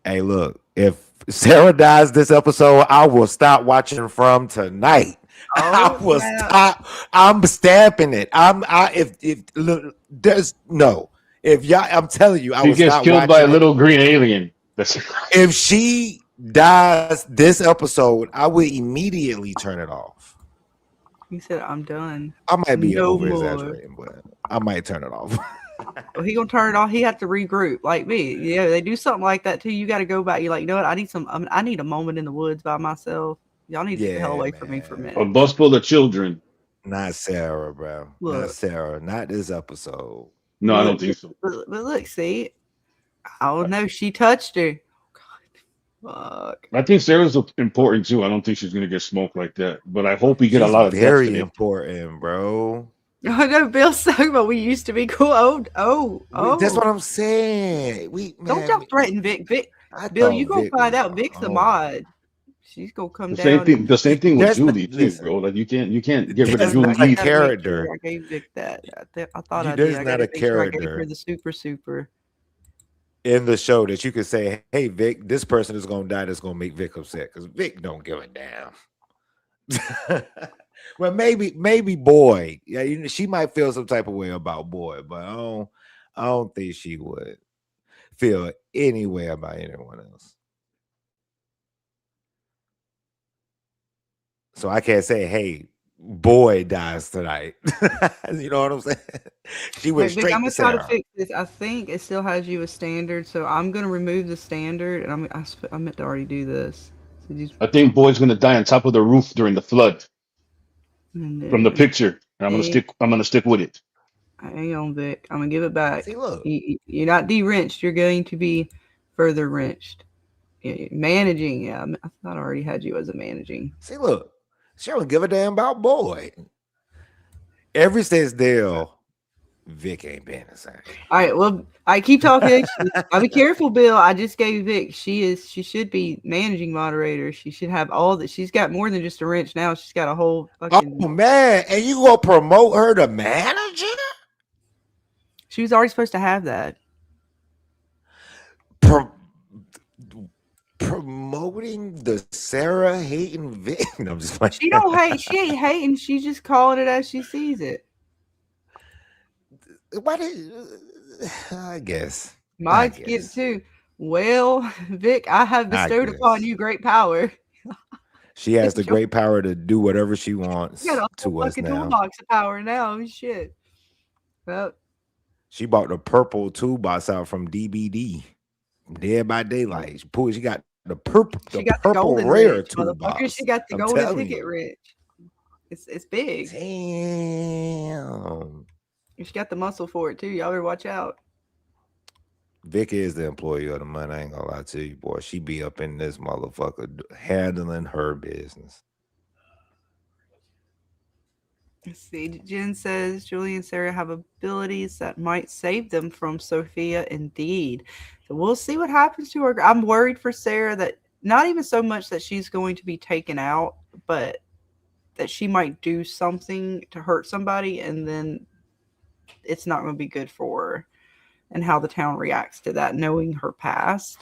Hey, look, if Sarah dies this episode, I will stop watching from tonight. I Oh, will yeah. stop. I'm stamping it. If look, there's no. If y'all, I'm telling you, I She will gets stop killed by a watching it. little green alien. That's If she dies this episode, I will immediately turn it off. He said, "I'm done." I might be No over more. exaggerating, but I might turn it off. Well, he gonna turn it off. He had to regroup, like me. Yeah, they do something like that too. You got to go back. You're like, you know what? I need a moment in the woods by myself. Y'all need to get the hell Yeah, away from me for a man. a minute. bus full of children. Not Sarah, bro. Not Look. Sarah. Not this episode. No, I don't Look, think so. but look, see, I don't know. She touched her. Fuck. I think Sarah's important too. I don't think she's gonna get smoked like that. But I hope we get a She's lot of deaths very today. important, bro. I know Bill's talking about we used to be cool. Oh. That's what I'm saying. Don't y'all threaten Vic. I Bill, thought you gonna Vic find was out my Vic's the homie. mod. She's gonna come The same down thing. and The same thing with That's not, Julie too, listen. bro. Like you can't get rid of That's Julie not a I either. gotta make sure character. I gave Vic that. I thought I There's did. I not a gotta make sure I gave her character the super. in the show that you could say, "Hey, Vic, this person is gonna die. That's gonna make Vic upset," because Vic don't give a damn. Well, maybe Boyd. Yeah, she might feel some type of way about Boyd, but I don't think she would feel any way about anyone else. So I can't say, "Hey, Boyd dies tonight." You know what I'm saying? She went Wait, Vic, I'm straight to gonna try to Sarah. fix this. I think it still has you a standard, so I'm gonna remove the standard, and I meant to already do this. So just I think Boyd's gonna die on top of the roof during the flood from the no. picture, and Hey, I'm gonna stick with it. hang on, Vic. I'm gonna give it back. See, look. You're not de-wrenched. You're going to be further wrenched. Managing. Yeah, I thought I already had you as a managing. See, look. She don't give a damn about Boyd. Ever since Dale, Vic ain't been the same. All right. Well, I keep talking. I'll be careful, Bill. I just gave Vic. She should be managing moderator. She should have all that. She's got more than just a wrench now. She's got a whole fucking. Oh man, and you gonna promote her to manager? She was already supposed to have that. Promoting the Sarah hating Vic? No, I'm just playing. She don't hate. She ain't hating. She's just calling it as she sees it. Why did I guess? Mine get too. Well, Vic, I have bestowed upon guess. you great power. She has the great power to do whatever she wants You got a whole to us fucking now. toolbox of power now. Shit. Well, She bought the purple toolbox out from DBD, Dead by Daylight. She got the purple, she got the purple golden rare wrench, toolbox. motherfucker. She got the I'm golden telling ticket you. wrench. It's big. Damn. She got the muscle for it too. Y'all better watch out. Vic is the employee of the month. I ain't gonna lie to you, boy. She be up in this motherfucker handling her business. Let's see. Jen says Julie and Sarah have abilities that might save them from Sophia. Indeed. So we'll see what happens to her. I'm worried for Sarah that not even so much that she's going to be taken out, but that she might do something to hurt somebody, and then it's not going to be good for her, and how the town reacts to that, knowing her past.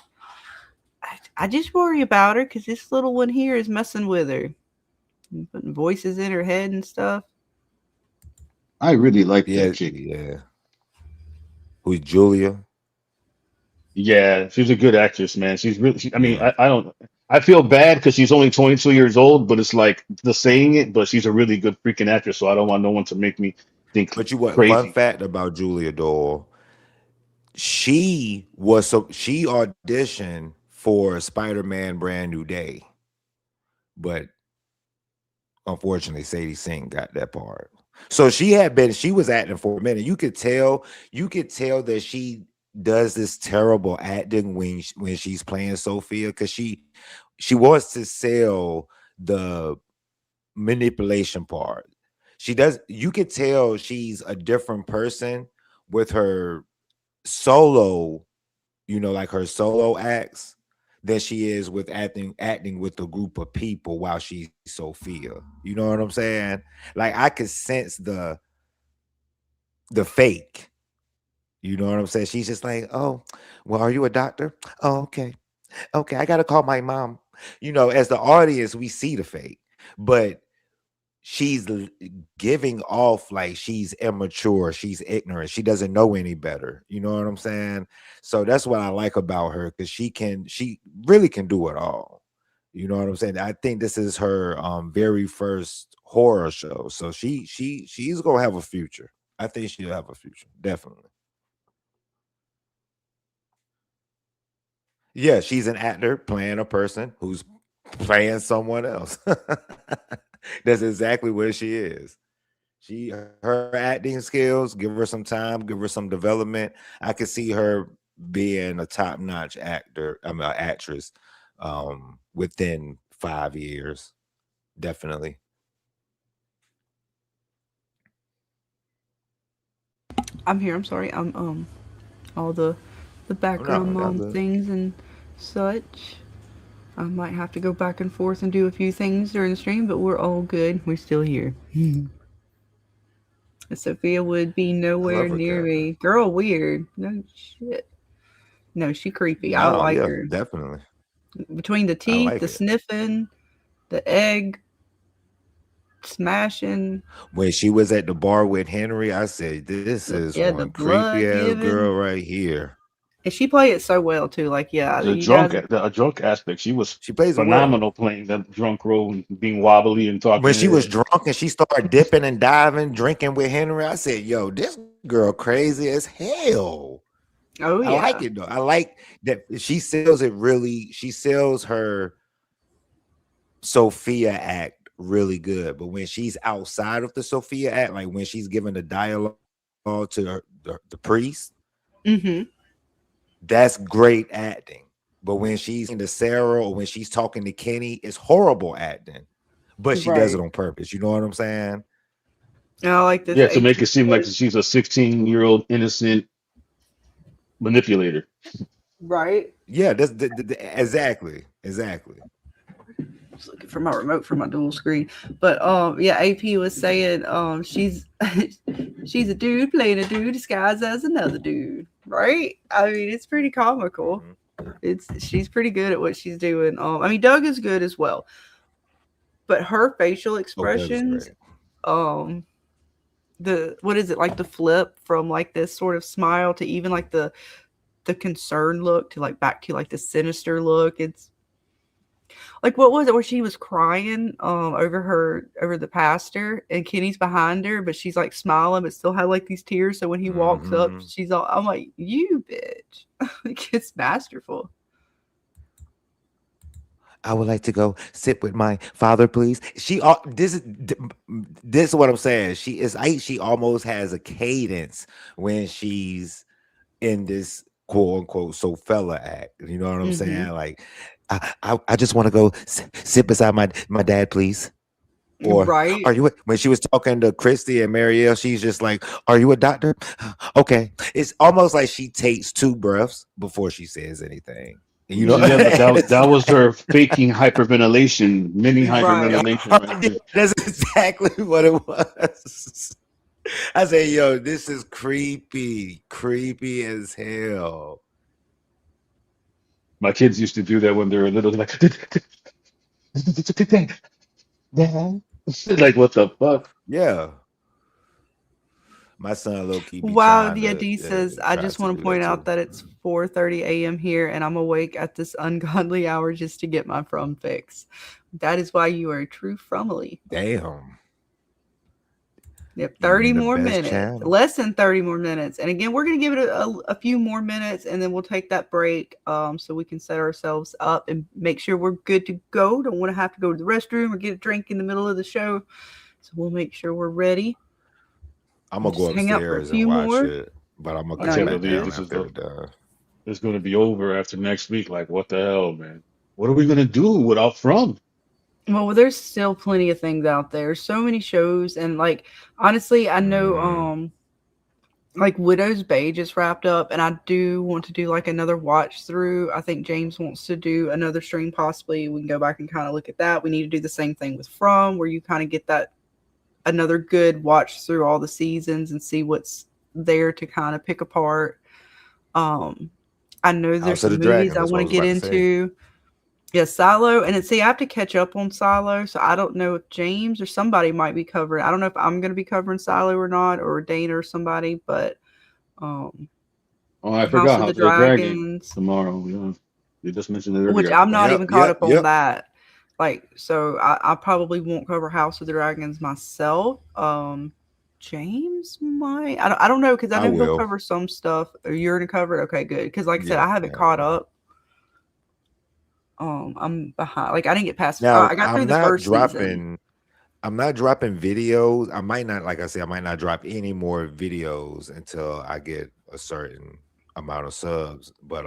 I just worry about her because this little one here is messing with her, and putting voices in her head and stuff. I really like that chick. Yeah. Who's Julia? Yeah, she's a good actress, man. She's really. I mean, Yeah. I don't. I feel bad because she's only 22 years old, but it's like the saying it. But she's a really good freaking actress, so I don't want no one to make me think But you what? crazy. Fun fact about Julia Doyle: she auditioned for Spider-Man: Brand New Day, but unfortunately, Sadie Sink got that part. So she was acting for a minute. You could tell that she does this terrible acting when she's playing Sophia, because she wants to sell the manipulation part. You could tell she's a different person with her solo, like her solo acts, than she is with acting with a group of people while she's Sophia. You know what I'm saying? Like I could sense the fake. You know what I'm saying? She's just like, oh, well, are you a doctor? Oh, okay. Okay, I gotta call my mom. As the audience, we see the fake, but she's giving off like she's immature, she's ignorant, she doesn't know any better. You know what I'm saying? So that's what I like about her, because she really can do it all. You know what I'm saying? I think this is her very first horror show, so she's gonna have a future. I think she'll have a future, definitely. Yeah, she's an actor playing a person who's playing someone else. That's exactly where she is. Her acting skills, give her some time, give her some development. I could see her being a top-notch actress within 5 years. Definitely. I'm here. I'm sorry. I'm all the background mom things and such. I might have to go back and forth and do a few things during the stream, but we're all good. We're still here. Sophia would be I nowhere love her near character. me. Girl, weird. No shit. No, she creepy. I No, like yeah, her. definitely. Between the I teeth, like the it. sniffing, the egg smashing, When she was at the bar with Henry, I said, "This is yeah, the one creepy blood ass giving. girl right here." And she played it so well too. Like, yeah, The you guys. drunk aspect, she was She plays it well. phenomenal playing that drunk role and being wobbly and talking. When she was drunk and she started dipping and diving, drinking with Henry, I said, "Yo, this girl crazy as hell." Oh I yeah. like it though. I like that she sells it really. She sells her Sophia act really good. But when she's outside of the Sophia act, like when she's giving the dialogue to the priest, Mm-hmm. that's great acting. But when she's in the Sarah or when she's talking to Kenny, it's horrible acting. But she does it Right. on purpose. You know what I'm saying? And I like this. Yeah, to make AP it seem like she's a 16-year-old innocent manipulator. right. Yeah, that's exactly. Just looking for my remote for my dual screen. But yeah, AP was saying she's she's a dude playing a dude disguised as another dude. Right? I mean, it's pretty comical. She's pretty good at what she's doing. I mean, Doug is good as well. But her facial Oh, Doug is expressions, great. what is it, like the flip from like this sort of smile to even like the concerned look to like back to like the sinister look. It's like, what was it where she was crying over the pastor and Kenny's behind her, but she's like smiling but still had like these tears, so when he walks up, Mhm. she's all, I'm like, you bitch. Like, it's masterful. I would like to go sit with my father, please. This is what I'm saying. She almost has a cadence when she's in this quote unquote Sophia act. You know what I'm saying? Like, I just want to go sit beside my dad, please. Or Right. are you when she was talking to Christy and Marielle, she's just like, "Are you a doctor?" Okay. It's almost like she takes 2 breaths before she says anything. You know, Yeah, but that was her faking hyperventilation, mini Right. hyperventilation. Right there. that's exactly what it was. I say, yo, this is creepy as hell. My kids used to do that when they were little, like, Dad. Like, what the fuck? Yeah. My son low key be Wow, trying the to D says, I tries just to want do to point that out too. that it's 4:30 a.m. here and I'm awake at this ungodly hour just to get my From fix. That is why you are a true Frumily. Damn. Yep, You 30 in the more best minutes. channel. Less than 30 more minutes. And again, we're going to give it a few more minutes and then we'll take that break so we can set ourselves up and make sure we're good to go. Don't want to have to go to the restroom or get a drink in the middle of the show. So we'll make sure we're ready. I'm gonna Just go hang out for a upstairs few and watch more. it, but I'm gonna I No, come can't you're back believe down good. this is after it's done. it's going to be over after next week. Like, what the hell, man? What are we going to do without From? Well, there's still plenty of things out there. So many shows, and like honestly, I know like Widow's Bay just wrapped up, and I do want to do like another watch through. I think James wants to do another stream, possibly. We can go back and kind of look at that. We need to do the same thing with From, where you kind of get that another good watch through all the seasons and see what's there to kind of pick apart. I know there's House of some the movies Dragon. I That's what I want to was get about to say. into. Yeah, Silo, and see, I have to catch up on Silo, so I don't know if James or somebody might be covering. I don't know if I'm going to be covering Silo or not, or Dana or somebody, but Oh, I House forgot of House the of the Dragon Dragons, tomorrow. Yeah, you just mentioned it which earlier. I'm not even caught up on Yep. that. Like, so I probably won't cover House of the Dragons myself. James might. I don't know, because I I know he'll will. cover some stuff. Or you're going to cover it? Okay, good. Because like I said, Yeah, I haven't yeah. caught up. I'm behind. Like, I didn't get past. Now I got through the first season. I'm not dropping videos. I might not, like I said, I might not drop any more videos until I get a certain amount of subs. But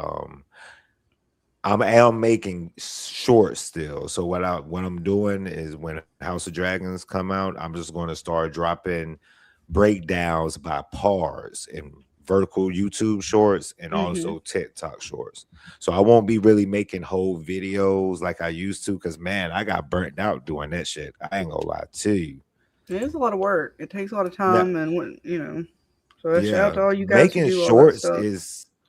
I am making shorts still. So what I'm doing is when House of Dragons come out, I'm just going to start dropping breakdowns by parts and vertical YouTube shorts and also TikTok shorts. So I won't be really making whole videos like I used to, because man, I got burnt out doing that shit. I ain't gonna lie to you. It is a lot of work. It takes a lot of Now, time, and so shout out yeah, to all you guys who making do all that shorts stuff.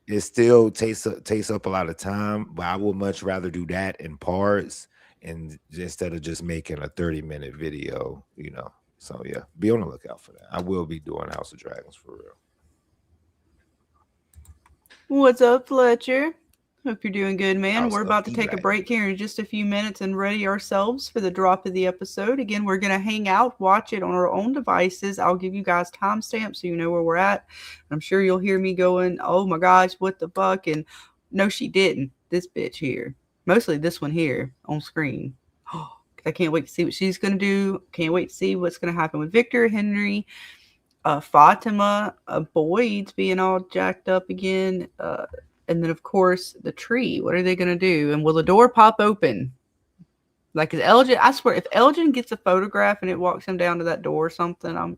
is still takes up a lot of time, but I would much rather do that in parts and instead of just making a 30-minute video, So yeah, be on the lookout for that. I will be doing House of Dragons for real. What's up, Fletcher? Hope you're doing good, man. House We're of about to the take a Dragon. break here in just a few minutes and ready ourselves for the drop of the episode. Again, we're going to hang out, watch it on our own devices. I'll give you guys timestamps so you know where we're at. I'm sure you'll hear me going, oh my gosh, what the fuck? And no, she didn't. This bitch here. Mostly this one here on screen. I can't wait to see what she's going to do. Can't wait to see what's going to happen with Victor, Henry, Fatima, Boyd's being all jacked up again. And then, of course, the tree. What are they going to do? And will the door pop open? Like, is Elgin? I swear, if Elgin gets a photograph and it walks him down to that door or something,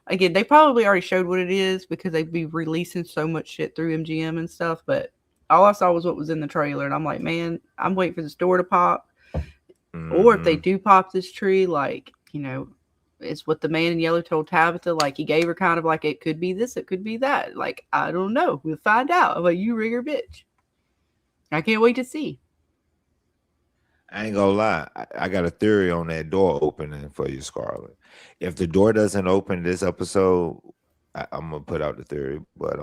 again, they probably already showed what it is because they'd be releasing so much shit through MGM and stuff. But all I saw was what was in the trailer. And I'm like, man, I'm waiting for this door to pop. Or if they do pop this tree, like, it's what the man in yellow told Tabitha. Like, he gave her kind of like, it could be this, it could be that. Like, I don't know. We'll find out. I'm like, you rigger bitch. I can't wait to see. I ain't gonna lie. I got a theory on that door opening for you, Scarlett. If the door doesn't open this episode, I'm gonna put out the theory. But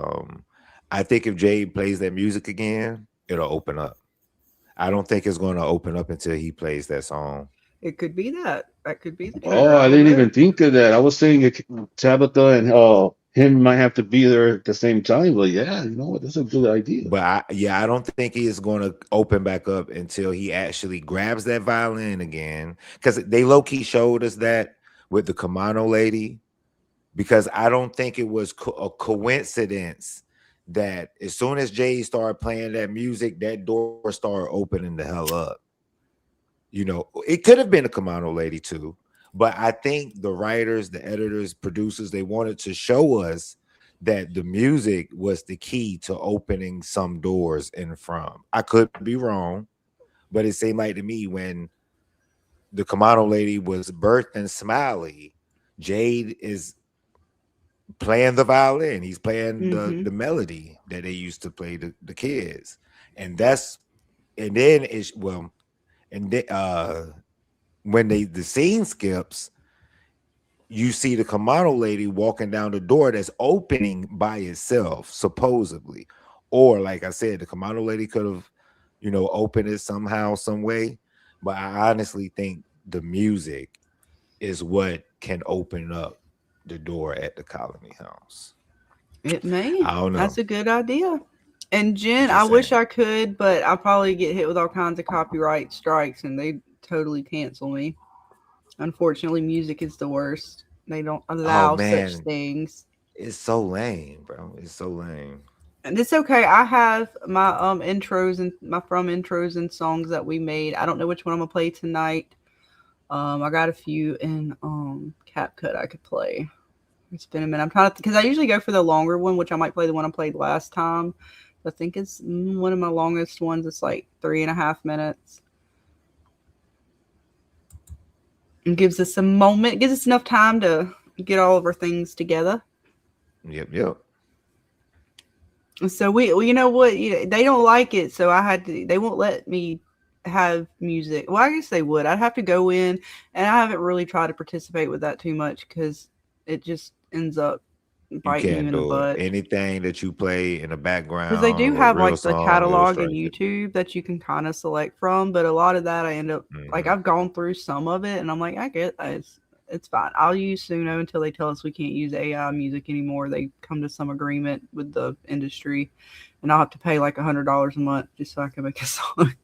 I think if Jade plays that music again, it'll open up. I don't think it's going to open up until he plays that song. It could be that. That could be the case. Oh, I didn't even think of that. I was saying Tabitha and him might have to be there at the same time. But yeah, you know what? That's a good idea. But I don't think he is going to open back up until he actually grabs that violin again. Because they low-key showed us that with the Kamano lady. Because I don't think it was a coincidence that as soon as Jay started playing that music, that door started opening the hell up. It could have been a Kamano lady too, but I think the writers, the editors, producers, they wanted to show us that the music was the key to opening some doors in from. I could be wrong, but it seemed like to me when the Kamano lady was birthing Smiley, Jade is playing the violin. He's playing the melody that they used to play the kids. And then when the scene skips, you see the Kamano lady walking down the door that's opening by itself, supposedly. Or like I said, the Kamano lady could have, opened it somehow, some way. But I honestly think the music is what can open up the door at the Colony House. It may. I don't know. That's a good idea. And Jen, I wish I could, but I'll probably get hit with all kinds of copyright strikes and they totally cancel me. Unfortunately, music is the worst. They don't allow such things. It's so lame, bro. It's so lame. And it's okay. I have my intros and my intros and songs that we made. I don't know which one I'm gonna play tonight. I got a few in CapCut I could play. It's been a minute. I'm trying to, because I usually go for the longer one, which I might play the one I played last time. I think it's one of my longest ones. It's like 3.5 minutes. It gives us a moment. It gives us enough time to get all of our things together. Yep. So we you know what? They don't like it, so they won't let me have music. Well, I guess they would. I'd have to go in, and I haven't really tried to participate with that too much because it just ends up biting you in the butt. Anything that you play in the background, because they do have like the catalog in YouTube YouTube that you can kind of select from, but a lot of that I end up like I've gone through some of it, and I'm like, I get it's fine. I'll use Suno until they tell us we can't use AI music anymore. They come to some agreement with the industry, and I'll have to pay like $100 a month just so I can make a song.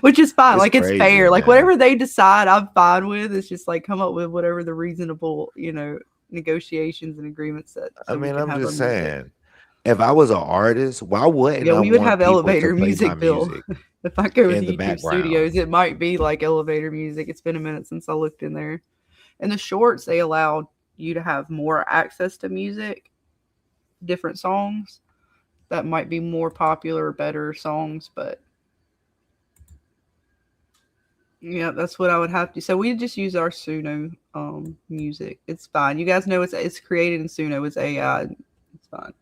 Which is fine. Like it's fair. Like whatever they decide, I'm fine with. It's just like come up with whatever the reasonable, negotiations and agreements that. I mean, I'm just saying, if I was an artist, why wouldn't we would have elevator music bill. If I go to YouTube Studios, it might be like elevator music. It's been a minute since I looked in there. In the shorts, they allowed you to have more access to music different songs that might be more popular or better songs, but yeah, that's what I would have to. So we just use our Suno music. It's fine. You guys know it's created in Suno. It's AI. It's fine.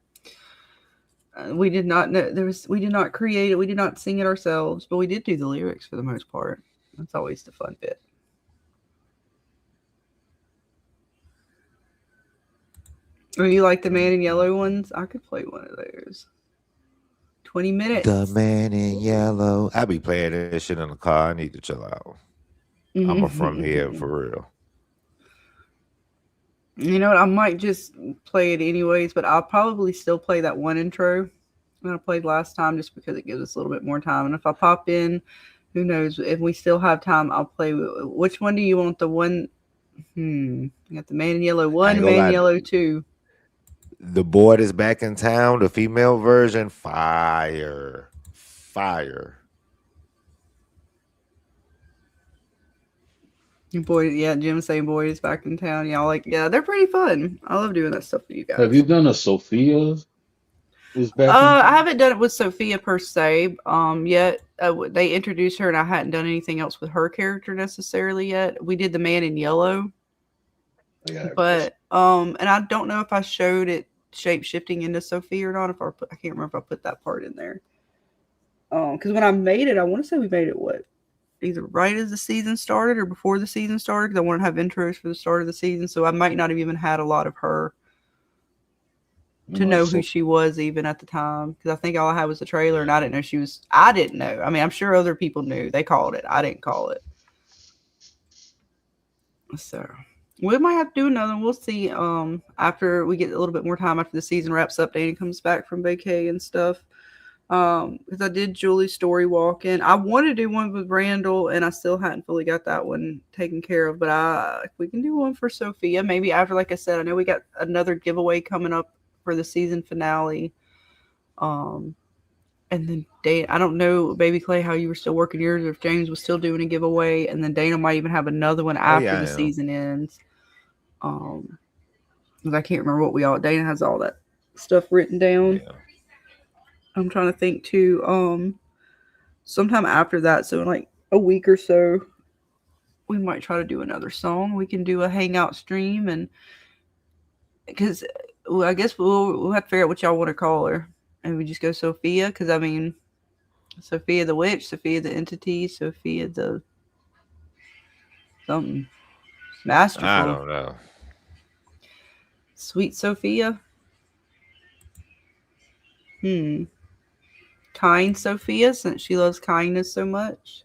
We did not know we did not create it. We did not sing it ourselves, but we did do the lyrics for the most part. That's always the fun bit. Or you like the Man in Yellow ones? I could play one of those. 20 minutes. The Man in Yellow. I be playing this shit in the car. I need to chill out. I'm a from here for real. You know what? I might just play it anyways, but I'll probably still play that one intro that I played last time just because it gives us a little bit more time. And if I pop in, who knows? If we still have time, I'll play. Which one do you want? The one? You got the Man in Yellow 1, Man in Yellow 2. The Boy That's Back in Town, the female version, fire. Boy, yeah, Jim's saying Boy is back in town. Yeah, they're pretty fun. I love doing that stuff with you guys. Have you done a Sophia? Is back? I haven't done it with Sophia per se. Yet they introduced her, and I hadn't done anything else with her character necessarily yet. We did the Man in Yellow, but and I don't know if I showed it shape shifting into Sophia or not. I can't remember if I put that part in there. Because when I made it, I want to say we made it either right as the season started or before the season started, because I wanted to have intros for the start of the season, so I might not have even had a lot of her to know who she was even at the time, because I think all I had was the trailer, and I didn't know she was. I didn't know. I mean, I'm sure other people knew. They called it. I didn't call it. So we might have to do another one. We'll see. After we get a little bit more time after the season wraps up, Danny comes back from vacay and stuff. Because I did Julie's story walking. I wanted to do one with Randall, and I still hadn't fully got that one taken care of. But we can do one for Sophia. Maybe after, like I said, I know we got another giveaway coming up for the season finale. And then Dana, I don't know, Baby Clay, how you were still working yours, or if James was still doing a giveaway. And then Dana might even have another one after the season ends. Because I can't remember what Dana has all that stuff written down. Yeah. I'm trying to think too. Sometime after that, so in like a week or so, we might try to do another song. We can do a hangout stream, and because I guess we'll have to figure out what y'all want to call her, and we just go Sophia. Because I mean, Sophia the Witch, Sophia the Entity, Sophia the something masterful. I don't know. Sweet Sophia. Kind Sophia, since she loves kindness so much.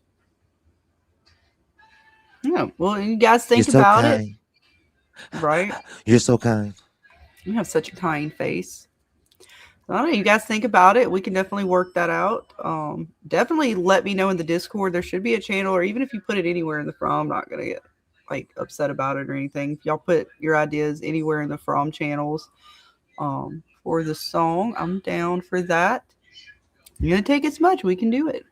Yeah, well, you guys think about it. Right? You're so kind. You have such a kind face. I don't know. You guys think about it. We can definitely work that out. Definitely let me know in the Discord. There should be a channel, or even if you put it anywhere in the From, I'm not going to get like upset about it or anything. If y'all put your ideas anywhere in the From channels for the song, I'm down for that. You're going to take as much. We can do it.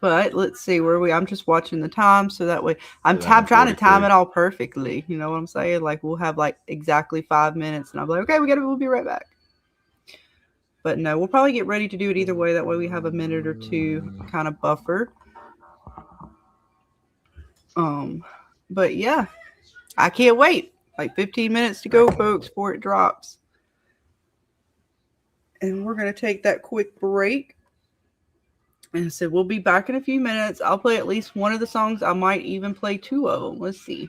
But let's see where I'm just watching the time, so that way I'm trying to time it all perfectly. You know what I'm saying? Like we'll have like exactly 5 minutes, and I'm like, okay, we'll be right back. But no, we'll probably get ready to do it either way. That way we have a minute or two kind of buffer. But yeah, I can't wait. Like 15 minutes to go, folks, before it drops. And we're going to take that quick break. And I said, we'll be back in a few minutes. I'll play at least one of the songs. I might even play 2 of them. Let's see.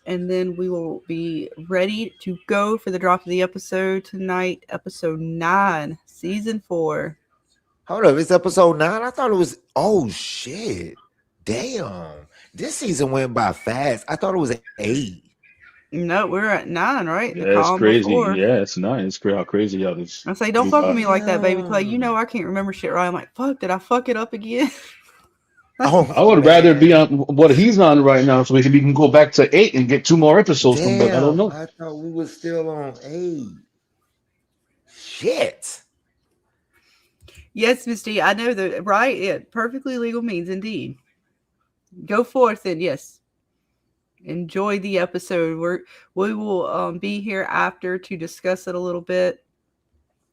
And then we will be ready to go for the drop of the episode tonight. Episode 9, season 4. Hold up, it's episode 9? I thought it was, oh shit. Damn. This season went by fast. I thought it was 8. No, we're at 9, right? Yeah, it's crazy. Yeah, it's 9. It's how crazy y'all is. I say, don't fuck with me like that, Baby Clay. You know I can't remember shit right. I'm like, fuck, did I fuck it up again? I would rather be on what he's on right now, so we can go back to 8 and get 2 more episodes. Damn, But I don't know. I thought we were still on 8. Shit. Yes, Miss D, I know that, right? Yeah, perfectly legal means, indeed. Go forth and yes. enjoy the episode. We will be here after to discuss it a little bit.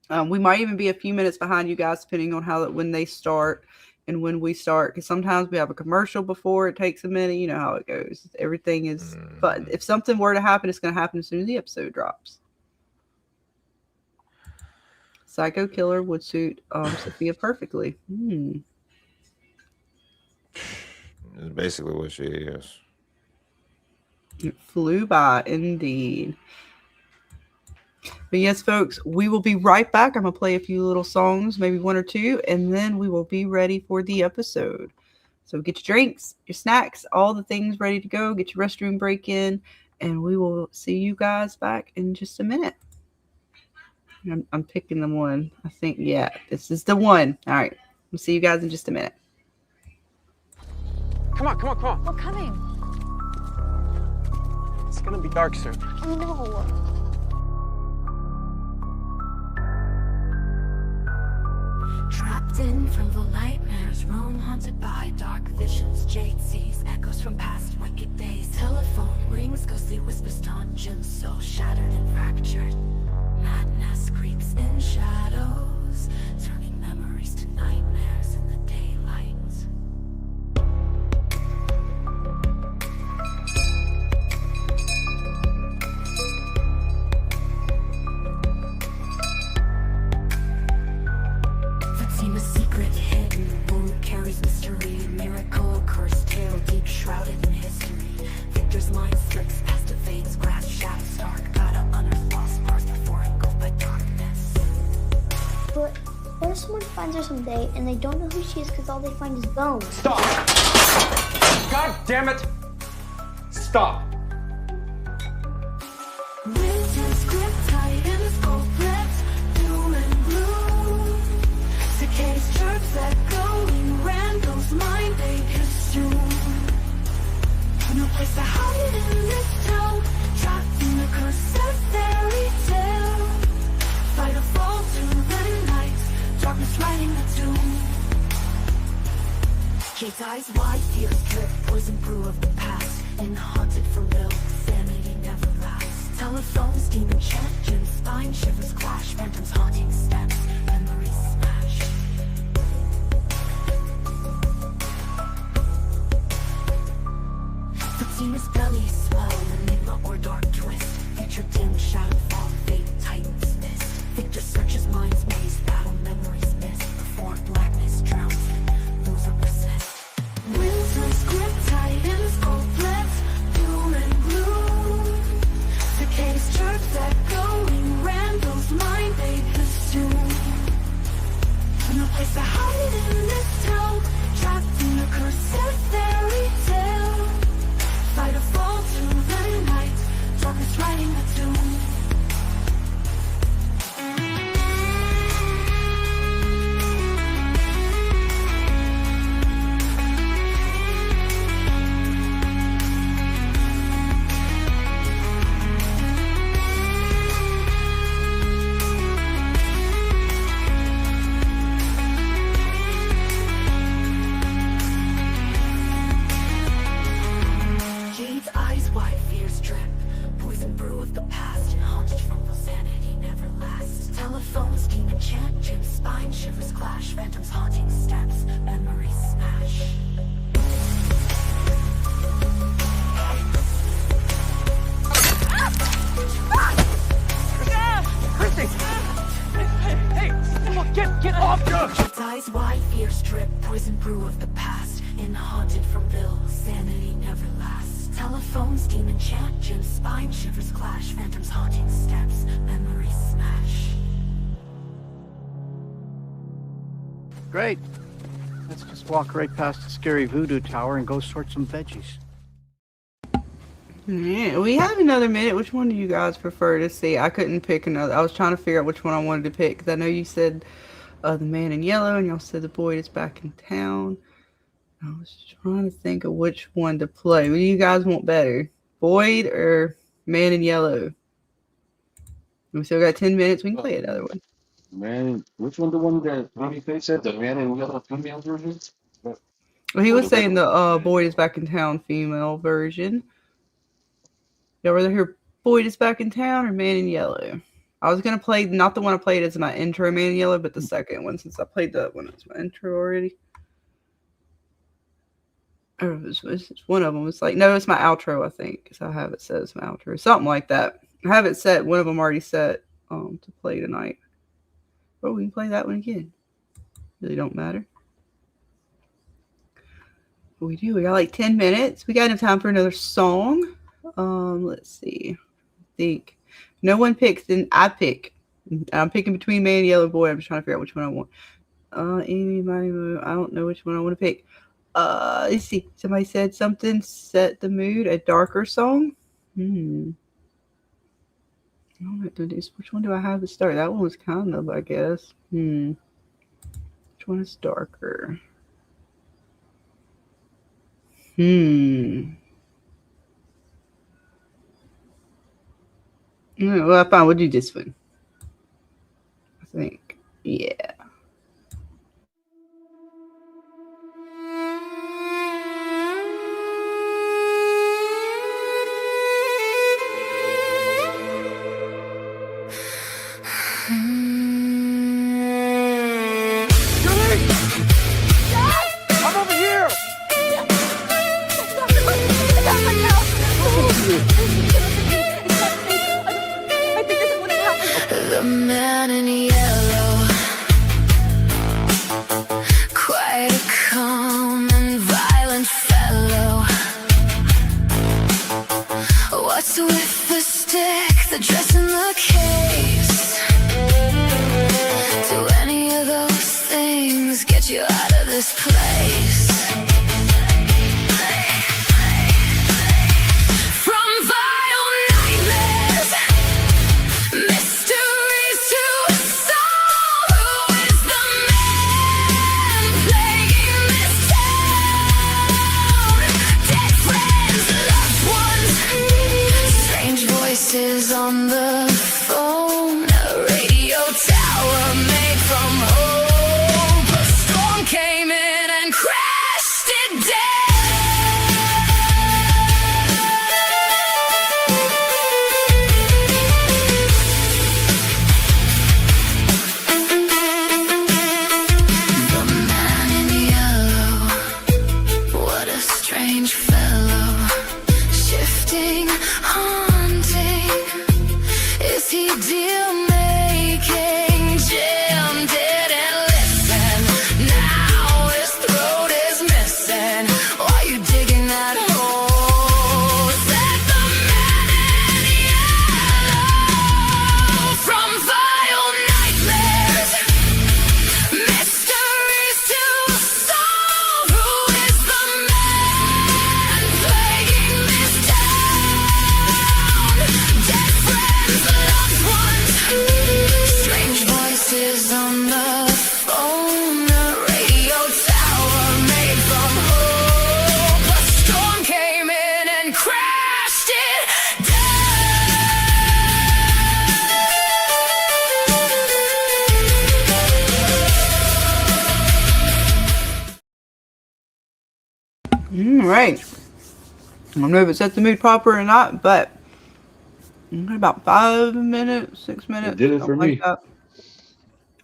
We might even be a few minutes behind you guys, depending on when they start and when we start. Because sometimes we have a commercial before it takes a minute. You know how it goes. Everything is. But if something were to happen, it's going to happen as soon as the episode drops. Psycho killer would suit Sophia perfectly. It's basically what she is. It flew by, indeed. But yes, folks, we will be right back. I'm going to play a few little songs, maybe one or two, and then we will be ready for the episode. So get your drinks, your snacks, all the things ready to go. Get your restroom break in, and we will see you guys back in just a minute. I'm picking the one. I think, yeah, this is the one. All right. We'll see you guys in just a minute. Come on, come on, come on. We're coming. It's gonna be dark soon. Oh no. Trapped in from the nightmares, room haunted by dark visions. Jade sees echoes from past wicked days. Telephone rings, ghostly whispers, dungeons so shattered and fractured. Madness creeps in shadows, turning memories to nightmares in the daylight. Fatima, secret hidden, wound carries mystery. Miracle, cursed tale, deep shrouded in history. Victor's mind slips past the veins, grasp shadows dark. Gotta unearth lost parts before engulfed by darkness. But what if someone finds her someday and they don't know who she is because all they find is bones? Stop! God damn it! Stop! Winter's grip, titans, goblets, doom and gloom. Decay's chirps echoing, Randall's mind they consume. No place to hide in this town, trapped in the curse of fairy tale. Fight or fall through the night, darkness writing the doom. Jade's eyes wide, tears drip, poison brew of the past. And haunted for real, sanity never lasts. Telephones, demon chant, Jim's spine shivers clash. Phantoms haunting steps, memories smash. Fatina's belly swell, enigma or dark twist. Future dim, shadow fall, fate tightens mist. Victor searches mind's maze, battle memories miss. Before blackness drowns, loser persist. Winter's grip, titans, goblets, doom and gloom. Decay's chirps echoing, Randall's mind they consume. No place to hide in this town, trapped in the curse of fairy tale. Fight or fall through the night, darkness writing the doom. Jade's eyes wide, fears drip. Poison brew of the past, haunted from the sanity never lasts. Telephones, demon chant, Jim's spine shivers clash. Phantoms haunting steps, memories smash. Christy! Hey, come on, get off her! Jade's eyes wide, fears drip. Poison brew of the past, in haunted from Bill, sanity never lasts. Telephones, demon chant, Jim's spine shivers clash. Phantoms haunting steps, memories smash. Great. Let's just walk right past the scary voodoo tower and go sort some veggies. Yeah, we have another minute. Which one do you guys prefer to see? I couldn't pick another. I was trying to figure out which one I wanted to pick because I know you said The Man in Yellow and y'all said The Boyd is Back in Town. I was trying to think of which one to play. What do you guys want better? Boyd or Man in Yellow? We still got 10 minutes. We can play another one. Man, which one? The one that Babyface said, the Man in Yellow female version? Well, he was saying the Boyd is Back in Town female version. Y'all rather hear Boyd is Back in Town or Man in Yellow? I was gonna play not the one I played as my intro, Man in Yellow, but the second one since I played that one as my intro already. Or it's one of them. It's like no, it's my outro. I think so. I have it set as my outro, something like that. I have it set. One of them already set to play tonight. But we can play that one again. Really don't matter. What we do? We got like 10 minutes. We got enough time for another song. Let's see. I think no one picks, then I pick. I'm picking between Man and Yellow Boy. I'm just trying to figure out which one I want. Anybody? I don't know which one I want to pick. Let's see. Somebody said something. Set the mood. A darker song. I don't know what to do. Which one do I have to start? That one was kind of, I guess. Which one is darker? Well, fine. We'll do this one. I think. Yeah. I'm over here! The man in yellow, quite a calm and violent fellow. What's with the stick, the dress and the case? Do any of those things get you out of this place? On the phone, a radio tower made from hope. A storm came in and crashed it down. The man in yellow, what a strange fellow, shifting, haunting. Is he deal making? Jim didn't listen. Now his throat is missing. Why you digging that hole? Said the man in yellow. From vile nightmares, mysteries to solve. Who is the man plaguing this town? Dead friends, loved ones, strange voices on the phone. A radio tower made from hope. A storm came in and crashed it All right. I don't know if it sets the mood proper or not, but about 5 minutes, 6 minutes, did it for something like me. that,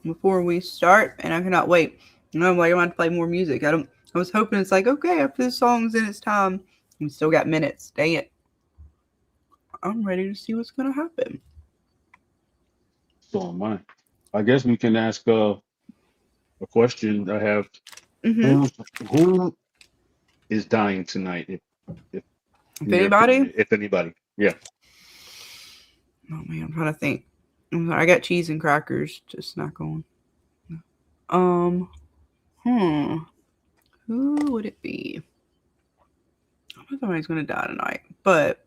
before we start, and I cannot wait. And I'm like, I'm going to play more music. I was hoping it's like, okay, after this song's in its time, we still got minutes. Dang it. I'm ready to see what's going to happen. So am I. I guess we can ask a question I have. Who is dying tonight? If anybody? If anybody. Yeah. Oh man, I'm trying to think. I got cheese and crackers to snack on. Who would it be? I don't know if somebody's gonna die tonight, but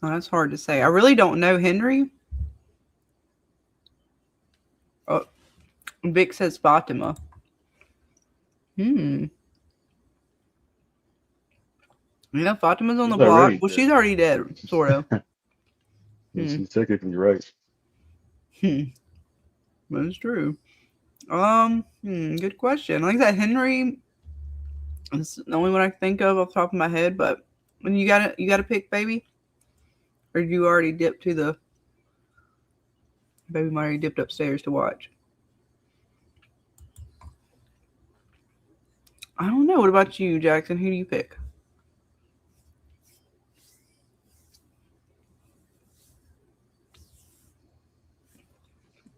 that's hard to say. I really don't know Henry. Oh, Vic says Fatima. Yeah, Fatima's on the She's block. already Well, dead. she's already dead, sort of. She's technically right. That's true. Good question. Like that, Henry is the only one I can think of off the top of my head, but And you gotta pick, baby? Or you already dipped to the baby might already dipped upstairs to watch? I don't know. What about you, Jackson? Who do you pick?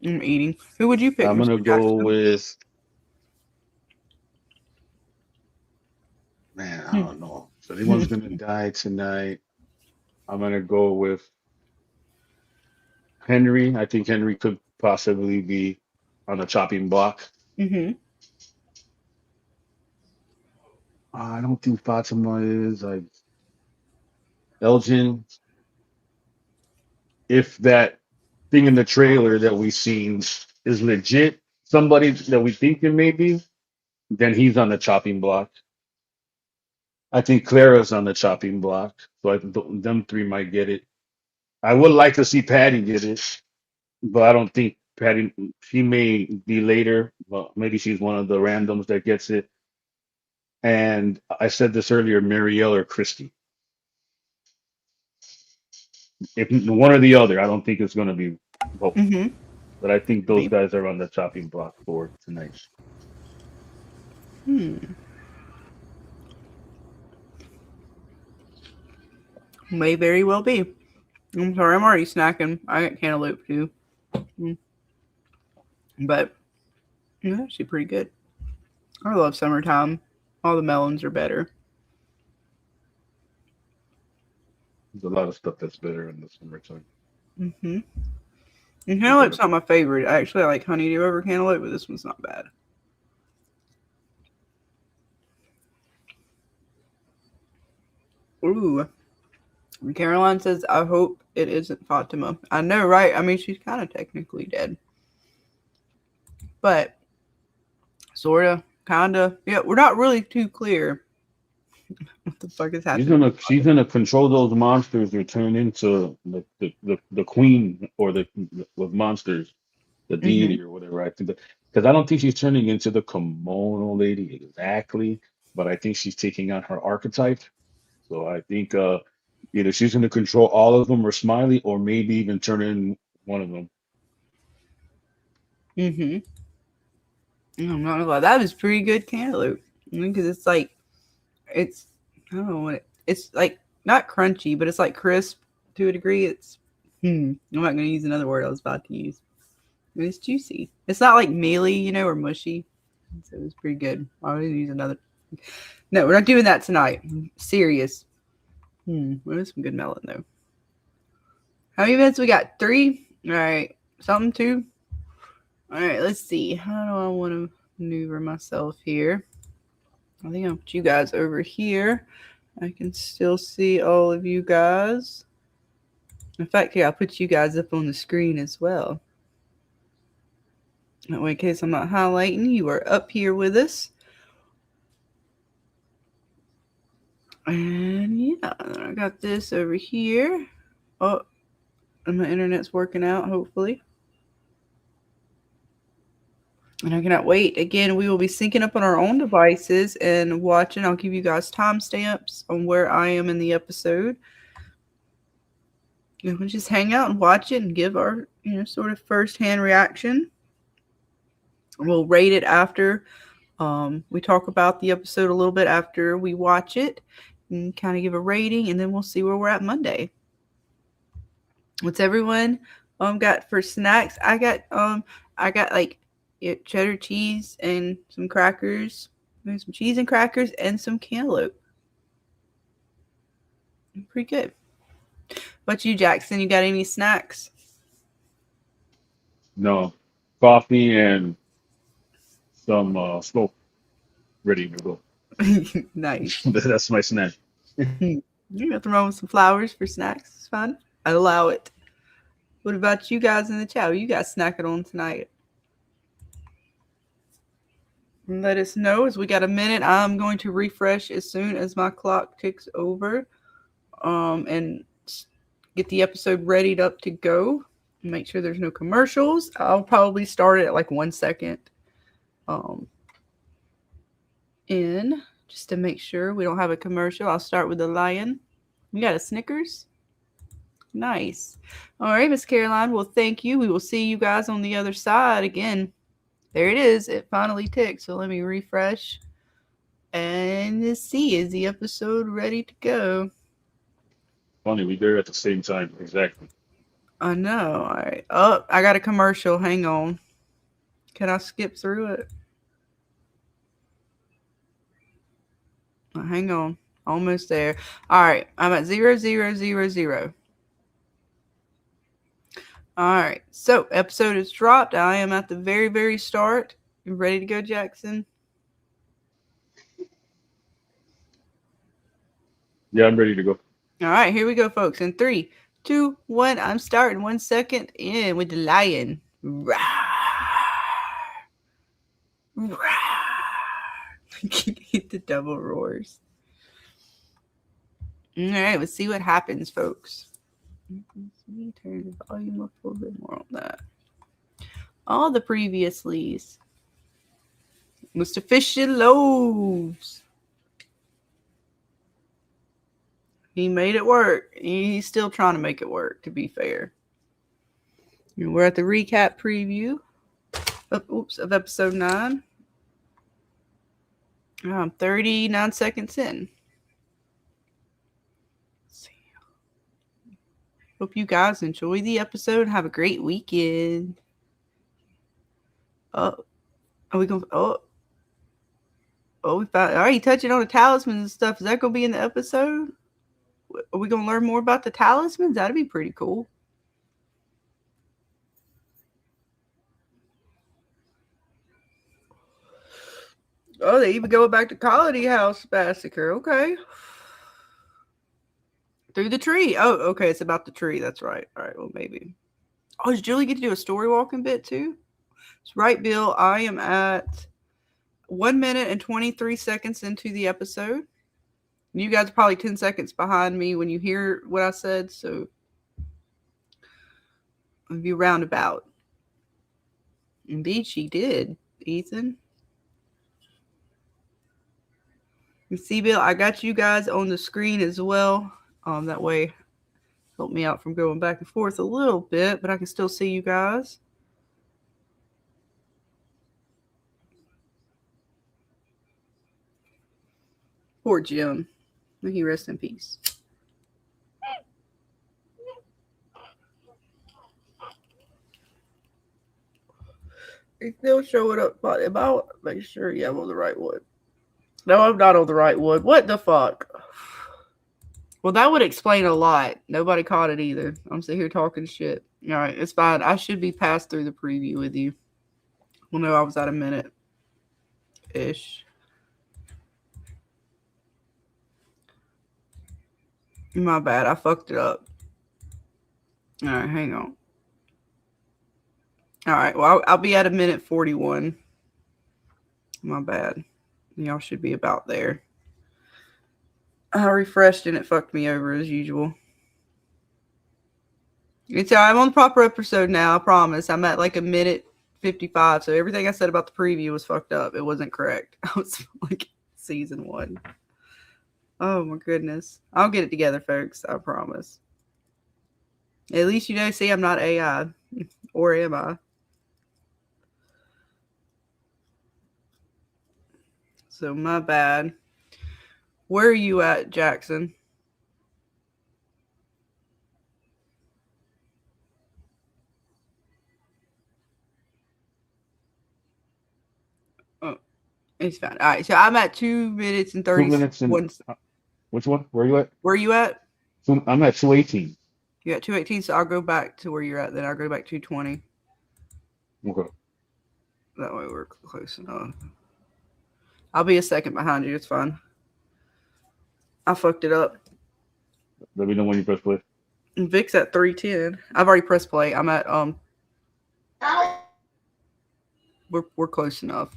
I'm eating. Who would you pick, I'm gonna Mr. go Jackson? with, man, I don't know. So anyone's gonna die tonight. I'm gonna go with Henry. I think Henry could possibly be on the chopping block. Mm-hmm. I don't think Fatima is. Like Elgin, if that thing in the trailer that we seen is legit, somebody that we think it may be, then he's on the chopping block. I think Clara's on the chopping block, so them three might get it. I would like to see Patty get it, but I don't think Patty. She may be later. Well, maybe she's one of the randoms that gets it. And I said this earlier, Marielle or Christy. If one or the other, I don't think it's going to be both. Mm-hmm. But I think those guys are on the chopping block for tonight. May very well be. I'm sorry, I'm already snacking. I got cantaloupe too. But yeah, actually pretty good. I love summertime. All the melons are better. There's a lot of stuff that's better in the summertime. Mm-hmm. And cantaloupe's not my favorite. Actually, I like honeydew over cantaloupe, but this one's not bad. Ooh. Caroline says, I hope it isn't Fatima. I know, right? I mean, she's kind of technically dead. But, sort of, kind of. Yeah, we're not really too clear what the fuck is happening. She's gonna control those monsters or turn into the queen or the monsters, the deity or whatever. I think because I don't think she's turning into the kimono lady exactly, but I think she's taking on her archetype. So I think either she's gonna control all of them or Smiley, or maybe even turn in one of them. I'm not gonna lie, that was pretty good cantaloupe. Because it's like, I don't know what it's like, not crunchy, but it's like crisp to a degree. It's, I'm not gonna use another word I was about to use. It's juicy. It's not like mealy, or mushy. So it was pretty good. I would use another. No, we're not doing that tonight. I'm serious. There's some good melon though. How many minutes we got? 3? All right. Something 2. All right, let's see. How do I want to maneuver myself here? I think I'll put you guys over here. I can still see all of you guys. In fact, here, I'll put you guys up on the screen as well. That way, in case I'm not highlighting, you are up here with us. And yeah, I got this over here. Oh, and my internet's working out, hopefully. And I cannot wait. Again, we will be syncing up on our own devices and watching. I'll give you guys timestamps on where I am in the episode. And we'll just hang out and watch it and give our, sort of first-hand reaction. We'll rate it after we talk about the episode a little bit after we watch it and kind of give a rating, and then we'll see where we're at Monday. What's everyone got for snacks? I got like cheddar cheese and some crackers. There's some cheese and crackers and some cantaloupe. Pretty good. What you, Jackson? You got any snacks? No, coffee and some smoke ready to go. Nice. That's my snack. Nothing wrong with some flowers for snacks. It's fun. I allow it. What about you guys in the chat? What you guys snacking on tonight? Let us know as we got a minute. I'm going to refresh as soon as my clock ticks over, and get the episode readied up to go. Make sure there's no commercials. I'll probably start it at like 1 second. In just to make sure we don't have a commercial. I'll start with the lion. You got a Snickers? Nice. All right, Miss Caroline. Well, thank you. We will see you guys on the other side again. There it is. It finally ticked. So let me refresh and see. Is the episode ready to go? Funny, we there at the same time. Exactly. I know. All right. Oh, I got a commercial. Hang on. Can I skip through it? Oh, hang on. Almost there. All right. I'm at 0000. All right. So, episode is dropped. I am at the very, very start. You ready to go, Jackson? Yeah, I'm ready to go. All right. Here we go, folks. In 3, 2, 1. I'm starting 1 second in with the lion. Rawr. Rawr. Hit the double roars. All right. Let's see what happens, folks. Turn the volume up a little bit more on that. All the previouslys. Mr. Fish and Loaves. He made it work. He's still trying to make it work, to be fair. We're at the recap preview of episode 9. I'm 39 seconds in. Hope you guys enjoy the episode and have a great weekend. Oh, are we going? Oh, we found. Are you touching on the talismans and stuff? Is that going to be in the episode? Are we going to learn more about the talismans? That'd be pretty cool. Oh, they even go back to Colony House Massacre. Okay. Through the tree. Oh, okay. It's about the tree. That's right. All right. Well, maybe. Oh, does Julie get to do a story walking bit too? That's right, Bill. I am at 1 minute and 23 seconds into the episode. You guys are probably 10 seconds behind me when you hear what I said, so I'll be roundabout. Indeed, she did, Ethan. You see, Bill, I got you guys on the screen as well. That way, help me out from going back and forth a little bit, but I can still see you guys. Poor Jim. May he rest in peace. He's still showing up, but about make sure I'm on the right one. No, I'm not on the right one. What the fuck? Well, that would explain a lot. Nobody caught it either. I'm sitting here talking shit. All right, it's fine. I should be passed through the preview with you. Well, no, I was at a minute-ish. My bad. I fucked it up. All right, hang on. All right, well, I'll be at a minute 41. My bad. Y'all should be about there. I refreshed and it fucked me over as usual. It's I'm on the proper episode now, I promise. I'm at like a minute 55, so everything I said about the preview was fucked up. It wasn't correct. I was like season 1. Oh my goodness. I'll get it together, folks. I promise. At least you know, see, I'm not AI. Or am I? So my bad. Where are you at, Jackson? Oh, it's fine. All right, so I'm at 2 minutes and 30 2 minutes and which one? Where are you at? Where are you at? I'm at 2:18. You're at 2:18, so I'll go back to where you're at. Then I'll go back to 2:20. Okay. That way we're close enough. I'll be a second behind you. It's fine. I fucked it up. Let me know when you press play. And Vic's at 3:10. I've already pressed play. I'm at We're close enough.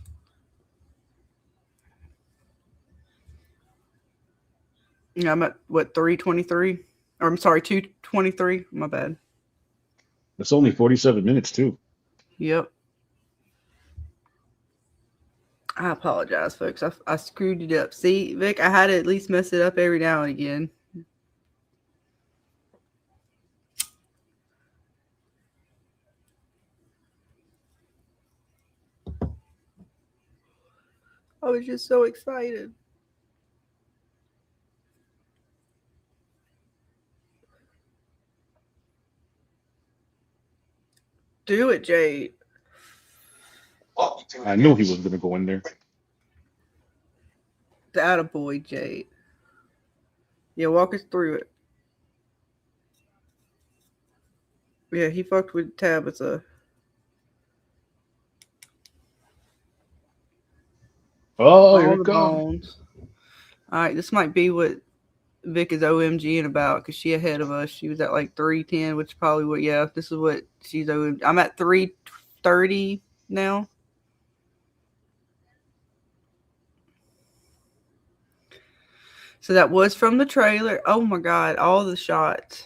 Yeah, I'm at what 3:23? Or I'm sorry, 2:23. My bad. It's only 47 minutes too. Yep. I apologize, folks. I screwed it up. See, Vic, I had to at least mess it up every now and again. I was just so excited. Do it, Jade. I knew he was gonna go in there. Attaboy, Jade. Yeah, walk us through it. Yeah, he fucked with Tabitha. Oh, here All it the comes. bones. All right, this might be what Vic is OMGing about because she ahead of us. She was at like 310, which is probably what. Yeah, this is what she's OMG. I'm at 330 now. So that was from the trailer. Oh my god, all the shots.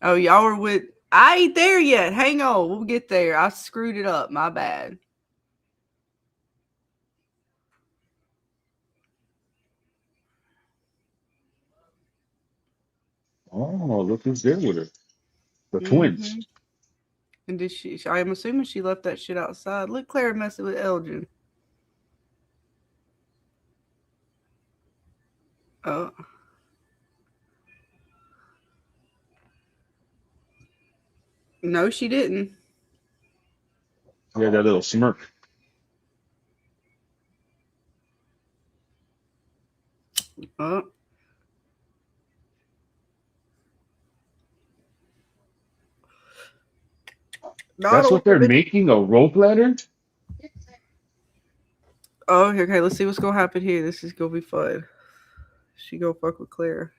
Oh, y'all were with. I ain't there yet. Hang on, we'll get there. I screwed it up. My bad. Oh, look who's there with her. The twins. And did she? I'm assuming she left that shit outside. Look, Claire messing with Elgin. Oh. No, she didn't. Yeah, that little smirk. Oh. That's what they're making, a rope ladder? Oh, okay. Let's see what's gonna happen here. This is gonna be fun. She gonna fuck with Claire.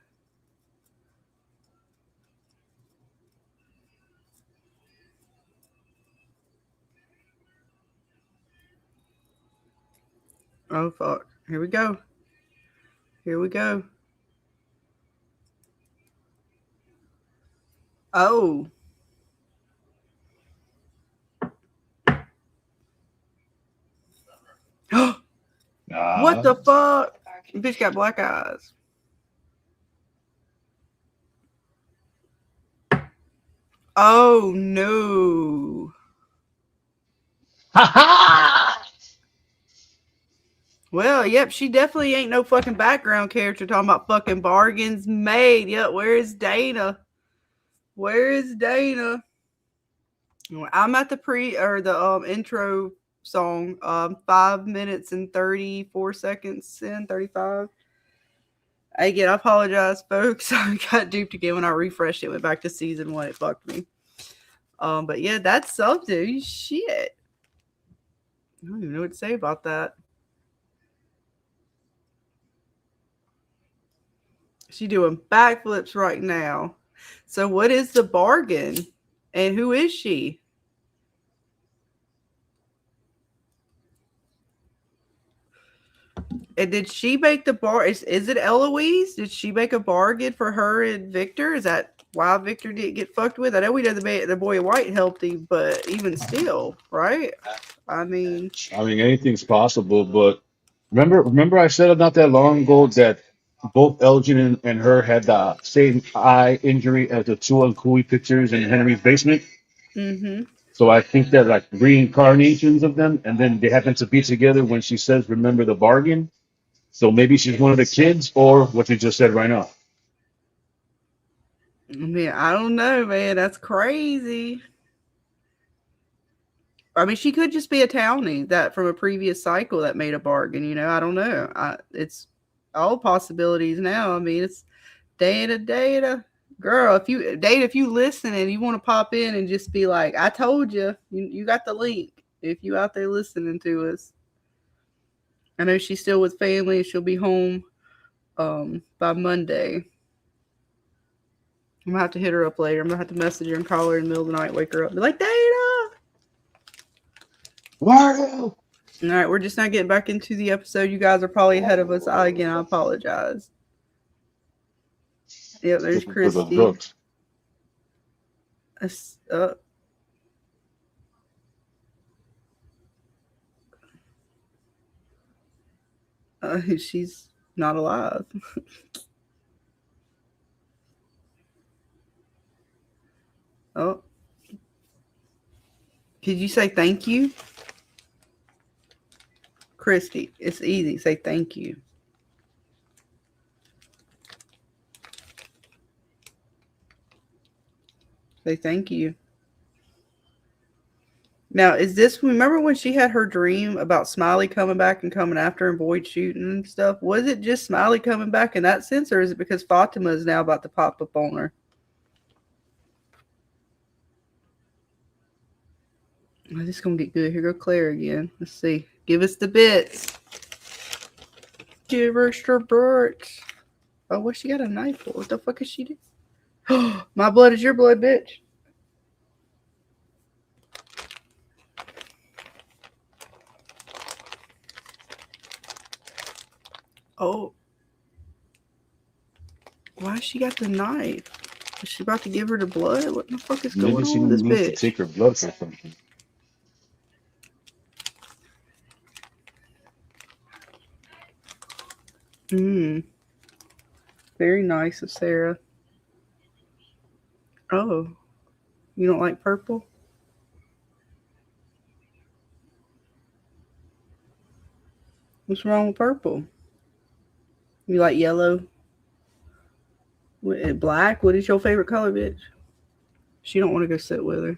Oh fuck. Here we go. Here we go. Oh. What the fuck? Bitch got black eyes. Oh no. Well, yep, she definitely ain't no fucking background character talking about fucking bargains made. Yep, where is Dana? Where is Dana? I'm at the intro song, 5 minutes and 34 seconds in, 35. Again, I apologize, folks. I got duped again when I refreshed it, went back to season 1. It fucked me. But yeah, that's something. Shit. I don't even know what to say about that. She doing backflips right now. So what is the bargain? And who is she? And did she make the bar? Is it Eloise? Did she make a bargain for her and Victor? Is that why Victor didn't get fucked with? I know we know the boy in white helped him, but even still, right? I mean, anything's possible, but remember I said not that long ago that both Elgin and her had the same eye injury as the two Kui pictures in Henry's basement. mm-hmm. So I think they're like reincarnations of them, and then they happen to be together when she says, "Remember the bargain." So maybe she's one of the kids, or what you just said right now. I mean, I don't know, man. That's crazy. I mean, she could just be a townie that from a previous cycle that made a bargain. You know, I don't know. It's all possibilities now. I mean, it's data. Girl, if you listen and you want to pop in and just be like, I told you, you got the link. If you out there listening to us. I know she's still with family. She'll be home by Monday. I'm going to have to hit her up later. I'm going to have to message her and call her in the middle of the night, wake her up. Be like, Dana! Wario! All right, we're just not getting back into the episode. You guys are probably ahead of us. I apologize. Yep, there's Christy. She's not alive. Oh. Did you say thank you? Christy, it's easy. Say thank you. Say thank you. Now, is this, remember when she had her dream about Smiley coming back and coming after her and Boyd shooting and stuff? Was it just Smiley coming back in that sense, or is it because Fatima is now about to pop up on her? Oh, this is going to get good. Here go Claire again. Let's see. Give us the bits. Give us the bits. Oh, what she got a knife for? What the fuck is she doing? My blood is your blood, bitch. Oh. Why she got the knife? Is she about to give her the blood? What the fuck is going Maybe she on with this needs to bitch? take her blood for something. Very nice of Sarah. Oh. You don't like purple? What's wrong with purple? You like yellow? Black? What is your favorite color, bitch? She don't want to go sit with her.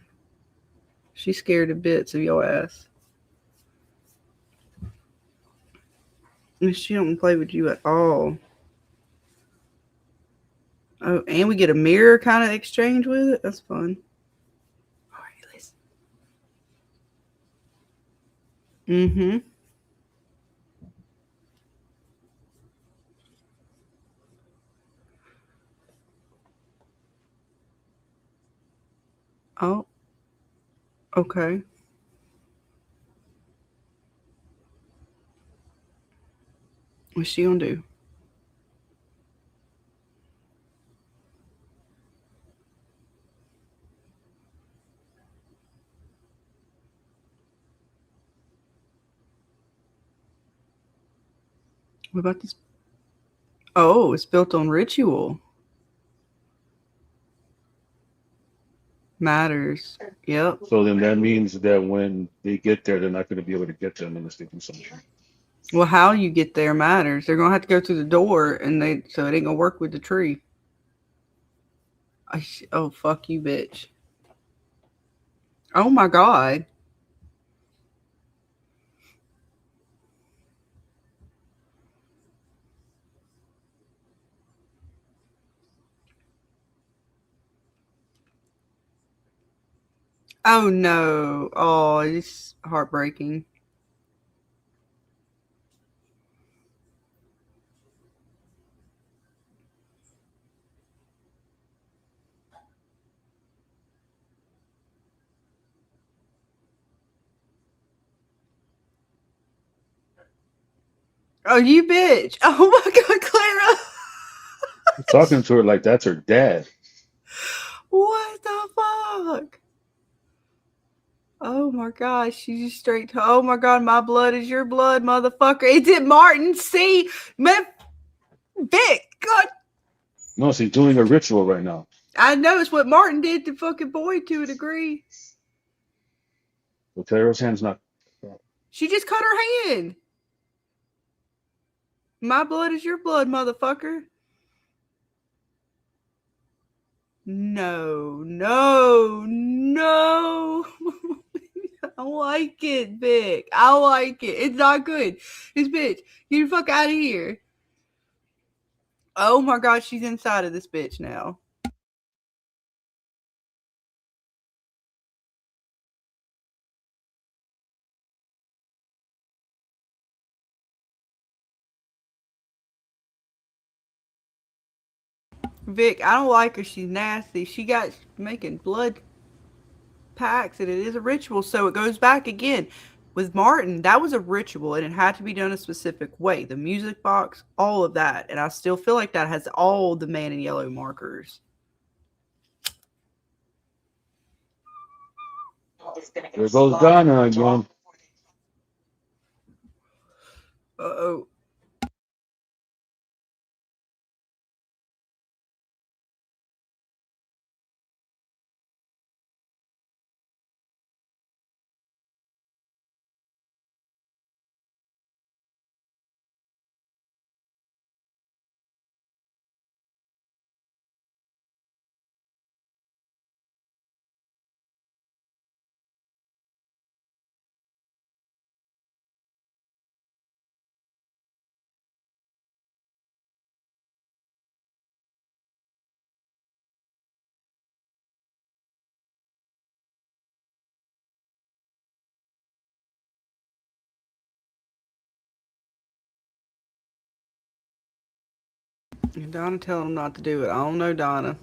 She's scared to bits of your ass. And she don't play with you at all. Oh, and we get a mirror kind of exchange with it. That's fun. All right, listen. Mm-hmm. Oh, okay. What's she gonna do? What about this? Oh, it's built on ritual. Matters. Yep. So then that means that when they get there, they're not going to be able to get them unless they do something. Well, how you get there matters. They're gonna have to go through the door, and so it ain't gonna work with the tree. Oh, fuck you, bitch. Oh my god. Oh no. Oh, it's heartbreaking. Oh, you bitch. Oh my god, Clara. Talking to her like that's her dad. What the fuck? Oh my gosh, she's just straight to, oh my god, my blood is your blood, motherfucker. It did Martin. See? Man, Vic, God. No, she's doing a ritual right now. I know it's what Martin did to fucking Boyd to a degree. So Clara's hand's not. She just cut her hand. My blood is your blood, motherfucker. No, no, no. I like it, Vic. I like it. It's not good. This bitch, get the fuck out of here. Oh my god, she's inside of this bitch now. Vic, I don't like her. She's nasty. She got making blood pacts, and it is a ritual, so it goes back again. With Martin, that was a ritual, and it had to be done a specific way. The music box, all of that. And I still feel like that has all the man in yellow markers. There goes Donna again. Uh-oh. And Donna telling him not to do it. I don't know, Donna.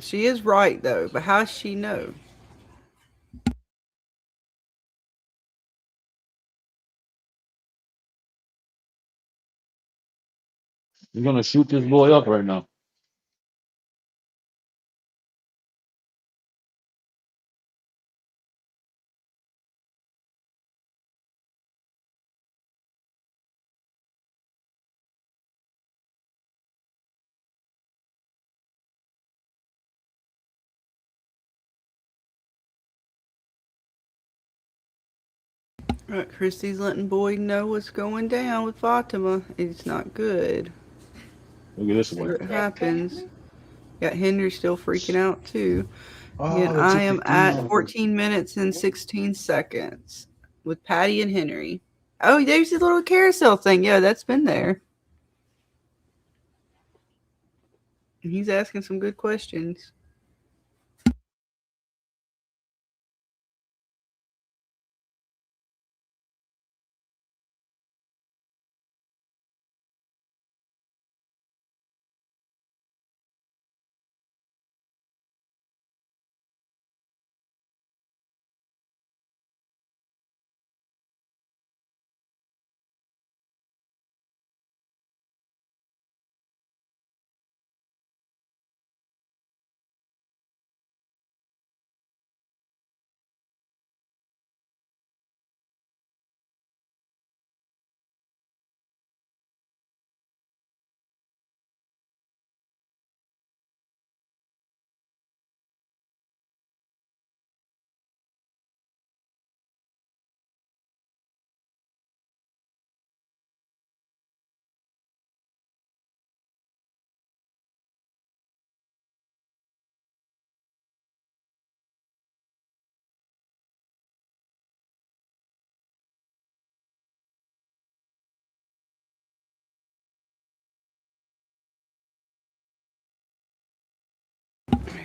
She is right though, but how does she know? You're gonna shoot this boy up right now. Right, Christy's letting Boyd know what's going down with Fatima. It's not good. Look at this See one. what happens. Got Henry still freaking out too. Again, Oh, they I took the am thing at off. 14 minutes and 16 seconds with Patty and Henry. Oh, there's the little carousel thing. Yeah, that's been there. He's asking some good questions.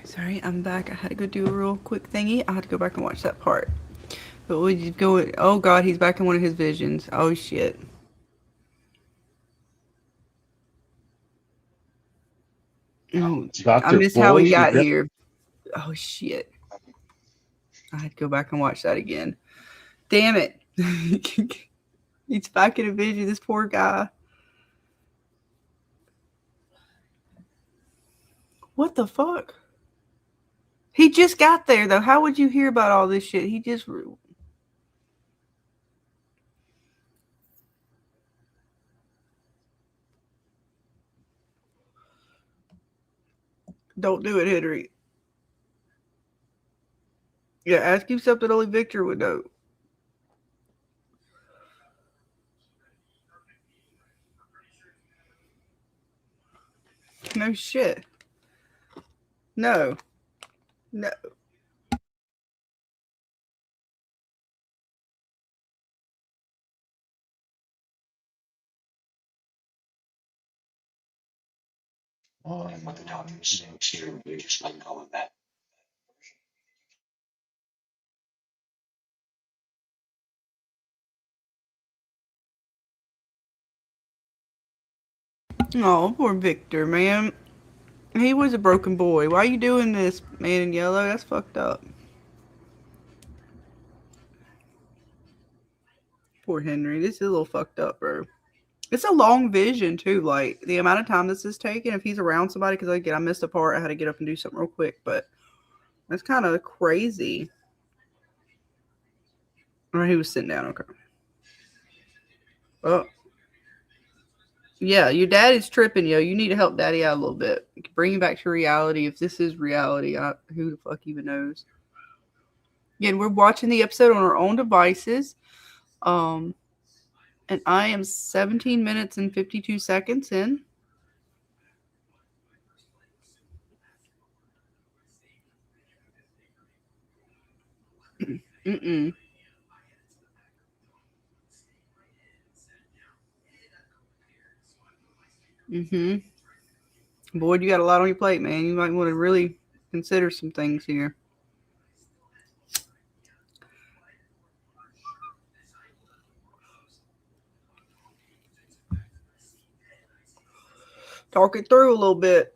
Sorry, I'm back. I had to go do a real quick thingy. I had to go back and watch that part. But would you go? Oh God, he's back in one of his visions. Oh shit. Oh, I Dr. missed how we Boyd, got that, here. Oh shit. I had to go back and watch that again. Damn it. He's back in a vision, this poor guy. What the fuck? He just got there though. How would you hear about all this shit? He just don't do it, Henry. Yeah, ask him something only Victor would know. No shit. No. No. oh, Oh, poor Victor, man. He was a broken boy. Why are you doing this, man in yellow? That's fucked up. Poor Henry. This is a little fucked up, bro. It's a long vision, too. Like, the amount of time this is taking, if he's around somebody, because, again, I missed a part. I had to get up and do something real quick, but that's kind of crazy. Or he was sitting down. Okay. Oh. Yeah, your daddy's tripping, yo. You need to help daddy out a little bit. Bring him back to reality. If this is reality, who the fuck even knows? Again, we're watching the episode on our own devices. And I am 17 minutes and 52 seconds in. Mm-mm. Mm-hmm. Boyd, you got a lot on your plate, man. You might want to really consider some things here. Talk it through a little bit.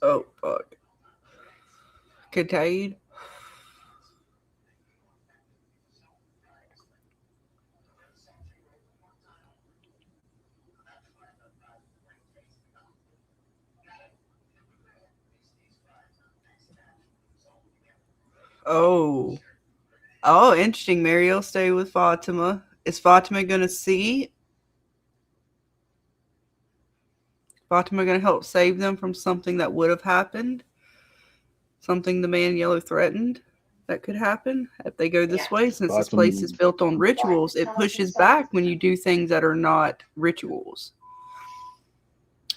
Oh, fuck. Kincaid. Oh. Oh, interesting. Mariel stay with Fatima. Is Fatima going to see? Fatima going to help save them from something that would have happened? Something the man in yellow threatened that could happen if they go this way? Since this place is built on rituals, it pushes back when you do things that are not rituals.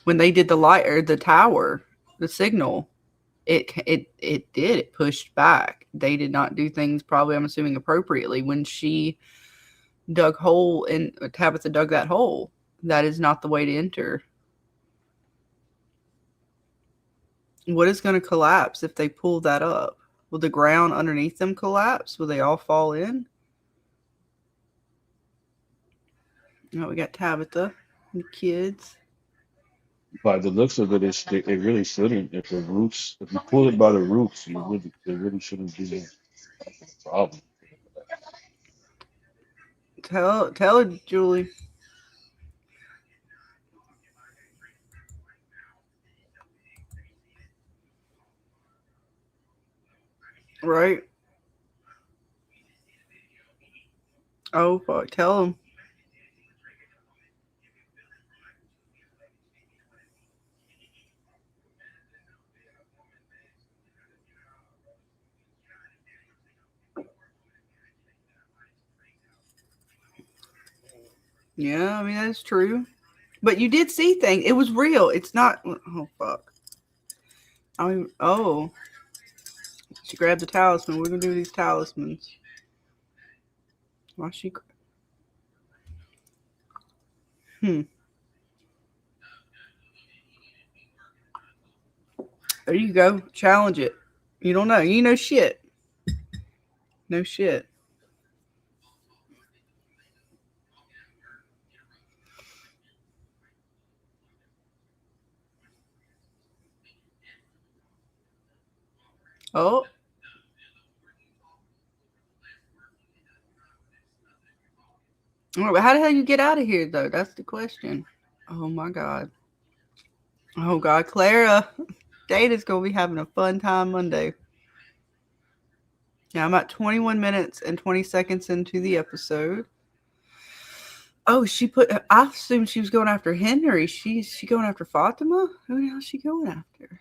When they did the light or the tower, the signal, it pushed back. They did not do things probably, I'm assuming, appropriately. When she dug hole and Tabitha dug that hole, that is not the way to enter. What is going to collapse if they pull that up? Will the ground underneath them collapse? Will they all fall in? Oh, we got Tabitha and the kids. By the looks of it, it really shouldn't. If you pull it by the roots, it really shouldn't be a problem. Tell her, Julie. Right? Oh, fuck. Tell him. Yeah, I mean, that's true. But you did see things. It was real. It's not. Oh, fuck. I mean, oh. She grabbed the talisman. We're going to do these talismans. Why she. There you go. Challenge it. You don't know. You know shit. No shit. Oh. Oh, but how the hell you get out of here, though? That's the question. Oh, my God. Oh, God. Clara. Data's going to be having a fun time Monday. Yeah, I'm at 21 minutes and 20 seconds into the episode. Oh, I assumed she was going after Henry. She going after Fatima? Who the hell is she going after?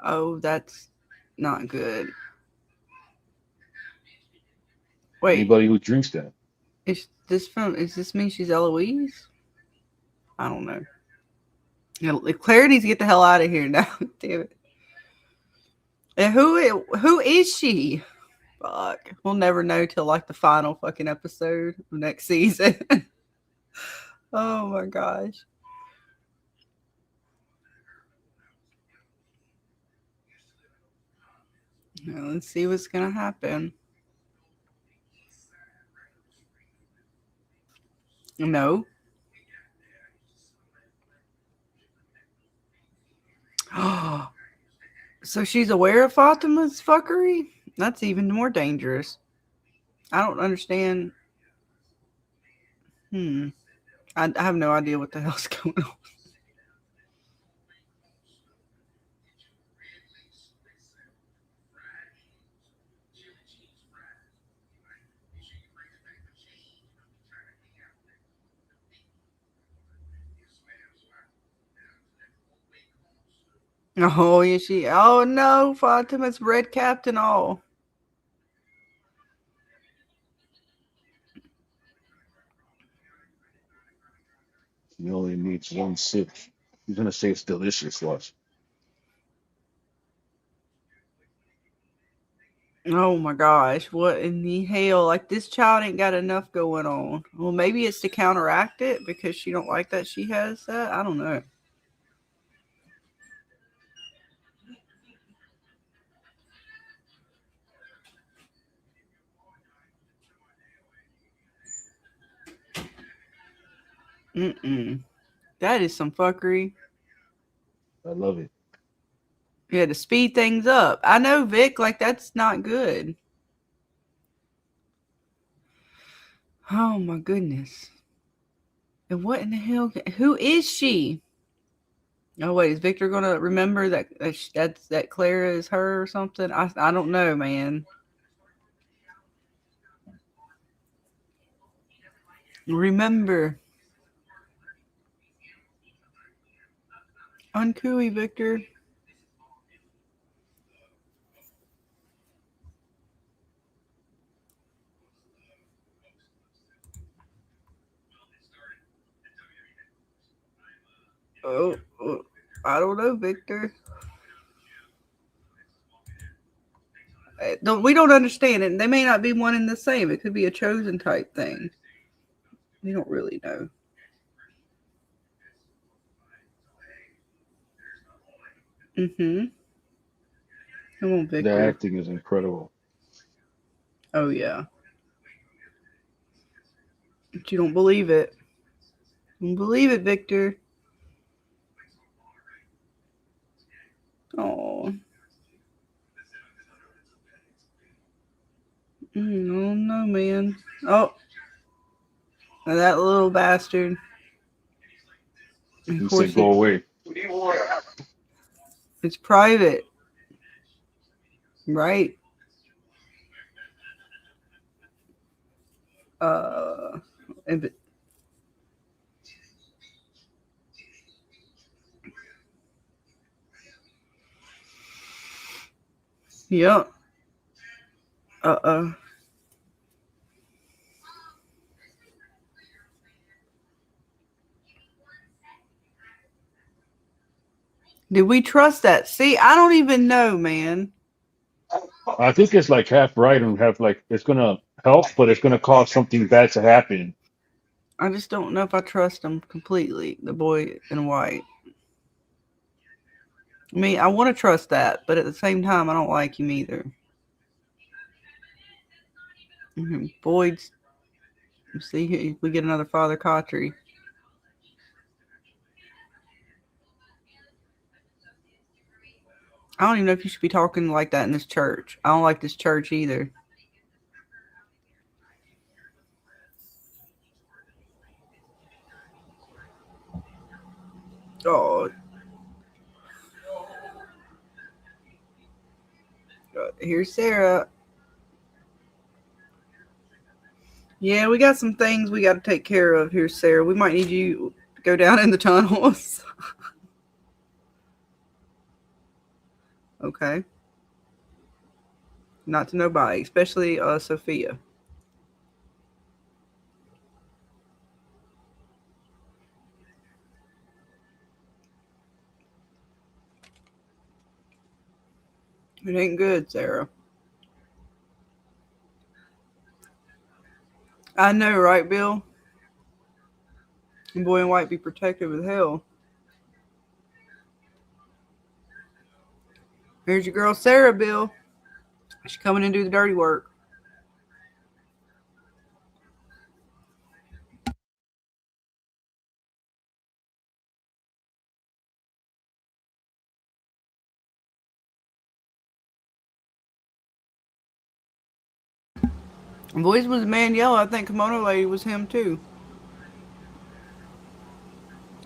Oh, that's not good. Wait. Anybody who drinks that. Does this mean she's Eloise? I don't know. Claire needs to get the hell out of here now. Damn it. And who is she? Fuck. We'll never know till like the final fucking episode of next season. Oh my gosh. Now, let's see what's gonna happen. No. So she's aware of Fatima's fuckery? That's even more dangerous. I don't understand. I have no idea what the hell's going on. Oh, yeah, oh no, Fatima's red capped and all. He only needs one sip. He's gonna say it's delicious. Watch. Oh my gosh, what in the hell? Like, this child ain't got enough going on. Well, maybe it's to counteract it because she don't like that she has that. I don't know. Mm-mm. That is some fuckery. I love it. You had to speed things up. I know, Vic, like that's not good. Oh my goodness. And what in the hell? Who is she? Oh wait, is Victor gonna remember that Clara is her or something? I don't know, man. Remember, uncooey, Victor. Oh, I don't know, Victor. We don't understand it. They may not be one and the same. It could be a chosen type thing. We don't really know. Mm-hmm. Come on, The Victor. acting is incredible. Oh yeah. But you don't believe it. You don't believe it, Victor. Oh. Oh no, man. Oh, that little bastard. Of He course, said, "Go away." it's private, right? Uh, and- yep. Uh-oh. Did we trust that? See, I don't even know, man. I think it's like half right and half like it's gonna help, but it's gonna cause something bad to happen. I just don't know if I trust him completely, the boy in white. I mean, I want to trust that, but at the same time, I don't like him either. Boyd's, see, we get another Father Cautry. I don't even know if you should be talking like that in this church. I don't like this church either. Oh, here's Sarah. Yeah, we got some things we got to take care of here, Sarah. We might need you to go down in the tunnels. Okay. Not to nobody, especially Sophia. It ain't good, Sarah. I know, right, Bill? Boy in white be protective as hell. Here's your girl, Sarah, Bill. She's coming in to do the dirty work. Boys was Man Yellow. I think Kimono Lady was him too.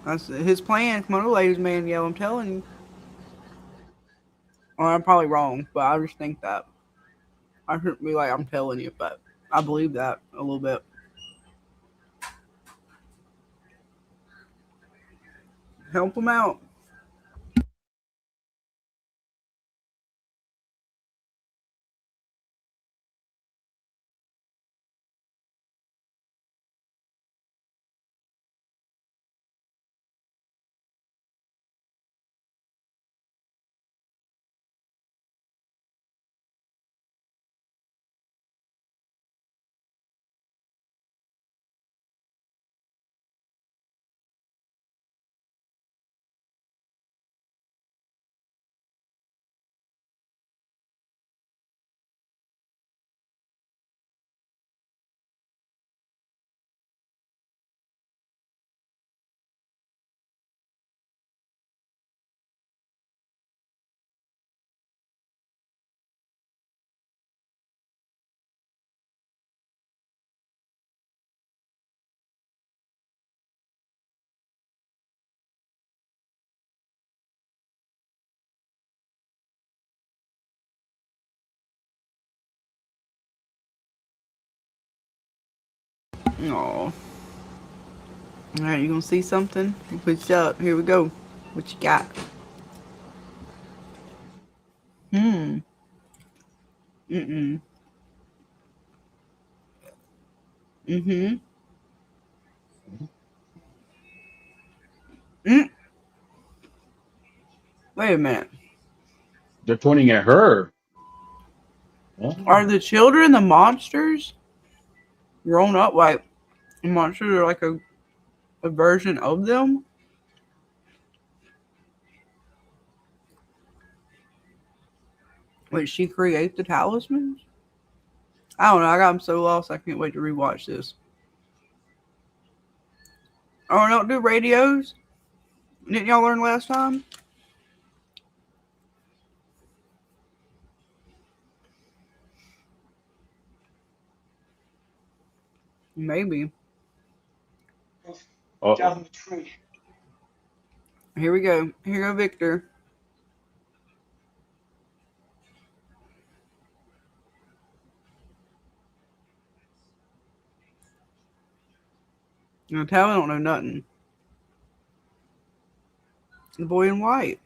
That's his plan. Kimono Lady's Man Yellow. I'm telling you. Or I'm probably wrong, but I just think that. I shouldn't be like I'm telling you, but I believe that a little bit. Help him out. Oh. All right, you gonna see something? What's up? Here we go. What you got? Mm. Mm-mm. Mm-hmm. Mm. Wait a minute. They're pointing at her. Are Oh. the children the monsters? Grown up like monsters are like a version of them? Wait, she create the talismans? I don't know. I got so lost. I can't wait to rewatch this. Oh, don't do radios? Didn't y'all learn last time? Maybe. Uh-oh. Here we go. Here go Victor. You know, Talon don't know nothing. The boy in white.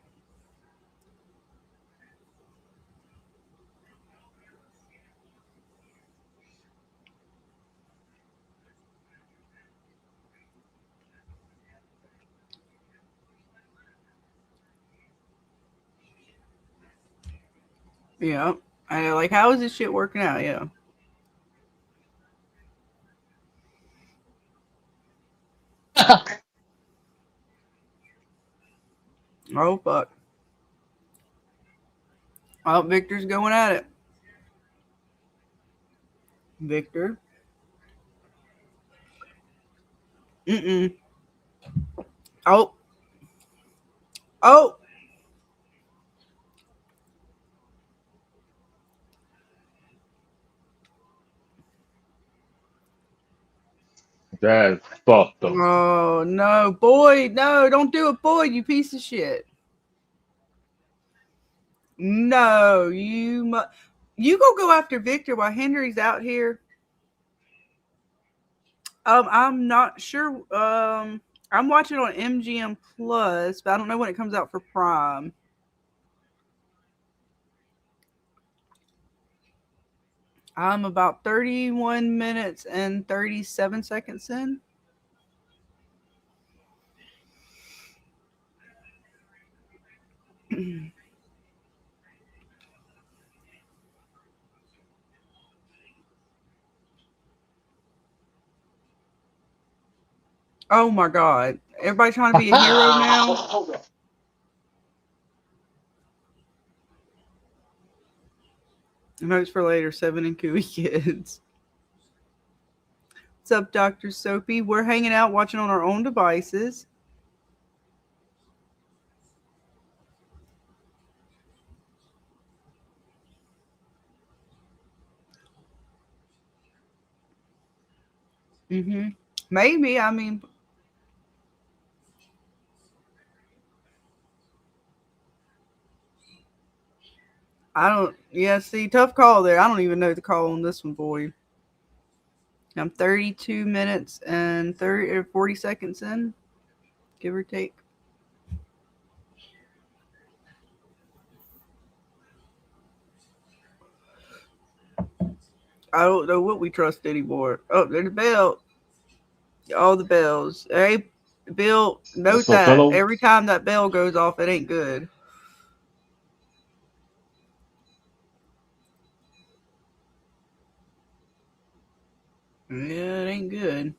Yeah. I like, how is this shit working out? Yeah. Oh, fuck. Oh, Victor's going at it. Victor. Mm-mm. Oh. Oh. That's fucked up. Oh, no. Boyd, no. Don't do it, Boyd, you piece of shit. No, you go after Victor while Henry's out here. I'm not sure. I'm watching on MGM Plus, but I don't know when it comes out for Prime. I'm about 31 minutes and 37 seconds in. Oh my God. Everybody trying to be a hero now? Notes for later, 7 and Cooey Kids. What's up, Dr. Soapy? We're hanging out watching on our own devices. Mm-hmm. Maybe. I mean, I don't. Yeah, see, tough call there. I don't even know the call on this one, boy. I'm 32 minutes and 30 or 40 seconds in, give or take. I don't know what we trust anymore. Oh, there's a bell. All the bells. Hey, Bill, note What's up, that fellow? every time that bell goes off, it ain't good. Yeah, it ain't good.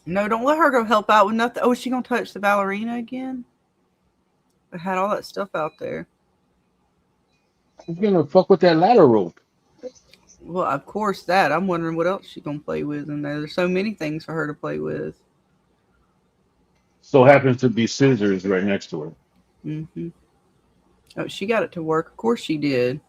No, don't let her go help out with nothing. Oh, is she gonna touch the ballerina again? I had all that stuff out there. Who's gonna fuck with that ladder rope? Well, of course that. I'm wondering what else she gonna play with in there. There's so many things for her to play with. So happens to be scissors right next to her. Mm-hmm. Oh, she got it to work. Of course she did.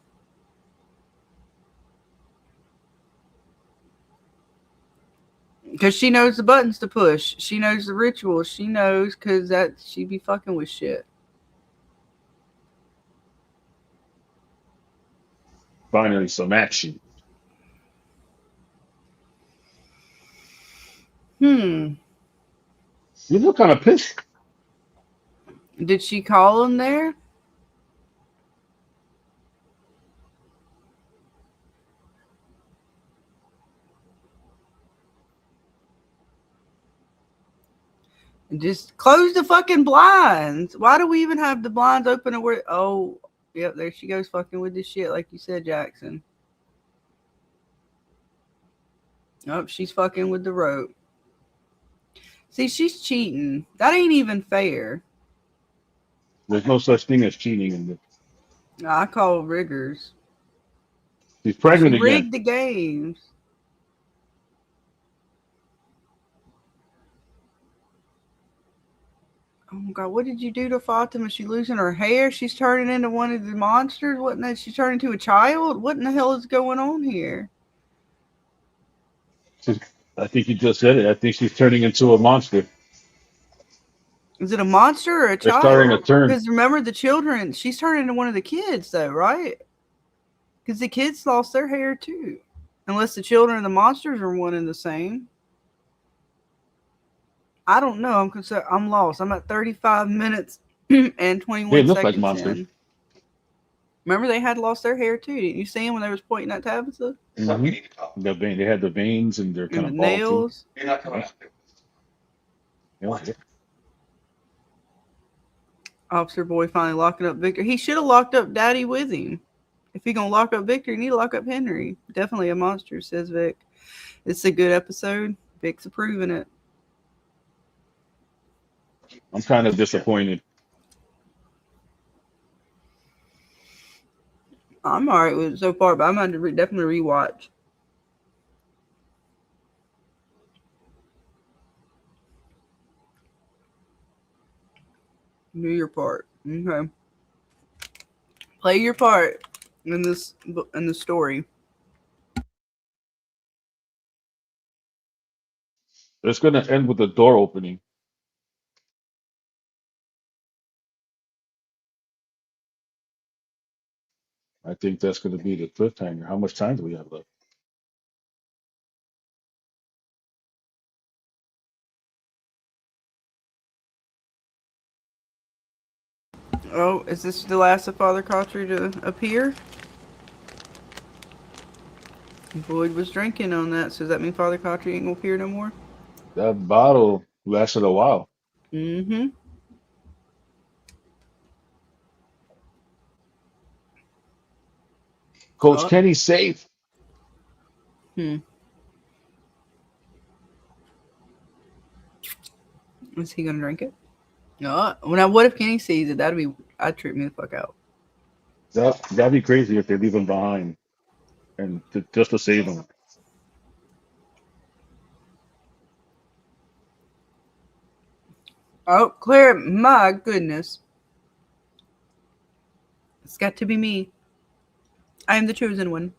Because she knows the buttons to push. She knows the rituals. She knows because that she be fucking with shit. finally some action. Hmm. You look kind of pissed. Did she call him there? Just close the fucking blinds. Why do we even have the blinds open? And where? Oh, yep, there she goes fucking with this shit, like you said, Jackson. Oh, she's fucking with the rope. See, she's cheating. That ain't even fair. There's no such thing as cheating in this. I call riggers. She's She pregnant again. rigged the games. Oh my god, what did you do to Fatima? Is she losing her hair? She's turning into one of the monsters? What in the, she's turning into a child? What in the hell is going on here? I think you just said it. I think she's turning into a monster. Is it a monster or a They're starting child? to turn. Because remember the children, she's turning into one of the kids though, right? Because the kids lost their hair too. Unless the children and the monsters are one and the same. I don't know. I'm lost. I'm at 35 minutes and 21 They look seconds like monsters. in. Remember they had lost their hair too. Didn't you see them when they was pointing at Tabitha? Mm-hmm. They had the veins and they're And kind the of bald too. nails. Yeah. Officer Boy finally locking up Victor. He should have locked up Daddy with him. If he gonna lock up Victor, you need to lock up Henry. Definitely a monster, says Vic. It's a good episode. Vic's approving it. I'm kind of disappointed. I'm alright with it so far, but I'm going to definitely rewatch. Do your part. Okay. Play your part in the story. It's going to end with the door opening. I think that's going to be the cliffhanger. How much time do we have left? Oh, is this the last of Father Cautry to appear? Boyd was drinking on that, so does that mean Father Cautry ain't gonna appear no more? That bottle lasted a while. Mm-hmm. Coach Oh. Kenny's safe. Is he gonna drink it? No. Well, now what if Kenny sees it? I'd trip me the fuck out. That'd be crazy if they leave him behind and just to save him. Oh, Claire, my goodness. It's got to be me. I am the chosen one.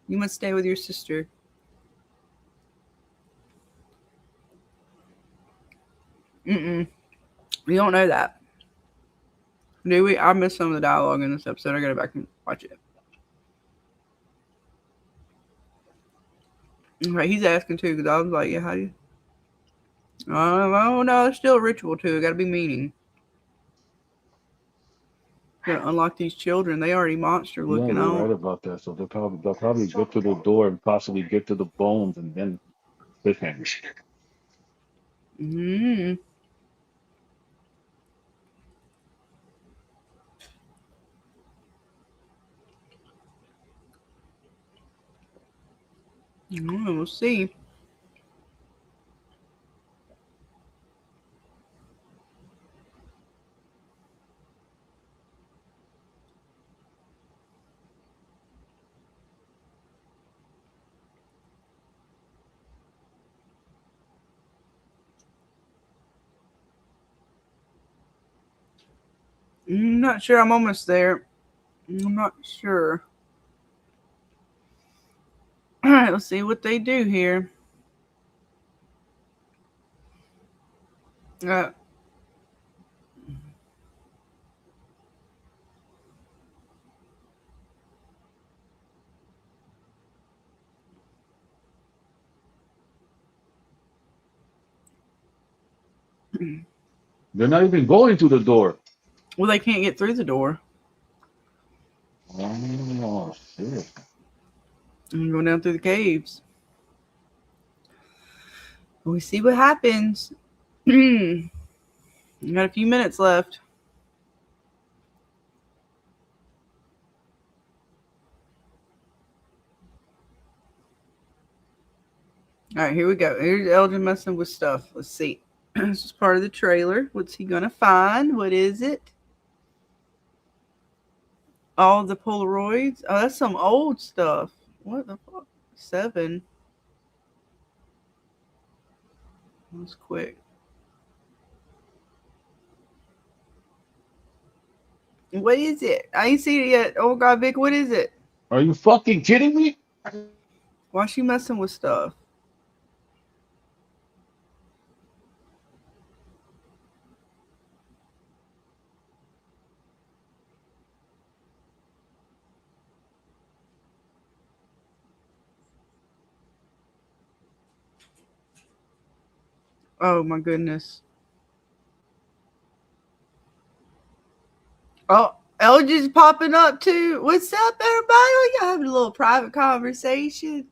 You must stay with your sister. We don't know that. Do we? I missed some of the dialogue in this episode. I gotta go back and watch it. Right, he's asking too, because I was like, yeah, how do you? Oh, no, there's still a ritual too. It gotta be meaning. Gotta unlock these children. They already monster Yeah, looking. you're right about that. So they'll probably get to the door and possibly get to the bones and then cliffhanger. Mm-hmm. We'll see. I'm not sure. I'm almost there. I'm not sure. All right, let's see what they do here. They're not even going through the door. Well, they can't get through the door. Oh shit! And go down through the caves. We see what happens. We got a few minutes left. All right, here we go. Here's Elgin messing with stuff. Let's see. This is part of the trailer. What's he gonna find? What is it? All the Polaroids. Oh, that's some old stuff. What the fuck? 7. That was quick. What is it? I ain't seen it yet. Oh God, Vic, what is it? Are you fucking kidding me? Why is she messing with stuff? Oh my goodness. Oh, Elgin's popping up too. What's up, everybody? We got having a little private conversation.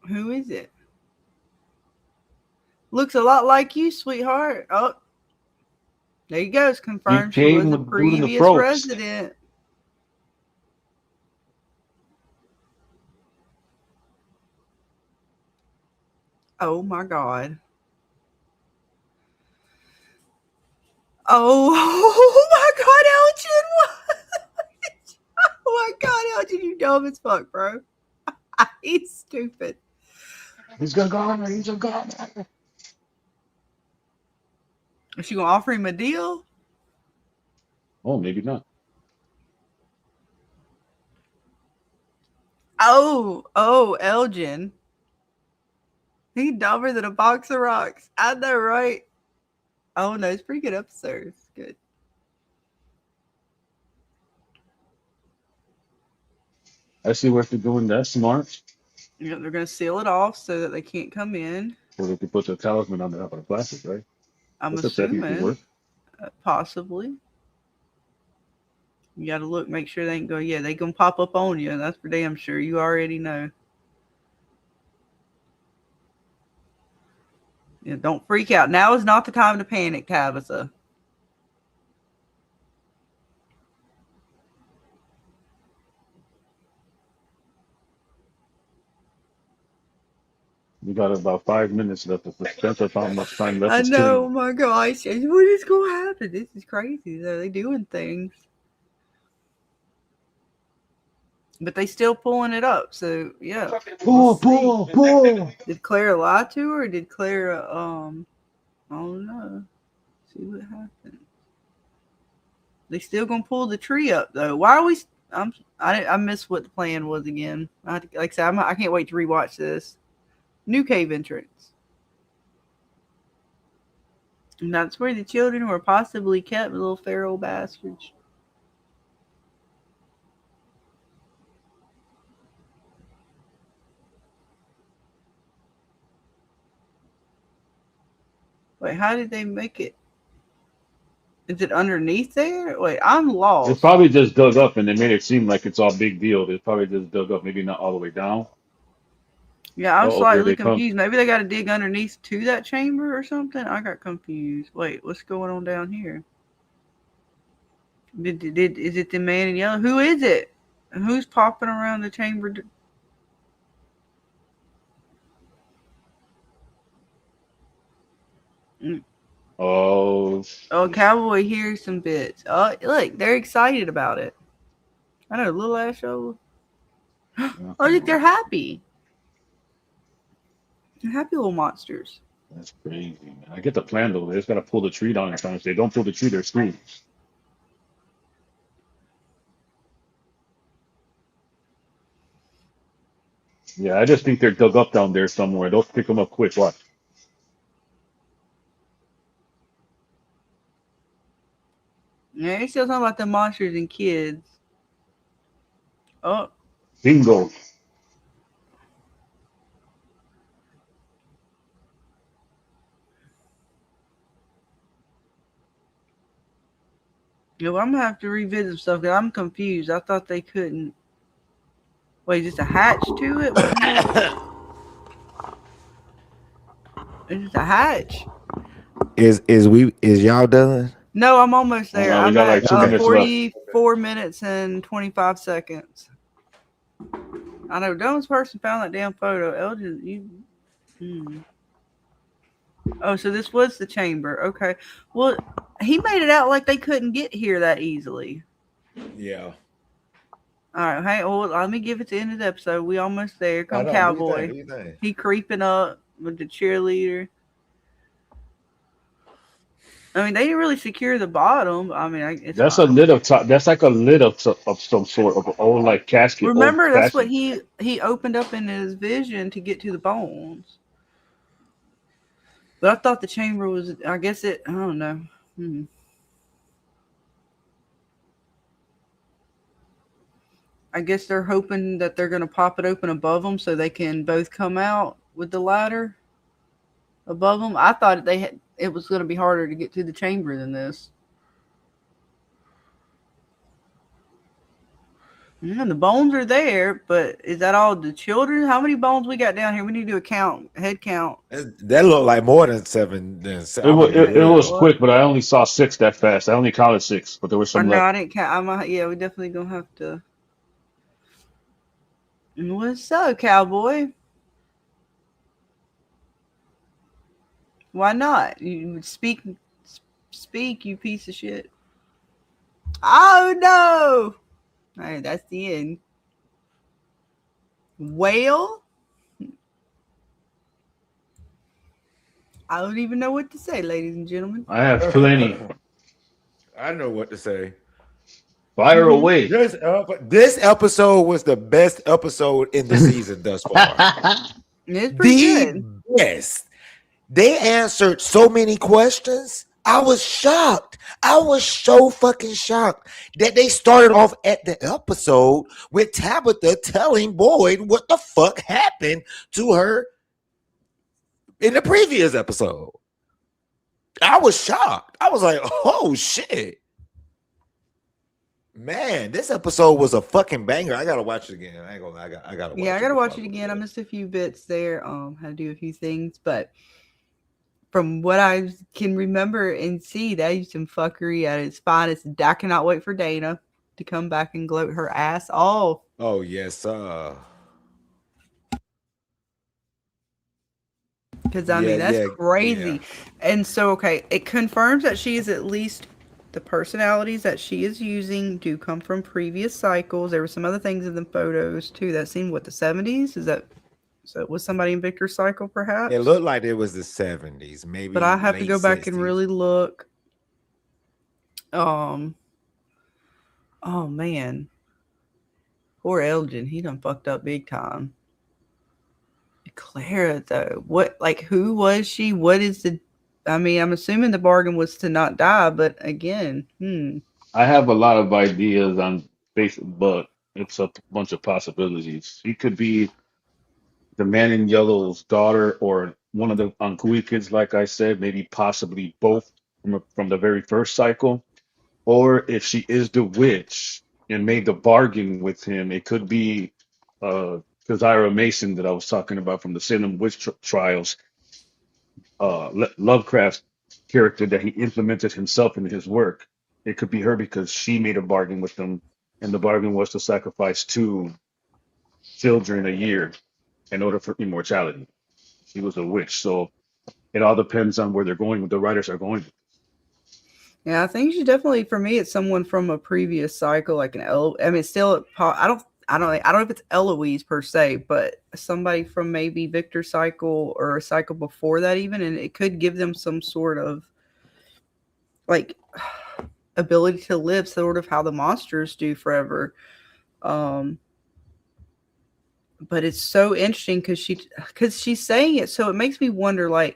Who is it? Looks a lot like you, sweetheart. Oh, there you go. It's confirmed she was came a with boot in the previous throat. resident. Oh my God. Oh, oh my God, Elgin. Oh my God, Elgin, you dumb as fuck, bro. He's stupid. He's gonna go on. He's gonna go on. Is she gonna offer him a deal? Oh, maybe not. Oh, Elgin. He dumber than a box of rocks. I know, right? Oh no, it's pretty good episodes. Good. I see what they're doing. That's smart. Yeah, they're gonna seal it off so that they can't come in. So they can put the talisman on the top of the plastic, right? I'm That's a technical assuming, work. possibly. You gotta look, make sure they ain't go. Yeah, they gonna pop up on you. That's for damn sure. You already know. Yeah, don't freak out. Now is not the time to panic, Tabitha. We got about 5 minutes left. The suspense of how much time left I is know. killing Oh me. my gosh. What is gonna happen? This is crazy. They're doing things. But they still pulling it up. So yeah. Pull. Did Clara lie to her? Or did Clara I don't know. See what happens. They still gonna pull the tree up though. Why are we? I missed what the plan was again. Like I said, I can't wait to rewatch this. New cave entrance. And that's where the children were possibly kept, little feral bastards. Wait, how did they make it? Is it underneath there? Wait, I'm They lost. probably just dug up and they made it seem like it's all big deal. They probably just dug up, maybe not all the way down. Yeah, I'm Uh-oh, here slightly they come. confused. Maybe they got to dig underneath to that chamber or something. I got confused. Wait, what's going on down here? Is it the man in yellow? Who is it? Who's popping around the chamber? Oh, Oh, Cowboy hears some bits. Oh, look, they're excited about it. I know, little ass show. Oh, look, they're happy. They're happy little monsters. that's crazy, man. I get the plan though. They just gotta pull the tree down in time. If they don't pull the tree, they're screwed. Yeah, I just think they're dug up down there somewhere. They'll pick them up quick. Watch. Yeah, they're still talking about the monsters and kids. Oh, Yo, I'm gonna have to revisit stuff because I'm confused. I thought they couldn't. Wait, is this a hatch to it? What the hell? Is this a hatch? Is y'all done? No, I'm almost there. We I'm got at like 2 minutes left. 44 minutes and 25 seconds. I know. Dumbest person found that damn photo. Elgin, you. Oh, so this was the chamber. Okay. Well, he made it out like they couldn't get here that easily. Yeah. All right. Hey, well, let me give it to the end of the episode. We almost there. Come Cowboy. He creeping up with the cheerleader. I mean, they didn't really secure the bottom. I mean, it's That's fine. a lid of top. That's like a lid of some sort of an old like casket. Remember, old that's what casket. he opened up in his vision to get to the bones. But I thought the chamber was. I guess it. I don't know. I guess they're hoping that they're going to pop it open above them so they can both come out with the ladder above them. I thought it was going to be harder to get to the chamber than this. And the bones are there, but is that all the children? How many bones we got down here? We need to do a count, head count. That looked like more than seven. It was quick, but I only saw 6 that fast. I only counted 6, but there was Or some no, left. I didn't count. Yeah, we definitely gonna have to. What's up, cowboy? Why not? You speak, you piece of shit. Oh no! All right, that's the end. Whale? I don't even know what to say, ladies and gentlemen. I have plenty. I know what to say. Fire away. This episode was the best episode in the season thus far. It's pretty The good. best. They answered so many questions. I was shocked. I was so fucking shocked that they started off at the episode with Tabitha telling Boyd what the fuck happened to her in the previous episode. I was shocked. I was like, oh shit. Man, this episode was a fucking banger. I gotta watch it again. I ain't gonna. I gotta. Watch I gotta watch it again. I missed a few bits there. Had to do a few things, but from what I can remember and see, that is some fuckery at its finest. I cannot wait for Dana to come back and gloat her ass off. Oh yes, Because I mean that's crazy. And so okay, it confirms that she is at least. The personalities that she is using do come from previous cycles. There were some other things in the photos too that seemed the 70s. Is that so? Was somebody in Victor's cycle perhaps? It looked like it was the 70s, maybe. But I have to go back and really look. Oh man, poor Elgin. He done fucked up big time. Clara though, who was she? What is the? I mean, I'm assuming the bargain was to not die, but again, I have a lot of ideas on Facebook, but it's a bunch of possibilities. She could be the man in yellow's daughter or one of the Ankui kids, like I said, maybe possibly both from the very first cycle. Or if she is the witch and made the bargain with him, it could be Kazira Mason that I was talking about from the Salem Witch Trials. Lovecraft's character that he implemented himself in his work. It could be her because she made a bargain with them, and the bargain was to sacrifice 2 children a year in order for immortality. She was a witch, so it all depends on where they're going, what the writers are going. Yeah, I think she definitely, for me, it's someone from a previous cycle, like it's still. I don't know if it's Eloise per se, but somebody from maybe Victor's cycle or a cycle before that even, and it could give them some sort of ability to live, sort of how the monsters do forever. But it's so interesting because she's saying it, so it makes me wonder,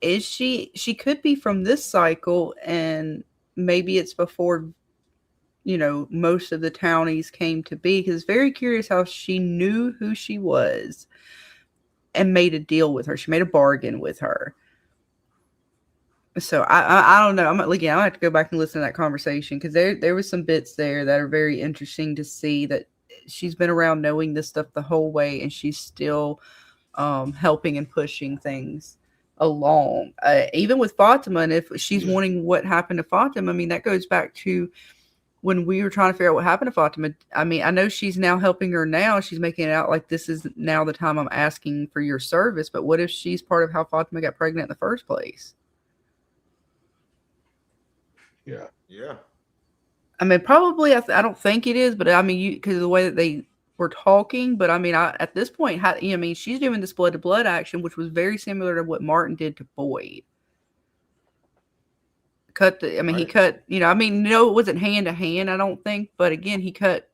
is she could be from this cycle, and maybe it's before most of the townies came to be, because it's very curious how she knew who she was and made a deal with her. She made a bargain with her. So I don't know. I'm again. I have to go back and listen to that conversation because there was some bits there that are very interesting to see that she's been around knowing this stuff the whole way, and she's still helping and pushing things along. Even with Fatima, and if she's wanting what happened to Fatima, I mean that goes back to when we were trying to figure out what happened to Fatima. I mean, I know she's now helping her now. She's making it out like this is now the time I'm asking for your service. But what if she's part of how Fatima got pregnant in the first place? Yeah. Yeah. I mean, probably. I don't think it is, but I mean, because of the way that they were talking. But I mean, at this point, I mean, she's doing this blood to blood action, which was very similar to what Martin did to Boyd. He cut. I mean, no, it wasn't hand to hand. I don't think, but again, he cut.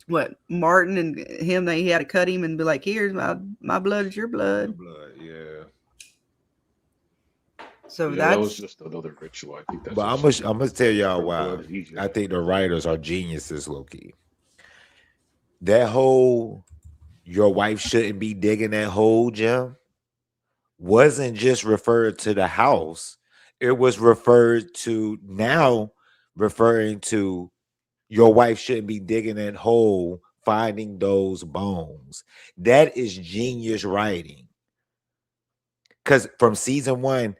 What Martin and him? He had to cut him and be like, "Here's my blood is your blood." Yeah. So that was just another ritual. I think that's. But I'm gonna tell y'all why I think the writers are geniuses, low key. That whole your wife shouldn't be digging that hole, Jim, wasn't just referred to the house. It was referring to your wife shouldn't be digging that hole, finding those bones. That is genius writing. Because from season 1,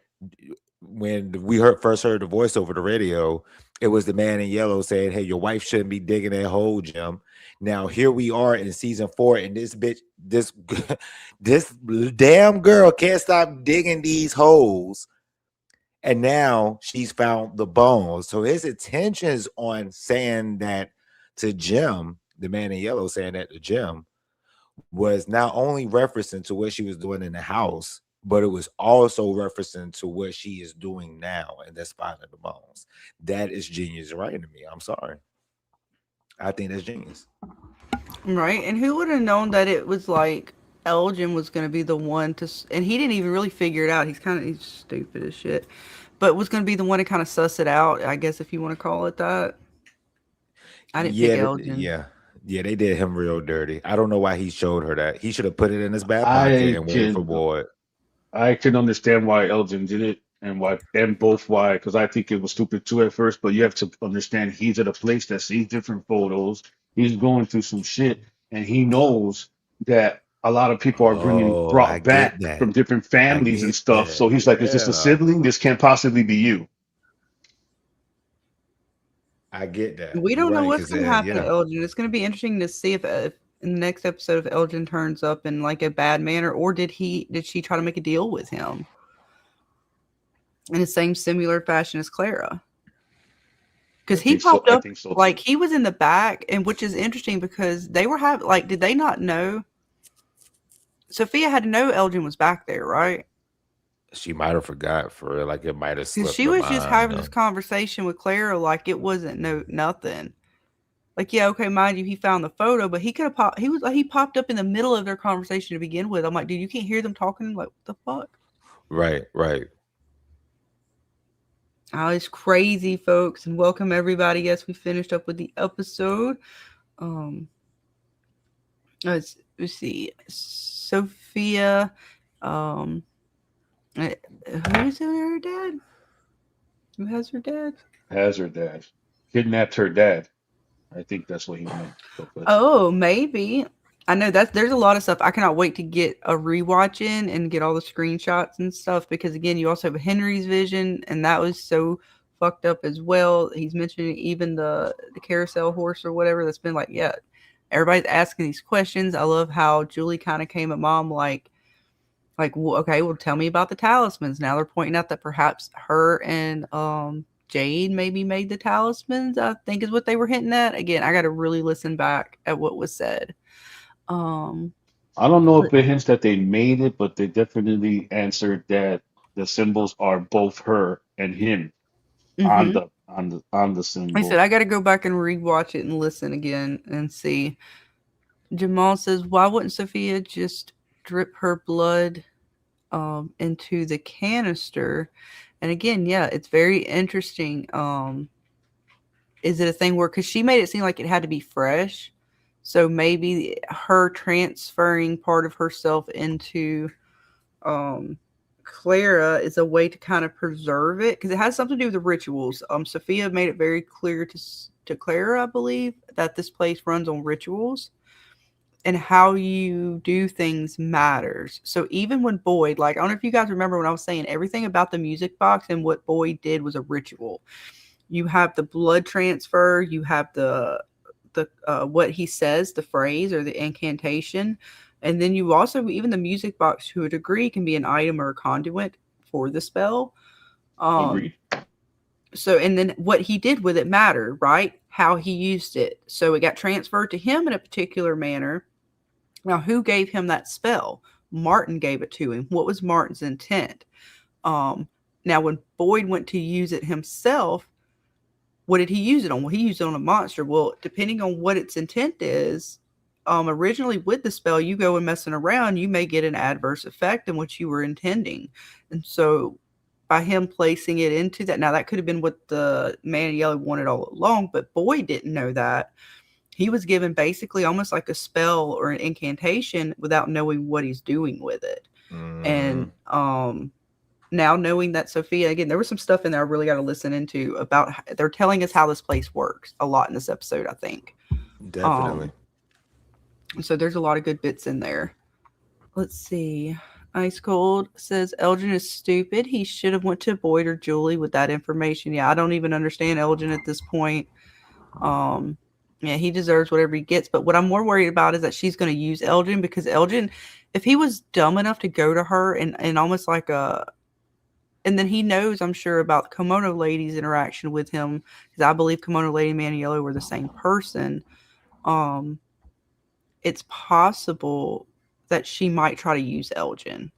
when we first heard the voice over the radio, it was the man in yellow saying, "Hey, your wife shouldn't be digging that hole, Jim." Now here we are in season 4, and this damn girl can't stop digging these holes. And now she's found the bones. So his intentions on saying that to Jim, the man in yellow saying that to Jim, was not only referencing to what she was doing in the house, but it was also referencing to what she is doing now, and that's finding the bones. That is genius writing to me. I'm sorry. I think that's genius. Right. And who would have known that it was like Elgin was going to be the one to, and he didn't even really figure it out. He's stupid as shit, but was going to be the one to kind of suss it out, I guess, if you want to call it that. I didn't pick Elgin. Yeah, they did him real dirty. I don't know why he showed her that. He should have put it in his back pocket and waited for Boyd. I can understand why Elgin did it and why, because I think it was stupid too at first, but you have to understand he's at a place that sees different photos. He's going through some shit, and he knows that a lot of people are brought back from different families and stuff. So he's like, is this a sibling? This can't possibly be you. I get that. We don't know what's going to happen to Elgin. It's going to be interesting to see if in the next episode if Elgin turns up in like a bad manner, or did she try to make a deal with him in the same similar fashion as Clara? Because he popped up like he was in the back, and which is interesting because they were did they not know? Sophia had to know Elgin was back there, right? She might have forgot for real. Like it might have slipped. She was just having this conversation with Clara like it wasn't nothing. Like, yeah, okay, mind you, he found the photo, but he could have popped. He popped up in the middle of their conversation to begin with. I'm like, dude, you can't hear them talking. Like, what the fuck? Right. Oh, it's crazy, folks, and welcome everybody. Yes, we finished up with the episode. Let's see, Sophia. Who is her dad? Who has her dad? Has her dad kidnapped her dad? I think that's what he meant. Oh, maybe. I know there's a lot of stuff. I cannot wait to get a rewatch in and get all the screenshots and stuff, because again, you also have Henry's vision, and that was so fucked up as well. He's mentioning even the carousel horse or whatever that's been like, yeah, everybody's asking these questions. I love how Julie kind of came at Mom like, well, okay, well, tell me about the talismans. Now they're pointing out that perhaps her and Jade maybe made the talismans, I think is what they were hinting at. Again, I got to really listen back at what was said. I don't know if it hints that they made it, but they definitely answered that the symbols are both her and him on the symbol. I said I got to go back and rewatch it and listen again and see. Jamal says, why wouldn't Sophia just drip her blood into the canister? And again, yeah, it's very interesting. Is it a thing where, because she made it seem like it had to be fresh, so maybe her transferring part of herself into Clara is a way to kind of preserve it because it has something to do with the rituals. Sophia made it very clear to Clara, I believe, that this place runs on rituals and how you do things matters. So even when Boyd, like, I don't know if you guys remember when I was saying everything about the music box and what Boyd did was a ritual. You have the blood transfer, you have the what he says, the phrase or the incantation. And then you also, even the music box to a degree can be an item or a conduit for the spell. Agreed. So, and then what he did with it mattered, right? How he used it. So it got transferred to him in a particular manner. Now, who gave him that spell? Martin gave it to him. What was Martin's intent? Now, when Boyd went to use it himself, what did he use it on? Well, he used it on a monster. Well, depending on what its intent is, originally with the spell, you go and messing around, you may get an adverse effect in what you were intending. And so by him placing it into that, now that could have been what the Man in Yellow wanted all along, but Boyd didn't know that. He was given basically almost like a spell or an incantation without knowing what he's doing with it. And now knowing that Sophia, again, there was some stuff in there I really got to listen into about, they're telling us how this place works a lot in this episode, I think. Definitely. So there's a lot of good bits in there. Let's see. Ice Cold says Elgin is stupid. He should have went to Boyd or Julie with that information. Yeah, I don't even understand Elgin at this point. Yeah, he deserves whatever he gets. But what I'm more worried about is that she's going to use Elgin, because Elgin, if he was dumb enough to go to her and almost like and then he knows, I'm sure, about the Kimono Lady's interaction with him, because I believe Kimono Lady and Man in Yellow were the same person. It's possible that she might try to use Elgin.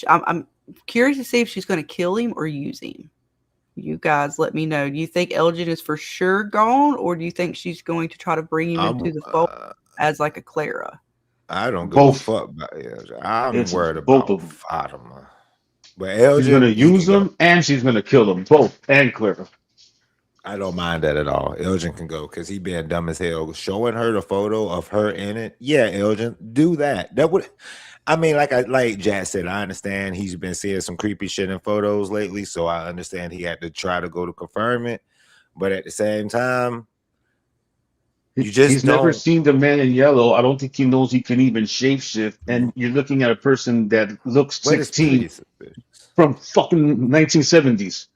I'm curious to see if she's going to kill him or use him. You guys let me know. Do you think Elgin is for sure gone, or do you think she's going to try to bring him into the fold as like a Clara? I don't give a fuck about Elgin. I'm worried about both of them. Fatima. But Elgin, she's going to use them and she's going to kill them both, and Clara. I don't mind that at all. Elgin can go because he being dumb as hell. Showing her the photo of her in it. Yeah, Elgin, do that. That would, I mean, like Jack said, I understand he's been seeing some creepy shit in photos lately, so I understand he had to try to go to confirm it. But at the same time, he's never seen the Man in Yellow. I don't think he knows he can even shapeshift. And you're looking at a person that looks 16 from fucking 1970s.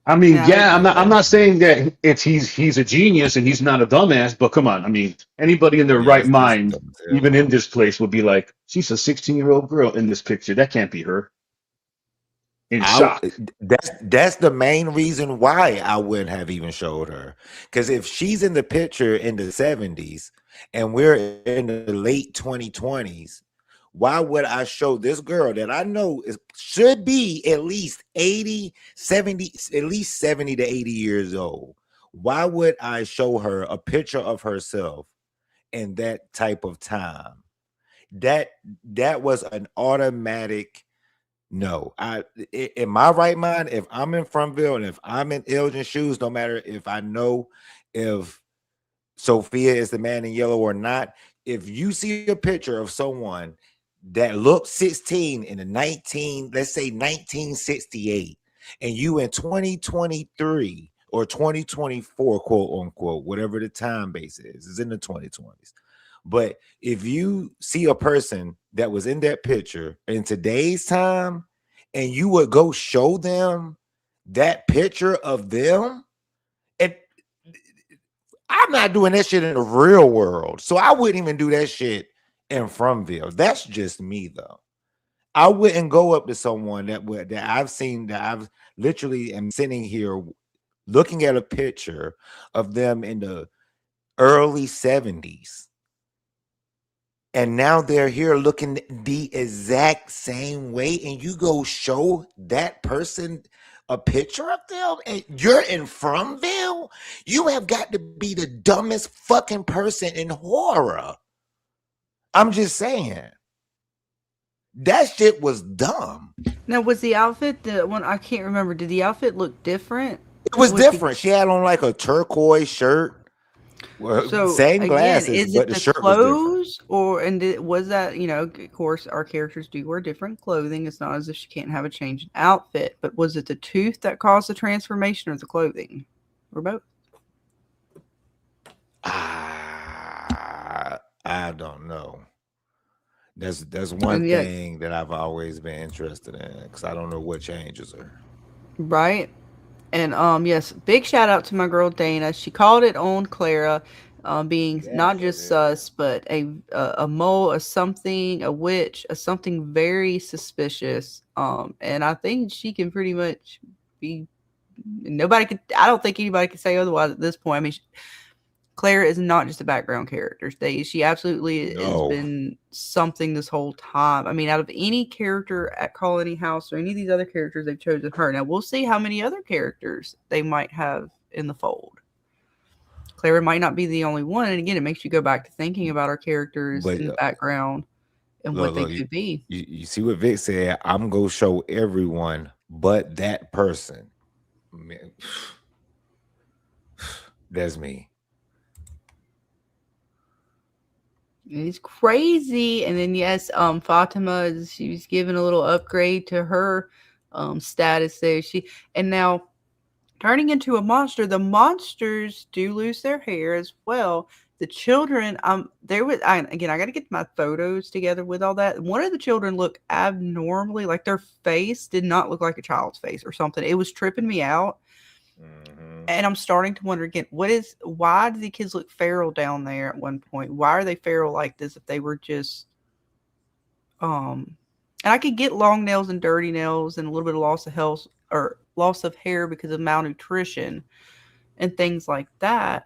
I mean, yeah, I'm not saying that he's a genius and he's not a dumbass, but come on, I mean, anybody in their right mind, even in this place, would be like, she's a 16-year-old girl in this picture. That can't be her. In shock. That's the main reason why I wouldn't have even showed her. Because if she's in the picture in the 70s and we're in the late 2020s, why would I show this girl that I know should be at least 80, 70, at least 70 to 80 years old? Why would I show her a picture of herself in that type of time? That was an automatic no. In my right mind, if I'm in Frontville and if I'm in Elgin's shoes, no matter if I know if Sophia is the Man in Yellow or not, if you see a picture of someone that looked 16 in the 1968, and you in 2023 or 2024, quote unquote, whatever the time base is in the 2020s. But if you see a person that was in that picture in today's time, and you would go show them that picture of them, and I'm not doing that shit in the real world, so I wouldn't even do that shit in Frontville. That's just me, though. I wouldn't go up to someone that I've seen, that I've literally am sitting here looking at a picture of them in the early 70s, and now they're here looking the exact same way, and you go show that person a picture of them, and you're in Frontville. You have got to be the dumbest fucking person in horror. I'm just saying, that shit was dumb. Now, was the outfit the one? I can't remember. Did the outfit look different? It was different. She had on like a turquoise shirt. Well, So same again, glasses, is but it the the shirt was different. clothes, was that, of course, our characters do wear different clothing. It's not as if she can't have a change in outfit, but was it the tooth that caused the transformation or the clothing? Or both? I don't know. That's one And yeah, thing that I've always been interested in because I don't know what changes her. right. And yes, big shout out to my girl Dana. She called it on Clara, being not just sus, but a mole, a something, a witch, a something very suspicious. And I think she can pretty much be. Nobody could. I don't think anybody could say otherwise at this point. I mean, Clara is not just a background character. She absolutely has No. been something this whole time. I mean, out of any character at Colony House or any of these other characters, they've chosen her. Now, we'll see how many other characters they might have in the fold. Clara might not be the only one. And again, it makes you go back to thinking about our characters But in the background and what they could be. You see what Vic said? I'm going to show everyone but that person. Man, that's me. It's crazy. And then yes, Fatima, she was given a little upgrade to her status there. And now turning into a monster, the monsters do lose their hair as well. The children, I got to get my photos together with all that. One of the children looked abnormally, like their face did not look like a child's face or something. It was tripping me out. And I'm starting to wonder again, why do the kids look feral down there at one point? Why are they feral like this if they were just, and I could get long nails and dirty nails and a little bit of loss of health or loss of hair because of malnutrition and things like that.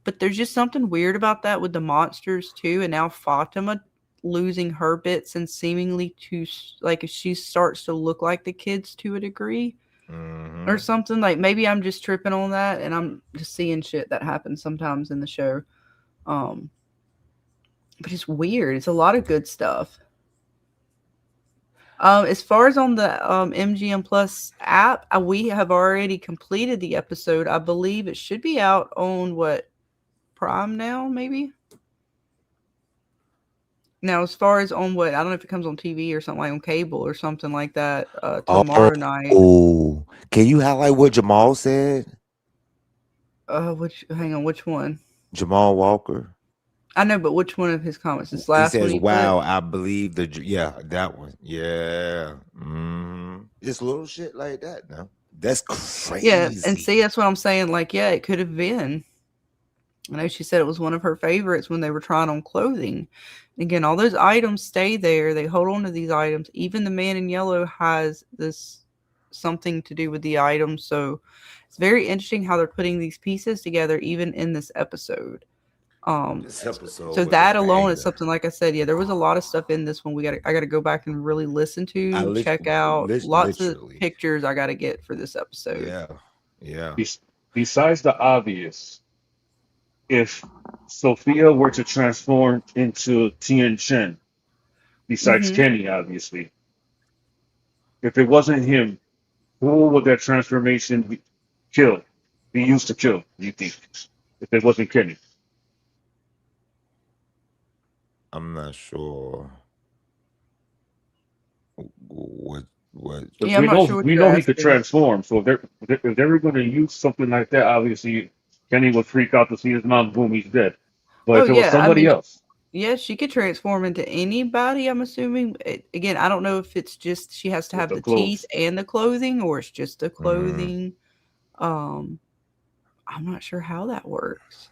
But there's just something weird about that with the monsters too. And now Fatima losing her bits and seemingly to, like, if she starts to look like the kids to a degree. Or something, like maybe I'm just tripping on that and I'm just seeing shit that happens sometimes in the show. But it's weird. It's a lot of good stuff. As far as on the MGM Plus app, we have already completed the episode. I believe it should be out on Prime now, maybe? Now, as far as on I don't know if it comes on TV or something, like on cable or something like that tomorrow night. Oh, can you highlight what Jamal said? Hang on, which one? Jamal Walker. I know, but which one of his comments? This last he says, one. "Wow, I believe that one. Yeah, it's little shit like that. Now that's crazy. Yeah, and see, that's what I'm saying. Like, yeah, it could have been. I know she said it was one of her favorites when they were trying on clothing. Again, all those items stay there. They hold on to these items. Even the man in yellow has this something to do with the item. So it's very interesting how they're putting these pieces together, even in this episode. This episode. So that alone is something. Like I said, yeah, there was a lot of stuff in this one. I got to go back and really listen to, check out. Lots of pictures I got to get for this episode. Yeah. Besides the obvious, if Sophia were to transform into Tien Chen, besides Kenny, obviously, if it wasn't him, who would that transformation be used to kill, do you think? If it wasn't Kenny? I'm not sure. What? Yeah, I'm not sure what we you're know he could asking. transform. So if they were going to use something like that, obviously Kenny would freak out to see his mom. Boom, he's dead. But if it was somebody else, yeah, she could transform into anybody. I'm assuming. Again, I don't know if it's just she has to have the teeth and the clothing, or it's just the clothing. I'm not sure how that works.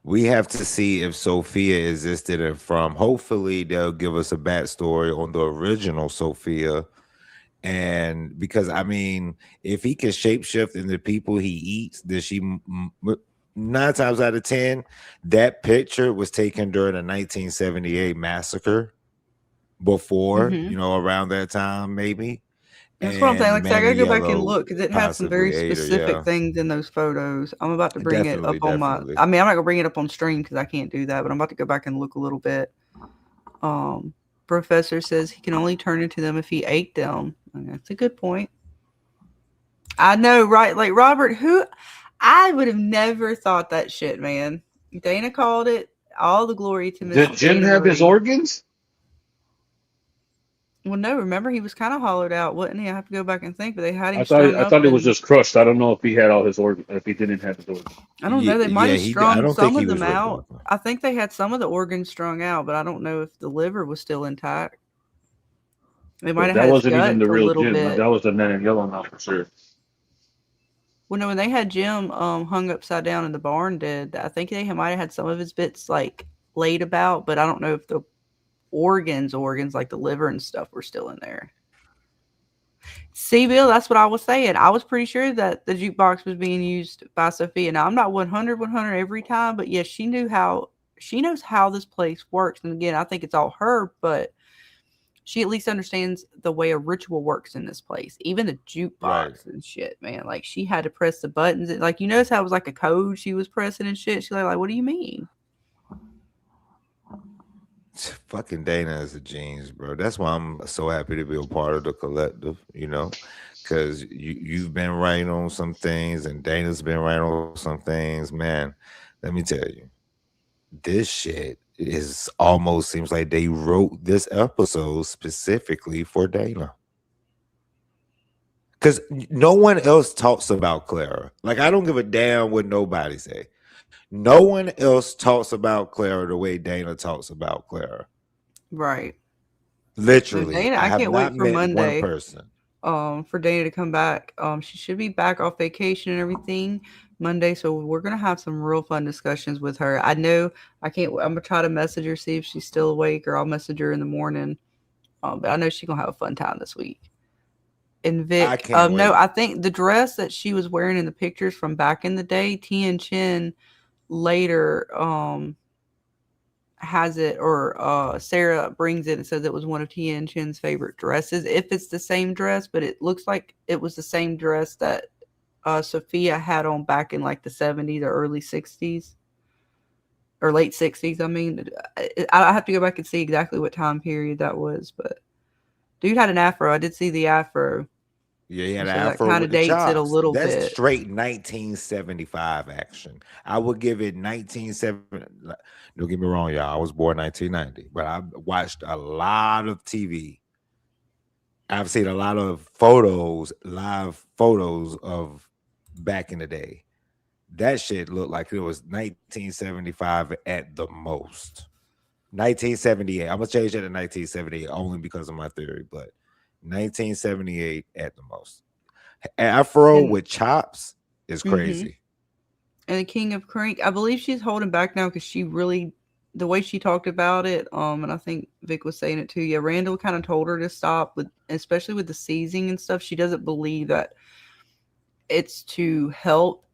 We have to see if Sophia existed and from. Hopefully, they'll give us a backstory on the original Sophia. And because, I mean, if he can shapeshift into people he eats, does she 9 times out of 10, that picture was taken during the 1978 massacre before, around that time, maybe. That's what I'm saying. Like, I gotta go back and look because it has some very specific things in those photos. I'm about to bring it up on my. I mean, I'm not gonna bring it up on stream because I can't do that, but I'm about to go back and look a little bit. Professor says he can only turn into them if he ate them. And that's a good point. I know, right? Like Robert, who I would have never thought that shit, man. Dana called it. All the glory to Miss Did Jim Dana have his Marie. organs? Well, no, remember he was kind of hollowed out, wasn't he? I have to go back and think, but they had him I strung up thought it was and just crushed. I don't know if he had all his organs, if he didn't have his organs. I don't know. They might have I strung don't some think he of was them out. regular. I think they had some of the organs strung out, but I don't know if the liver was still intact. They might have That had his wasn't even gut the for a real little Jim. bit. That was the man in yellow now for sure. Well, no, when they had Jim hung upside down in the barn dead, I think they might have had some of his bits like laid about, but I don't know if the organs like the liver and stuff were still in there. See, Bill, that's what I was saying. I was pretty sure that the jukebox was being used by Sophia. Now, I'm not 100 every time, but yes, she knows how this place works. And again, I think it's all her, but she at least understands the way a ritual works in this place. Even the jukebox and shit, man. Like, she had to press the buttons. Like, you notice how it was like a code she was pressing and shit? She's like, what do you mean? Fucking Dana is a genius, bro. That's why I'm so happy to be a part of the collective, because you've been right on some things and Dana's been right on some things. Man, let me tell you, this shit is almost seems like they wrote this episode specifically for Dana. Because no one else talks about Clara. Like, I don't give a damn what nobody say. No one else talks about Clara the way Dana talks about Clara. Right. Literally. So Dana, I can't wait for Monday. One person. For Dana to come back. She should be back off vacation and everything Monday, so we're gonna have some real fun discussions with her. I know I'm gonna try to message her, see if she's still awake, or I'll message her in the morning. But I know she's gonna have a fun time this week. And Vic, I can't wait. I think the dress that she was wearing in the pictures from back in the day, Tien Chin later has it, or Sarah brings it and says it was one of Tien Chin's favorite dresses. If it's the same dress, but it looks like it was the same dress that Sophia had on back in like the 70s or early 60s or late 60s. I mean, I have to go back and see exactly what time period that was, but dude had an afro. I did see the afro. Yeah, he had So an that afro kinda with the dates it a chops. little That's bit. straight 1975 action. I would give it 1970. Don't get me wrong, y'all. I was born 1990, but I watched a lot of TV. I've seen a lot of live photos of back in the day. That shit looked like it was 1975 at the most. 1978. I'm gonna change that to 1978 only because of my theory, but 1978 at the most. Afro with chops is crazy. And the King of Crank, I believe she's holding back now because she really, the way she talked about it, and I think Vic was saying it too. Yeah, Randall kind of told her to stop, especially with the seizing and stuff. She doesn't believe that it's to help,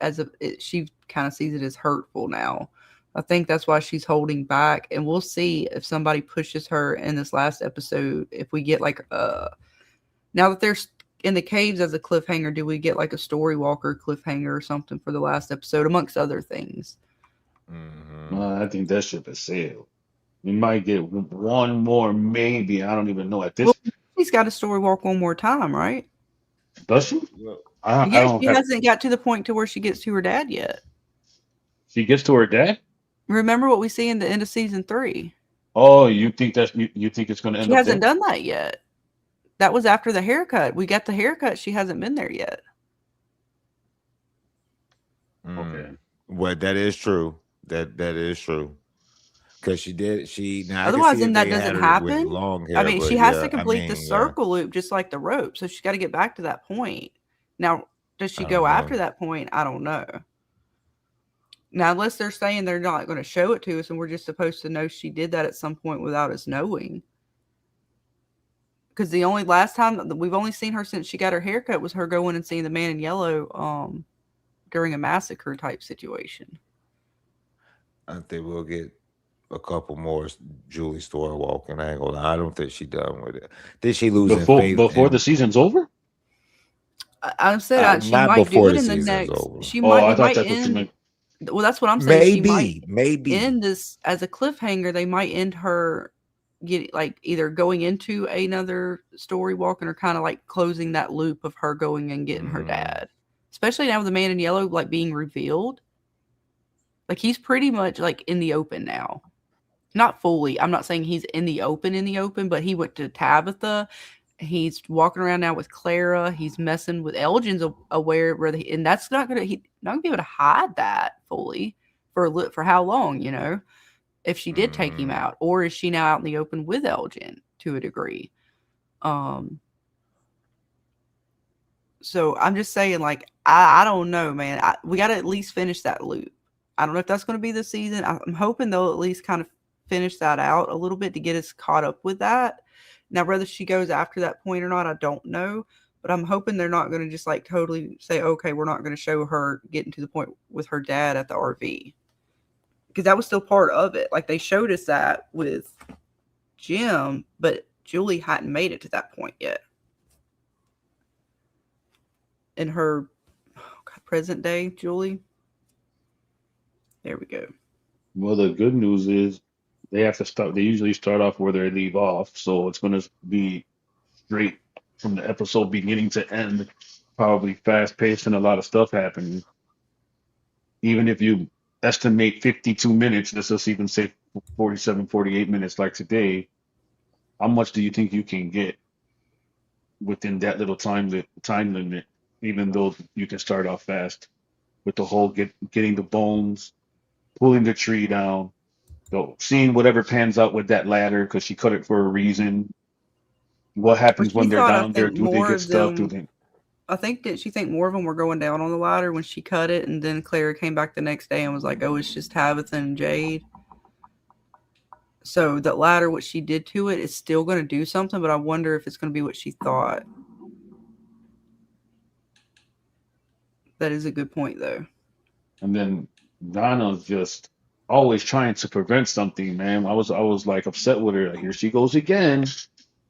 she kind of sees it as hurtful now. I think that's why she's holding back, and we'll see if somebody pushes her in this last episode. If we get like now that they're in the caves as a cliffhanger, do we get like a Story Walker cliffhanger or something for the last episode, amongst other things? I think that ship has sailed. We might get one more, maybe. I don't even know at this. Well, she's got to story walk one more time, right? Does she? She hasn't got to the point to where she gets to her dad yet. She gets to her dad? Remember what we see in the end of season 3? Oh, you think you think it's going to end She up hasn't there? done that yet. That was after the haircut. We got the haircut. She hasn't been there yet. Okay. Well, that is true. That is true. Because she did. Otherwise, then that doesn't happen. Long hair, I mean, she has to complete the circle loop just like the rope. So she's got to get back to that point. Now, does she go after that point? I don't know. Now, unless they're saying they're not going to show it to us and we're just supposed to know she did that at some point without us knowing. Because the only last time that we've only seen her since she got her haircut was her going and seeing the man in yellow during a massacre type situation. I think we'll get a couple more Julie Story walking. I ain't gonna lie. I don't think she's done with it. Did she lose faith before the season's over? I said she not might do before it the in the season's next. over. She might. I It thought might that's what you end. meant. Well, that's what I'm saying. Maybe end this as a cliffhanger. They might end her get like either going into another story walking or kind of like closing that loop of her going and getting her dad. Especially now with the man in yellow like being revealed. Like he's pretty much like in the open now. Not fully. I'm not saying he's in the open, but he went to Tabitha. He's walking around now with Clara. He's messing with Elgin's aware where and that's not gonna not gonna be able to hide that fully for how long, you know, if she did take him out, or is she now out in the open with Elgin to a degree? So I'm just saying, like, I don't know, man. We got to at least finish that loop. I don't know if that's going to be the season. I'm hoping they'll at least kind of finish that out a little bit to get us caught up with that. Now, whether she goes after that point or not, I don't know. But I'm hoping they're not going to just like totally say, okay, we're not going to show her getting to the point with her dad at the RV. Because that was still part of it. Like they showed us that with Jim, but Julie hadn't made it to that point yet. In her present day, Julie. There we go. Well, the good news is they have to start. They usually start off where they leave off, so it's going to be straight from the episode beginning to end. Probably fast paced and a lot of stuff happening. Even if you estimate 52 minutes, let's just even say 47, 48 minutes like today, how much do you think you can get within that little time limit? Even though you can start off fast with the whole getting the bones, pulling the tree down, seeing whatever pans out with that ladder because she cut it for a reason. What happens when they're down there? Do they get stuck? I think did she think more of them were going down on the ladder when she cut it, and then Clara came back the next day and was like, "Oh, it's just Tabitha and Jade." So that ladder, what she did to it, is still going to do something, but I wonder if it's going to be what she thought. That is a good point, though. And then Donna's just always trying to prevent something, man. I was like upset with her. Like, here she goes again.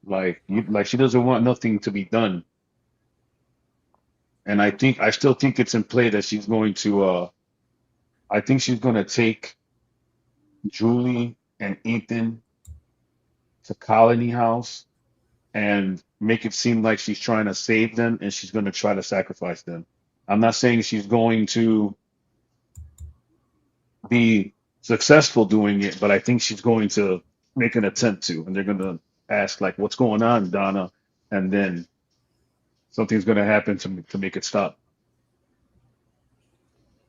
Like she doesn't want nothing to be done. And I still think it's in play that she's going to I think she's gonna take Julie and Ethan to Colony House and make it seem like she's trying to save them and she's gonna try to sacrifice them. I'm not saying she's going to be successful doing it, but I think she's going to make an attempt to, and they're going to ask like, "What's going on, Donna?" And then something's going to happen to make it stop.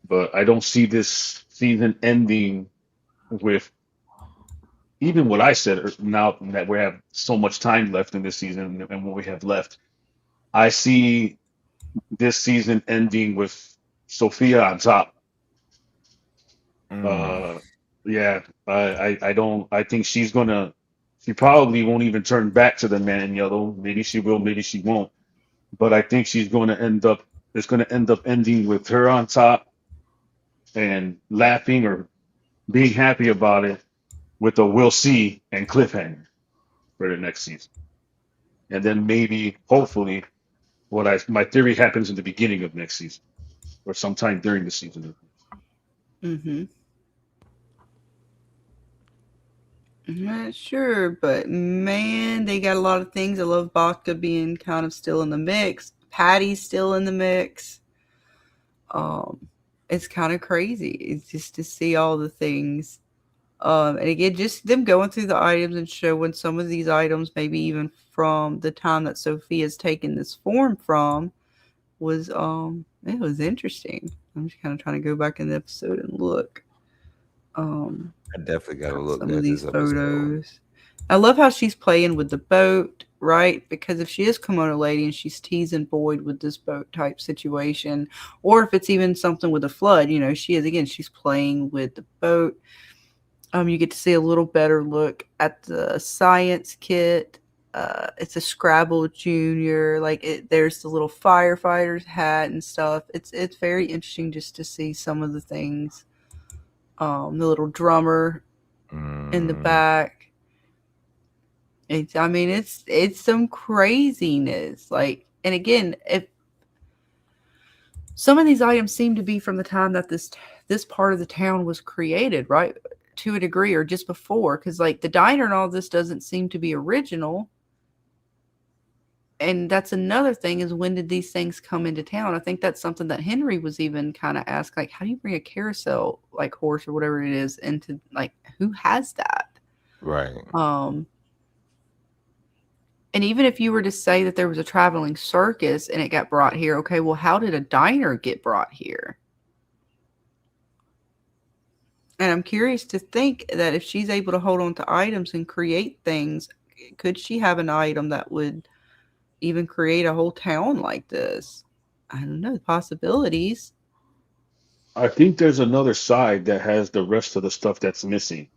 But I don't see this season ending with even what I said now that we have so much time left in this season and what we have left. I see this season ending with Sophia on top. Yeah, I don't. I think she probably won't even turn back to the man in yellow. Maybe she will, maybe she won't. But I think it's going to end up ending with her on top and laughing or being happy about it with a we'll see and cliffhanger for the next season. And then maybe, hopefully, my theory happens in the beginning of next season or sometime during the season. Mm-hmm. I'm not sure, but man, they got a lot of things. I love Baka being kind of still in the mix. Patty's still in the mix. It's kind of crazy. It's just to see all the things. And again, just them going through the items and showing some of these items, maybe even from the time that Sophia's taken this form from, was it was interesting. I'm just kind of trying to go back in the episode and look. I definitely got to look some at of these this episode. photos. I love how she's playing with the boat, right? Because if she is Kimono Lady and she's teasing Boyd with this boat type situation, or if it's even something with a flood, you know, she's playing with the boat. You get to see a little better look at the science kit. It's a Scrabble Junior. There's the little firefighter's hat and stuff. It's very interesting just to see some of the things. The little drummer in the back. It's some craziness. And again, if some of these items seem to be from the time that this part of the town was created, right? To a degree, or just before, because the diner and all this doesn't seem to be original. And that's another thing, is when did these things come into town? I think that's something that Henry was even kind of asked, like, how do you bring a carousel, like, horse or whatever it is, into, like, who has that? Right. And even if you were to say that there was a traveling circus and it got brought here, okay, well, how did a diner get brought here? And I'm curious to think that if she's able to hold on to items and create things, could she have an item that would even create a whole town like this? I don't know, the possibilities. I think there's another side that has the rest of the stuff that's missing.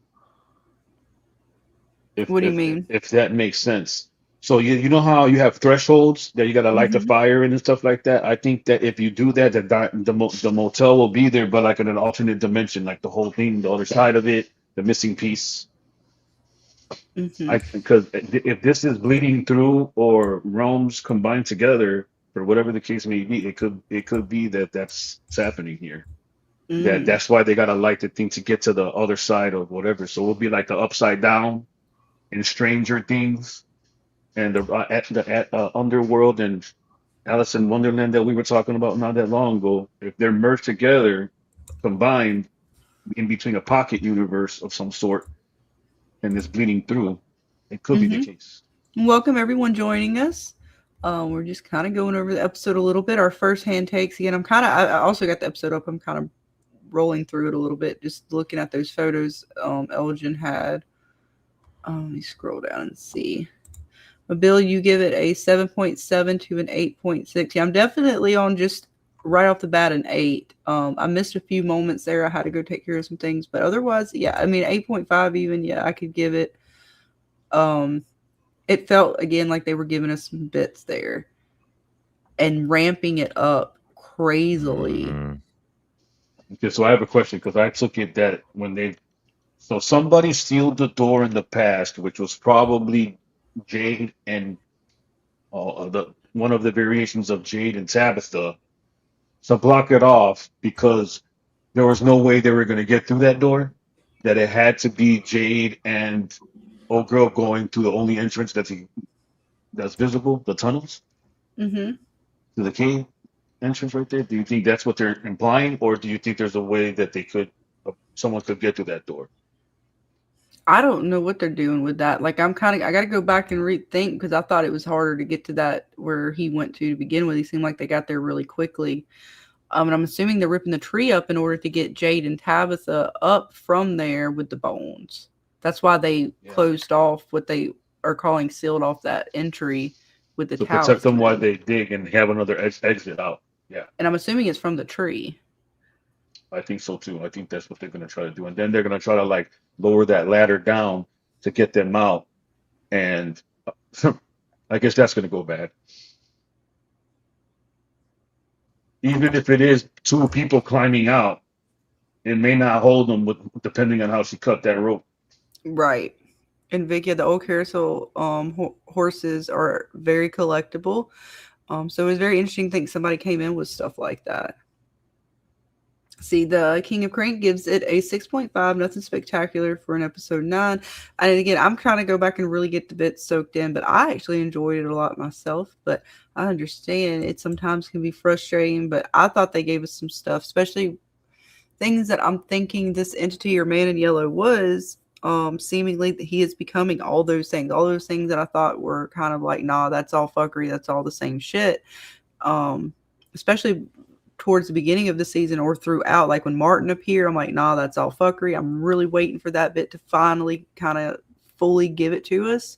What do you mean? If that makes sense. So you know how you have thresholds that you gotta light the Mhm. fire in and stuff like that. I think that if you do that, the motel will be there, but like in an alternate dimension, like the whole thing, the other side of it, the missing piece. Mhm. Because if this is bleeding through or realms combined together, or whatever the case may be, it could be that that's what's happening here. Mm. That's why they gotta light the thing to get to the other side of whatever. So it'll be like the upside down in Stranger Things and the Underworld and Alice in Wonderland that we were talking about not that long ago. If they're merged together, combined in between a pocket universe of some sort, and it's bleeding through, it could be the Mhm. case. Welcome everyone joining us. We're just kind of going over the episode a little bit. Our first hand takes again. I also got the episode up. I'm kind of rolling through it a little bit, just looking at those photos Elgin had. Let me scroll down and see. But Bill, you give it a 7.7 to an 8.6. Yeah, I'm definitely on just right off the bat an 8. I missed a few moments there. I had to go take care of some things, but otherwise, yeah, I mean 8.5 even. Yeah, I could give it. It felt again like they were giving us some bits there and ramping it up crazily. Mhm. Okay, so I have a question because I took it that so somebody sealed the door in the past, which was probably Jade and the one of the variations of Jade and Tabitha, to block it off because there was no way they were going to get through that door. That it had to be Jade and old girl going through the only entrance that's visible, the tunnels Mm-hmm. to the cave entrance right there. Do you think that's what they're implying, or do you think there's a way that someone could get through that door? I don't know what they're doing with that. Like, I got to go back and rethink because I thought it was harder to get to that where he went to begin with. He seemed like they got there really quickly. And I'm assuming they're ripping the tree up in order to get Jade and Tabitha up from there with the bones. That's why they Yeah. closed off what they are calling sealed off that entry with the To protect them while talisman. they dig and have another exit out. Yeah, And I'm assuming it's from the tree. I think so too. I think that's what they're gonna try to do, and then they're gonna try to like lower that ladder down to get them out, and I guess that's gonna go bad. Even if it is two people climbing out, it may not hold them depending on how she cut that rope. Right. And Vic, yeah, the old carousel horses are very collectible. So it was very interesting to think somebody came in with stuff like that. See, the King of Crank gives it a 6.5, nothing spectacular for an episode 9. And again, I'm trying to go back and really get the bits soaked in, but I actually enjoyed it a lot myself. But I understand it sometimes can be frustrating, but I thought they gave us some stuff, especially things that I'm thinking this entity or Man in Yellow was. Seemingly that he is becoming all those things that I thought were kind of like, nah, that's all fuckery, that's all the same shit. Especially towards the beginning of the season or throughout, like when Martin appeared, I'm like, nah, that's all fuckery. I'm really waiting for that bit to finally kind of fully give it to us.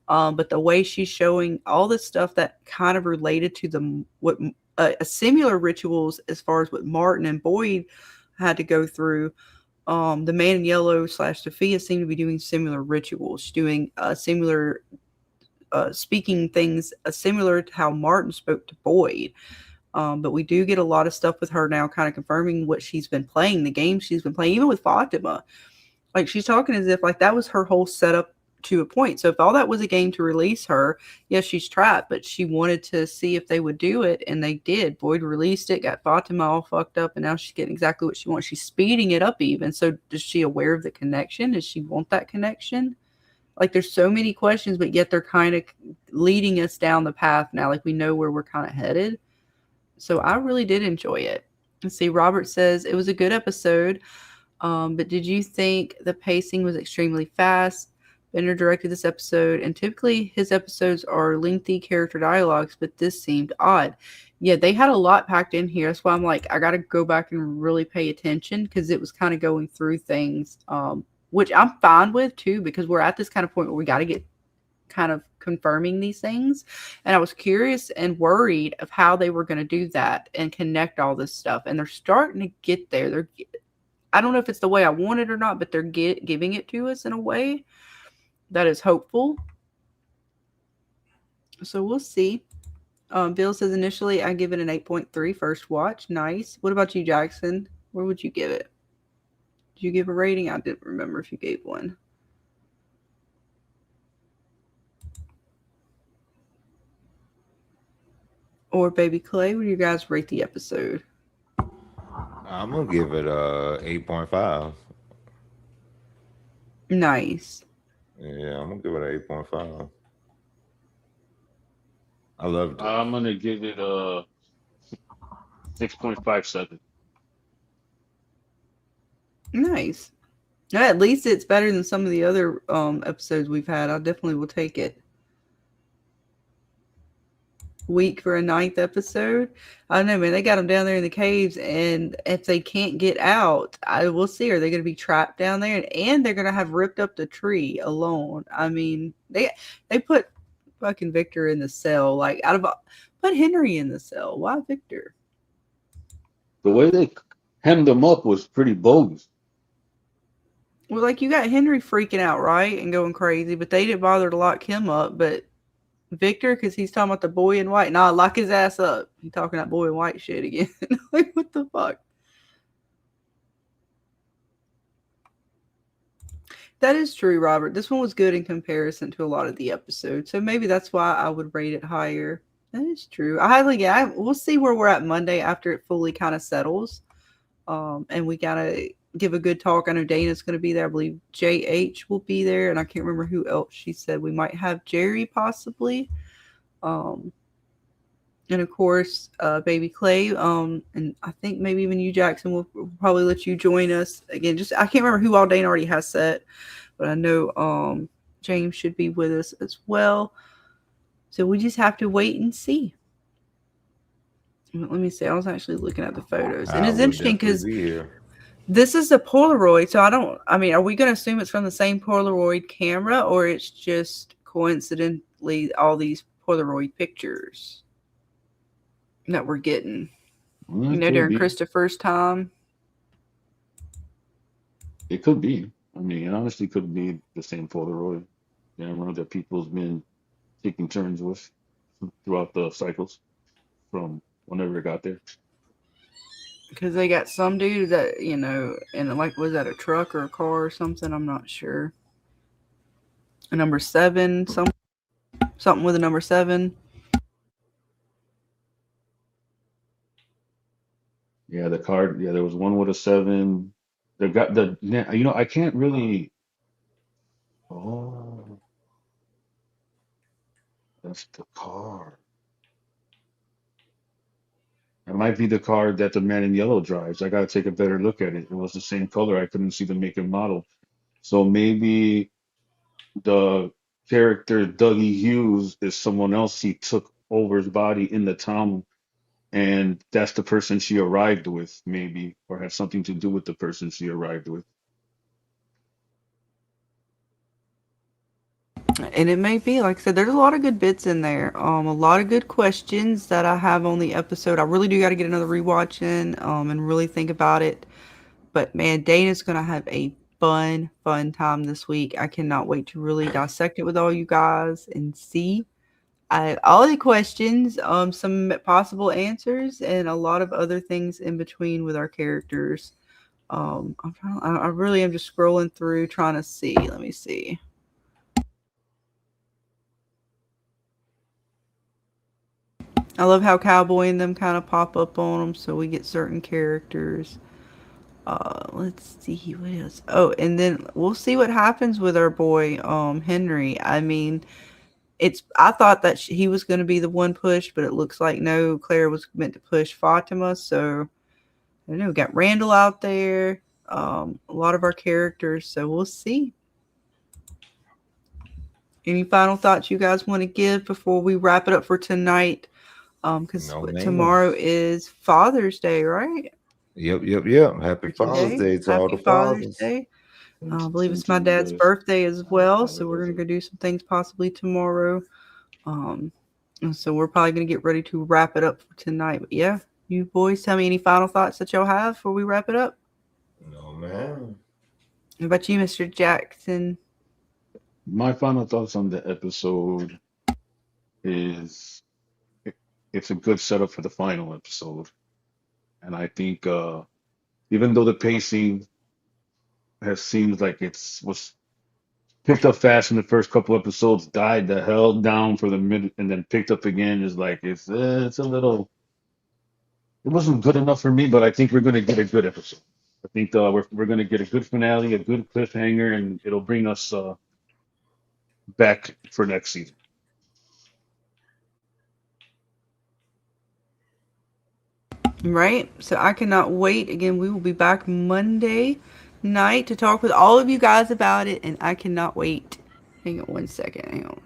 But the way she's showing all this stuff that kind of related to a similar rituals as far as what Martin and Boyd had to go through. The Man in Yellow / Sophia seem to be doing similar rituals, doing similar speaking things similar to how Martin spoke to Boyd. But we do get a lot of stuff with her now, kind of confirming what she's been playing, the game she's been playing, even with Fatima. Like, she's talking as if like that was her whole setup to a point. So if all that was a game to release her, yes, she's trapped, but she wanted to see if they would do it, and they did. Boyd released it, got Fatima all fucked up, and now she's getting exactly what she wants. She's speeding it up even. So is she aware of the connection? Does she want that connection? Like there's so many questions, but yet they're kind of leading us down the path now. Like we know where we're kind of headed. So I really did enjoy it. Let's see, Robert says it was a good episode, but did you think the pacing was extremely fast? Bender directed this episode, and typically his episodes are lengthy character dialogues, but this seemed odd. Yeah, they had a lot packed in here. That's why I'm like, I got to go back and really pay attention because it was kind of going through things, which I'm fine with too, because we're at this kind of point where we got to get kind of confirming these things. And I was curious and worried of how they were going to do that and connect all this stuff. And they're starting to get there. I don't know if it's the way I want it or not, but they're giving it to us in a way that is hopeful. So we'll see. Bill says initially I give it an 8.3 first watch. Nice. What about you, Jackson? Where would you give it? Did you give a rating? I didn't remember if you gave one. Or Baby Clay, what do you guys rate the episode? I'm gonna give it a 8.5. Nice. Yeah, I'm gonna give it an 8.5. I loved it. I'm gonna give it a 6.57. Nice. At least it's better than some of the other episodes we've had. I definitely will take it. Week for a 9th episode. I don't know, man. They got them down there in the caves, and if they can't get out, I will see. Are they going to be trapped down there? And they're going to have ripped up the tree alone. I mean, they put fucking Victor in the cell. Like put Henry in the cell. Why Victor? The way they hemmed him up was pretty bogus. Well, like you got Henry freaking out, right, and going crazy, but they didn't bother to lock him up. But Victor, because he's talking about the boy in white. Nah, lock his ass up. He's talking that boy in white shit again. Like, what the fuck? That is true, Robert. This one was good in comparison to a lot of the episodes. So maybe that's why I would rate it higher. That is true. We'll see where we're at Monday after it fully kind of settles. And we got to give a good talk. I know Dana's going to be there. I believe JH will be there. And I can't remember who else she said. We might have Jerry possibly. And of course, Baby Clay. And I think maybe even you, Jackson, will probably let you join us again. I can't remember who all Dana already has set. But I know James should be with us as well. So we just have to wait and see. Let me see. I was actually looking at the photos. And it's interesting because this is a Polaroid. So are we going to assume it's from the same Polaroid camera, or it's just coincidentally all these Polaroid pictures that we're getting? During Christopher's time. It could be. I mean, it honestly could be the same Polaroid camera that people's been taking turns with throughout the cycles from whenever it got there. Because they got some dude that, and was that a truck or a car or something? I'm not sure. A number 7, something with a number 7. Yeah, the card. Yeah, there was one with a 7. They got I can't really. Oh, that's the card. It might be the car that the man in yellow drives. I gotta take a better look at it. It was the same color. I couldn't see the make and model. So maybe the character Dougie Hughes is someone else he took over his body in the town, and that's the person she arrived with, maybe, or had something to do with the person she arrived with. And it may be, like I said, there's a lot of good bits in there. A lot of good questions that I have on the episode. I really do got to get another rewatch in, and really think about it. But man, Dana's gonna have a fun time this week. I cannot wait to really dissect it with all you guys and see all the questions, some possible answers, and a lot of other things in between with our characters. I really am just scrolling through trying to see. Let me see. I love how Cowboy and them kind of pop up on them, so we get certain characters. Let's see what else. Oh, and then we'll see what happens with our boy Henry. I mean, I thought that he was going to be the one pushed, but it looks like no, Claire was meant to push Fatima. So I don't know, we got Randall out there, a lot of our characters, so we'll see. Any final thoughts you guys want to give before we wrap it up for tonight? Because tomorrow is Father's Day, right? Yep. Happy Father's Day to all the fathers. Day. I believe it's my dad's birthday as well, so we're gonna go do some things possibly tomorrow. And so we're probably gonna get ready to wrap it up for tonight. But yeah, you boys, tell me any final thoughts that y'all have before we wrap it up. No, man. What about you, Mr. Jackson? My final thoughts on the episode is it's a good setup for the final episode. And I think even though the pacing has seemed like was picked up fast in the first couple episodes, died the hell down for the mid, and then picked up again, is like it's a little. It wasn't good enough for me, but I think we're going to get a good episode. I think we're going to get a good finale, a good cliffhanger, and it'll bring us back for next season. Right. So I cannot wait. Again, we will be back Monday night to talk with all of you guys about it, and I cannot wait. Hang on one second. Hang on.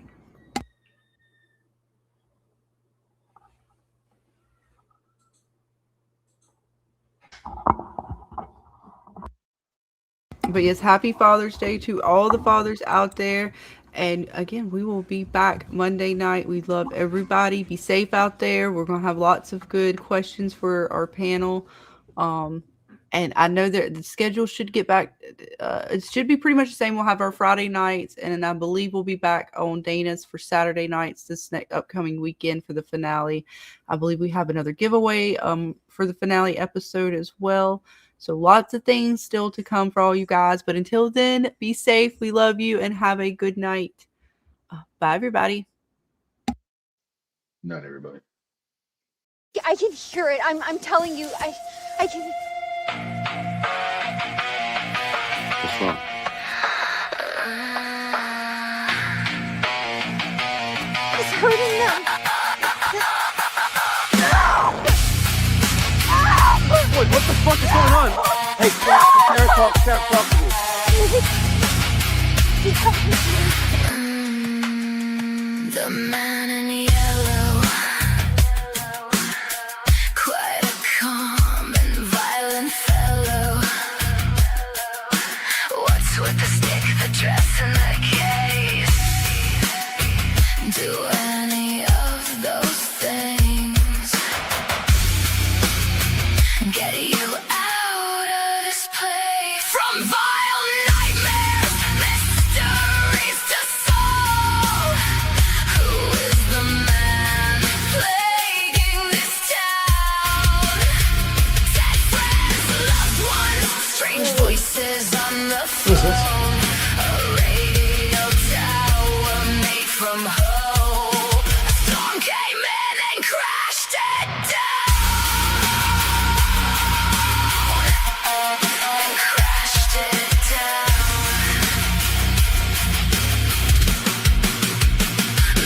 But yes, happy Father's Day to all the fathers out there. And again, we will be back Monday night. We love everybody. Be safe out there. We're going to have lots of good questions for our panel. And I know that the schedule should get back. It should be pretty much the same. We'll have our Friday nights. And I believe we'll be back on Dana's for Saturday nights this next upcoming weekend for the finale. I believe we have another giveaway for the finale episode as well. So lots of things still to come for all you guys. But until then, be safe. We love you and have a good night. Bye, everybody. Not everybody. I can hear it. I'm telling you. I can. What's wrong? It's hurting them. Boy, what the fuck is going on? Hey, Sarah, talk to me. The man in yellow, quite a calm and violent fellow. What's with the stick, the dress, and the case? Do any of those things get you out of this place? From vile nightmares, mysteries to solve. Who is the man plaguing this town? Dead friends, loved ones, strange voices on the phone. A radio tower made from hope. A storm came in and crashed it down. And crashed it down.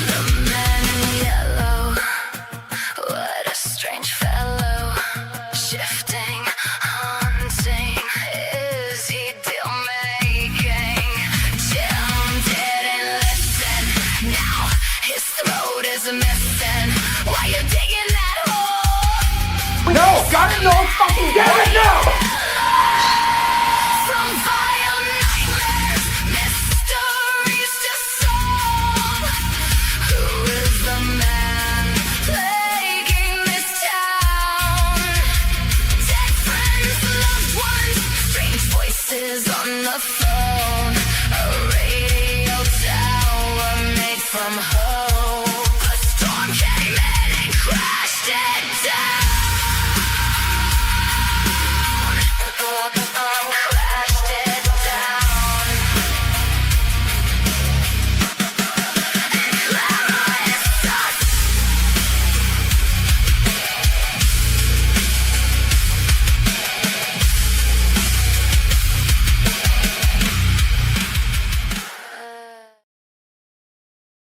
The man in yellow, what a strange fellow. Shifting, haunting, is he deal making? Jim didn't listen, now his throat is missing. Why you digging that hole? No! Got it! No! Fucking get it now! From vile nightmares, mysteries to solve. Who is the man plaguing this town? Dead friends, loved ones, strange voices on the phone.